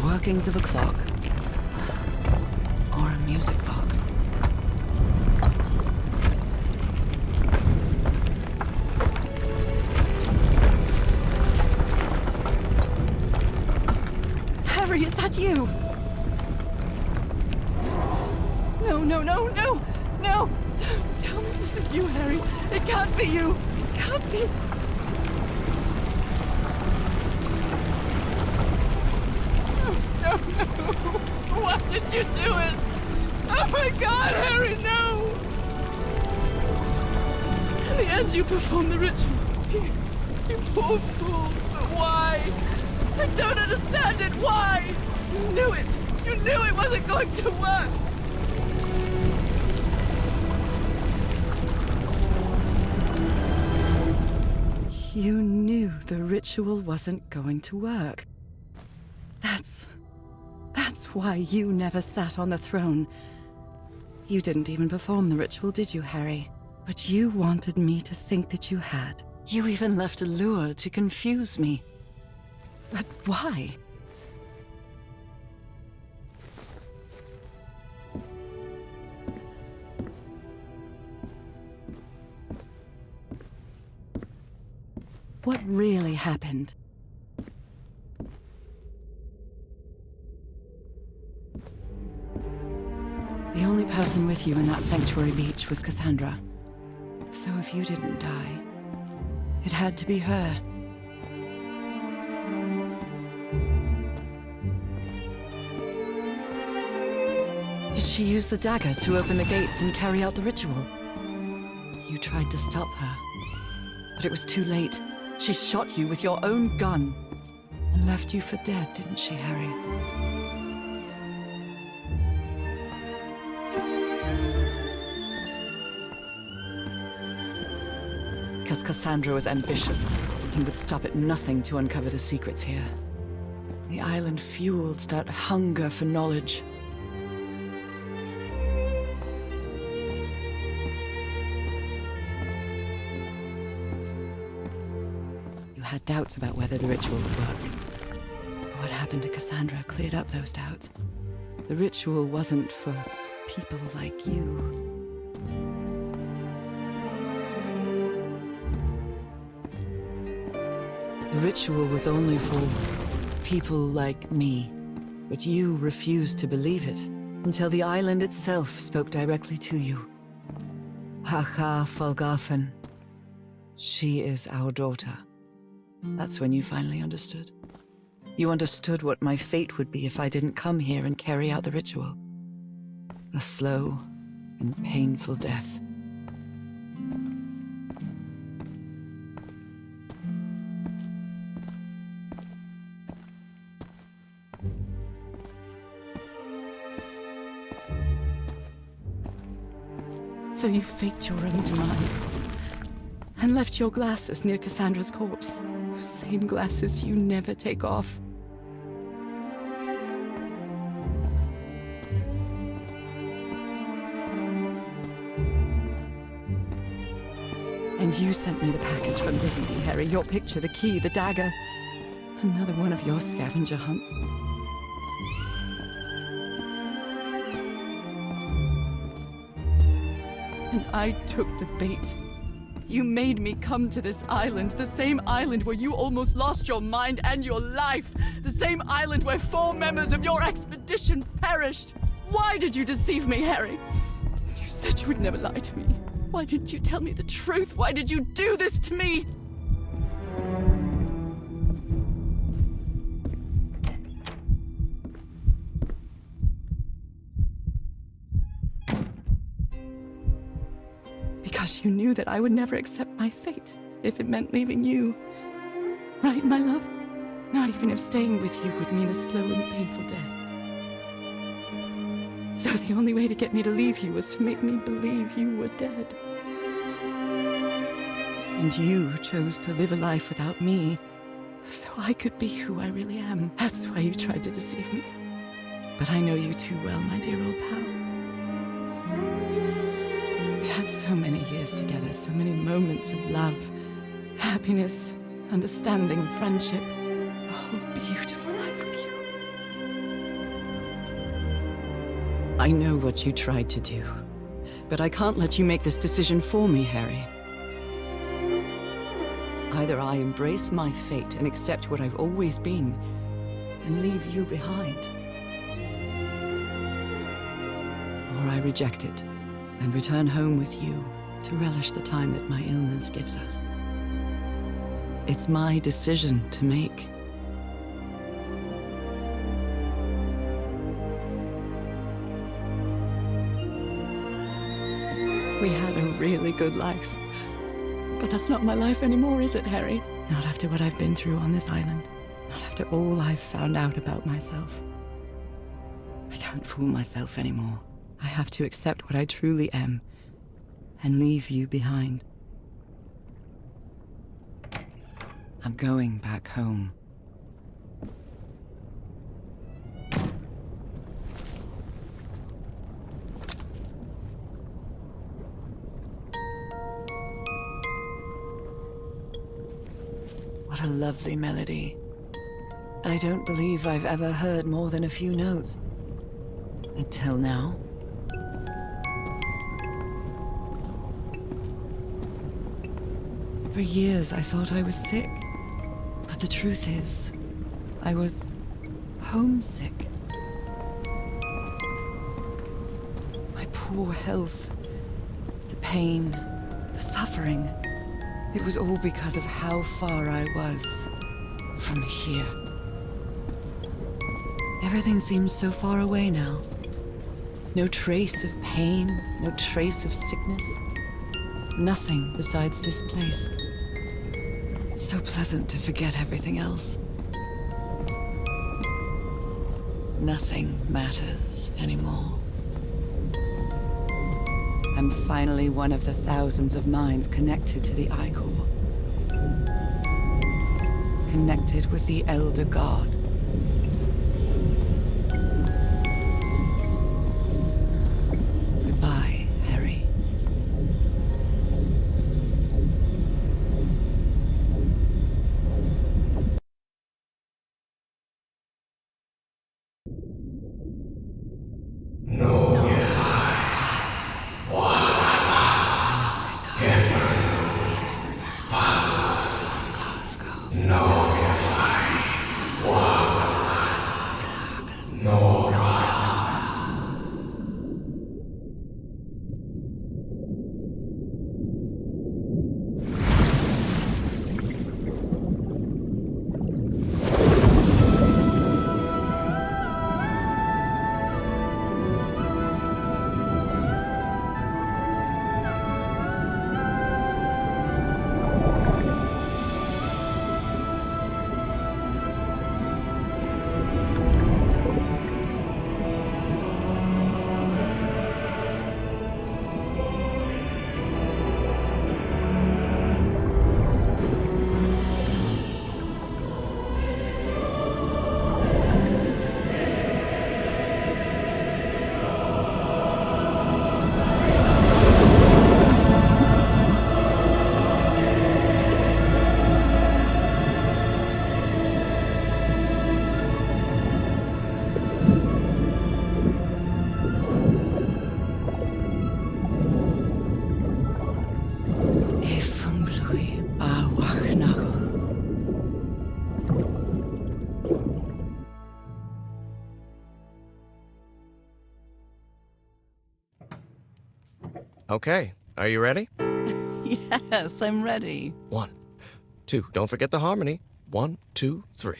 Workings of a clock or a music box. Harry, is that you? No, no, no, no, no! Tell me it isn't you, Harry. It can't be you. It can't be. Why did you do it? Oh my God, Harry, no! In the end, you performed the ritual. You poor fool. But why? I don't understand it. Why? You knew it. You knew it wasn't going to work. You knew the ritual wasn't going to work. That's why you never sat on the throne. You didn't even perform the ritual, did you, Harry? But you wanted me to think that you had. You even left a lure to confuse me. But why? What really happened? The only person with you in that sanctuary beach was Cassandra. So if you didn't die, it had to be her. Did she use the dagger to open the gates and carry out the ritual? You tried to stop her, but it was too late. She shot you with your own gun and left you for dead, didn't she, Harry? Because Cassandra was ambitious and would stop at nothing to uncover the secrets here. The island fueled that hunger for knowledge. You had doubts about whether the ritual would work. But what happened to Cassandra cleared up those doubts. The ritual wasn't for people like you. The ritual was only for people like me, but you refused to believe it until the island itself spoke directly to you. ФХАЛГОФ'N. She is our daughter. That's when you finally understood. You understood what my fate would be if I didn't come here and carry out the ritual. A slow and painful death. So you faked your own demise and left your glasses near Cassandra's corpse. Those same glasses you never take off. And you sent me the package from Dignity, Harry. Your picture, the key, the dagger. Another one of your scavenger hunts. And I took the bait. You made me come to this island, the same island where you almost lost your mind and your life, the same island where 4 members of your expedition perished. Why did you deceive me, Harry? You said you would never lie to me. Why didn't you tell me the truth? Why did you do this to me? Because you knew that I would never accept my fate if it meant leaving you. Right, my love? Not even if staying with you would mean a slow and painful death. So the only way to get me to leave you was to make me believe you were dead. And you chose to live a life without me, so I could be who I really am. That's why you tried to deceive me. But I know you too well, my dear old pal. We've had so many years together, so many moments of love, happiness, understanding, friendship. A whole beautiful life with you. I know what you tried to do, but I can't let you make this decision for me, Harry. Either I embrace my fate and accept what I've always been, and leave you behind, or I reject it and return home with you to relish the time that my illness gives us. It's my decision to make. We had a really good life. But that's not my life anymore, is it, Harry? Not after what I've been through on this island. Not after all I've found out about myself. I can't fool myself anymore. I have to accept what I truly am and leave you behind. I'm going back home. What a lovely melody. I don't believe I've ever heard more than a few notes. Until now. For years I thought I was sick. But the truth is, I was homesick. My poor health, the pain, the suffering. It was all because of how far I was from here. Everything seems so far away now. No trace of pain, no trace of sickness. Nothing besides this place. It's so pleasant to forget everything else. Nothing matters anymore. I'm finally one of the thousands of minds connected to the Ichor. Connected with the Elder God. Goodbye, Harry. Okay, are you ready? Yes, I'm ready. 1, 2, don't forget the harmony. 1, 2, 3.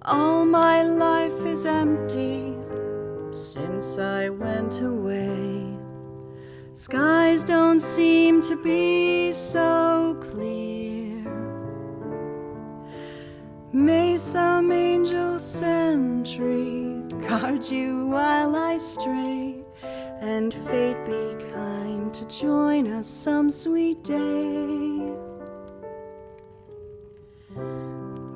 All my life is empty since I went away. Skies don't seem to be so clear. May some angel sentry guard you while I stray, and fate be kind to join us some sweet day.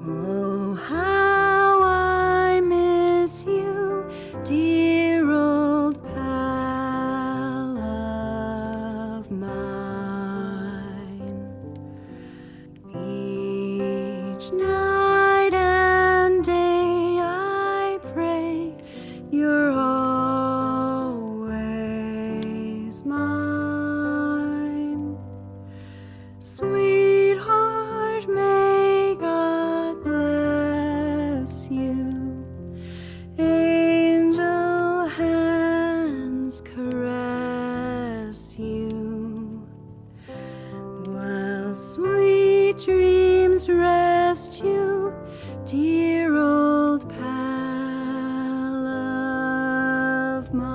Oh, how I miss you, dear old pal of mine. Each night and day I pray you're always mine. Sweetheart, may God bless you. Angel hands caress you, while sweet dreams rest you, dear old pal of mine.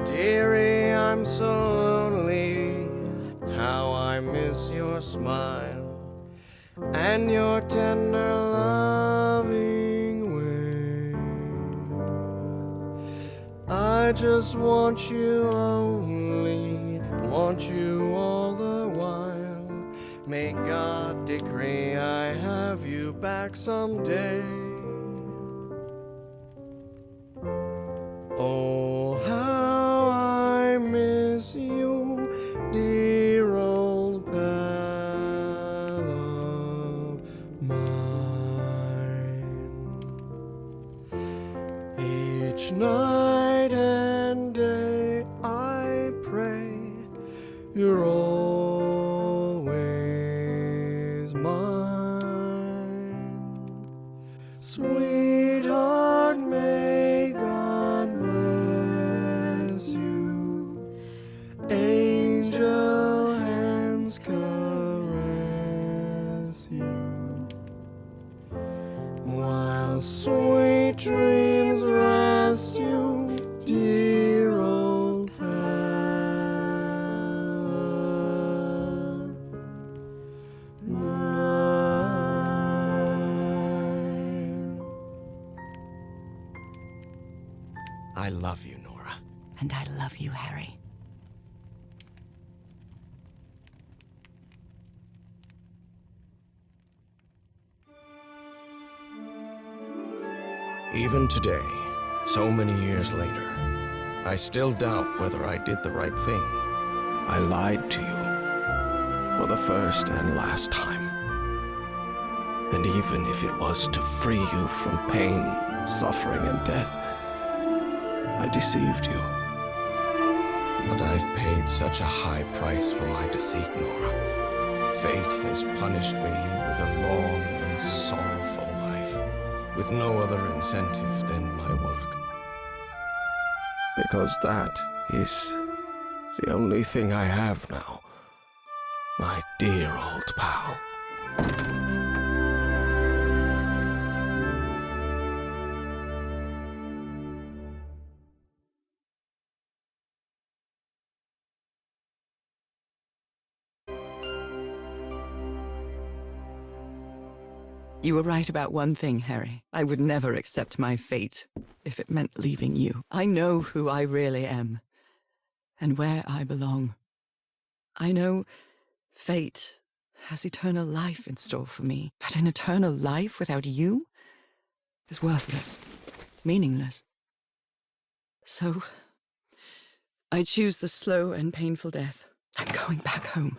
Dearie, I'm so lonely. How I miss your smile and your tender loving way. I just want you only, want you all the while. May God decree I have you back someday. night and day I pray you're always mine. Sweetheart, may God bless you. Angel hands caress you, while sweet dreams rest you, dear old pal. Mine. I love you, Nora. And I love you, Harry. Even today, so many years later, I still doubt whether I did the right thing. I lied to you for the first and last time. And even if it was to free you from pain, suffering, and death, I deceived you. But I've paid such a high price for my deceit, Nora. Fate has punished me with a long and sorrowful life, with no other incentive than my work. Because that is the only thing I have now, my dear old pal. You were right about one thing, Harry. I would never accept my fate if it meant leaving you. I know who I really am and where I belong. I know fate has eternal life in store for me, but an eternal life without you is worthless, meaningless. So, I choose the slow and painful death. I'm going back home.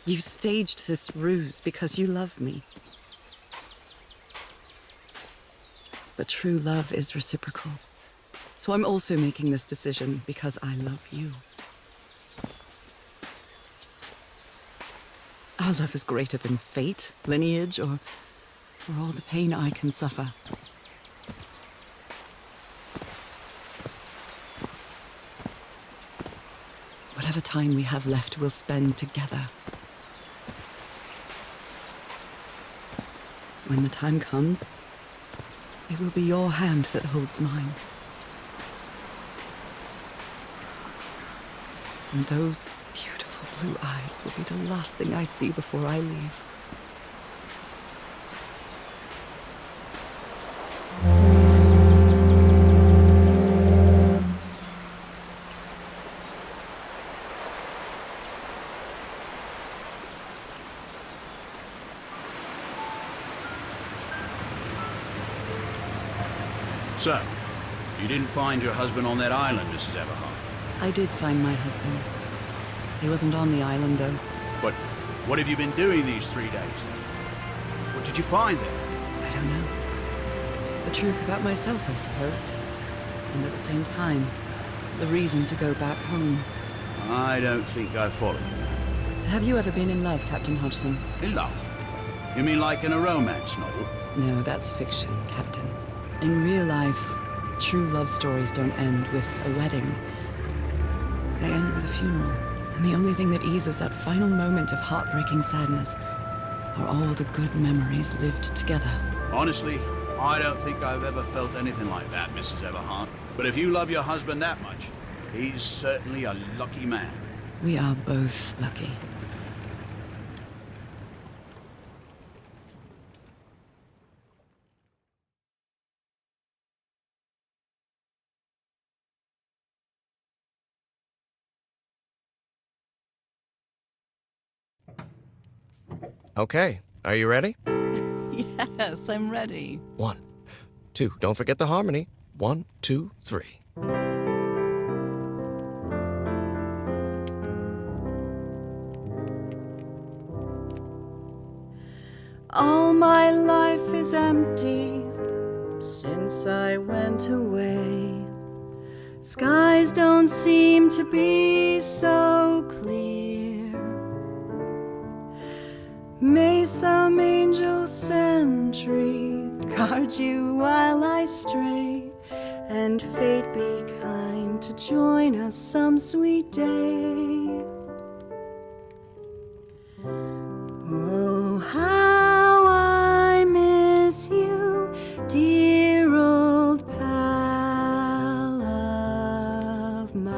You staged this ruse because you love me. But true love is reciprocal. So I'm also making this decision because I love you. Our love is greater than fate, lineage, or all the pain I can suffer. Whatever time we have left, we'll spend together. When the time comes, it will be your hand that holds mine. And those beautiful blue eyes will be the last thing I see before I leave. So, you didn't find your husband on that island, Mrs. Everhart? I did find my husband. He wasn't on the island, though. But what have you been doing these 3 days, then? What did you find there? I don't know. The truth about myself, I suppose. And at the same time, the reason to go back home. I don't think I follow you now. Have you ever been in love, Captain Hodgson? In love? You mean like in a romance novel? No, that's fiction, Captain. In real life, true love stories don't end with a wedding. They end with a funeral. And the only thing that eases that final moment of heartbreaking sadness are all the good memories lived together. Honestly, I don't think I've ever felt anything like that, Mrs. Everhart. But if you love your husband that much, he's certainly a lucky man. We are both lucky. Okay, Are you ready? Yes, I'm ready. 1, 2. Don't forget the harmony. 1, 2, 3. All my life is empty since I went away. Skies don't seem to be so clear. May some angel sentry guard you while I stray, and fate be kind to join us some sweet day. Oh, how I miss you, dear old pal of mine.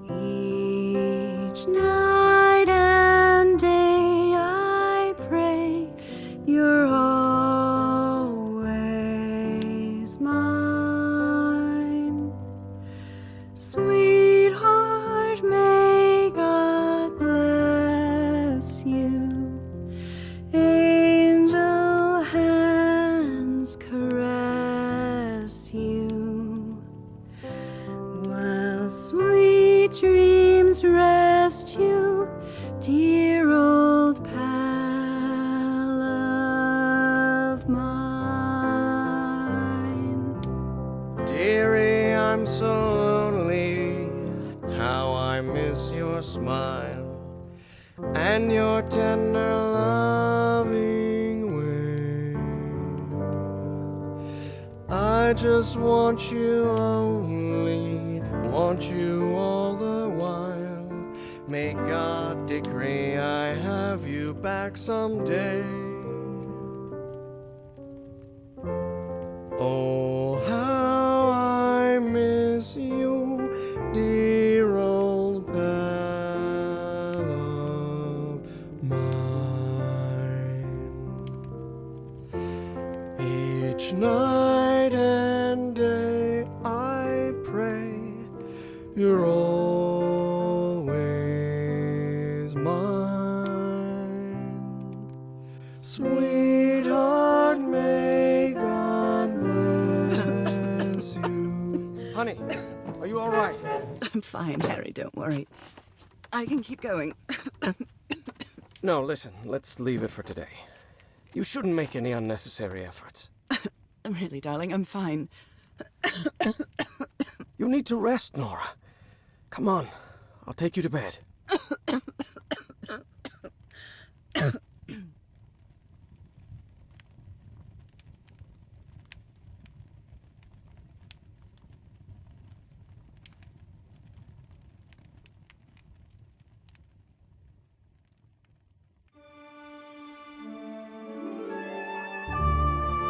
Each night and day I pray you're always mine. Sweetheart, may God bless you. Angel hands caress you, while sweet dreams rest you, dear old pal of mine. Dearie, I'm so lonely. How I miss your smile and your tender loving way. I just want you only, want you all the while. May God decree I have you back someday. Oh, how I miss you, dear old pal of mine. Each night and day I pray you're always mine. Sweetheart, may God bless you. Honey, are you all right? I'm fine, Harry, don't worry. I can keep going. No, listen, let's leave it for today. You shouldn't make any unnecessary efforts. Really, darling, I'm fine. You need to rest, Nora. Come on, I'll take you to bed.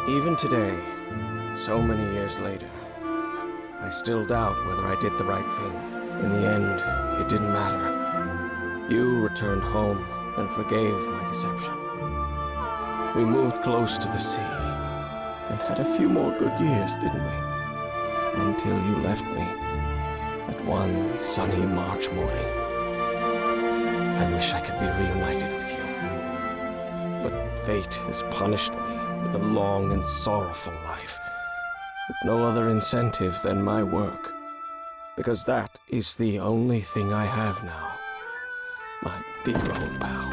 Even today, so many years later, I still doubt whether I did the right thing. In the end, it didn't matter. You returned home and forgave my deception. We moved close to the sea and had a few more good years, didn't we? Until you left me at one sunny March morning. I wish I could be reunited with you. But fate has punished me with a long and sorrowful life, with no other incentive than my work, because that is the only thing I have now, my dear old pal.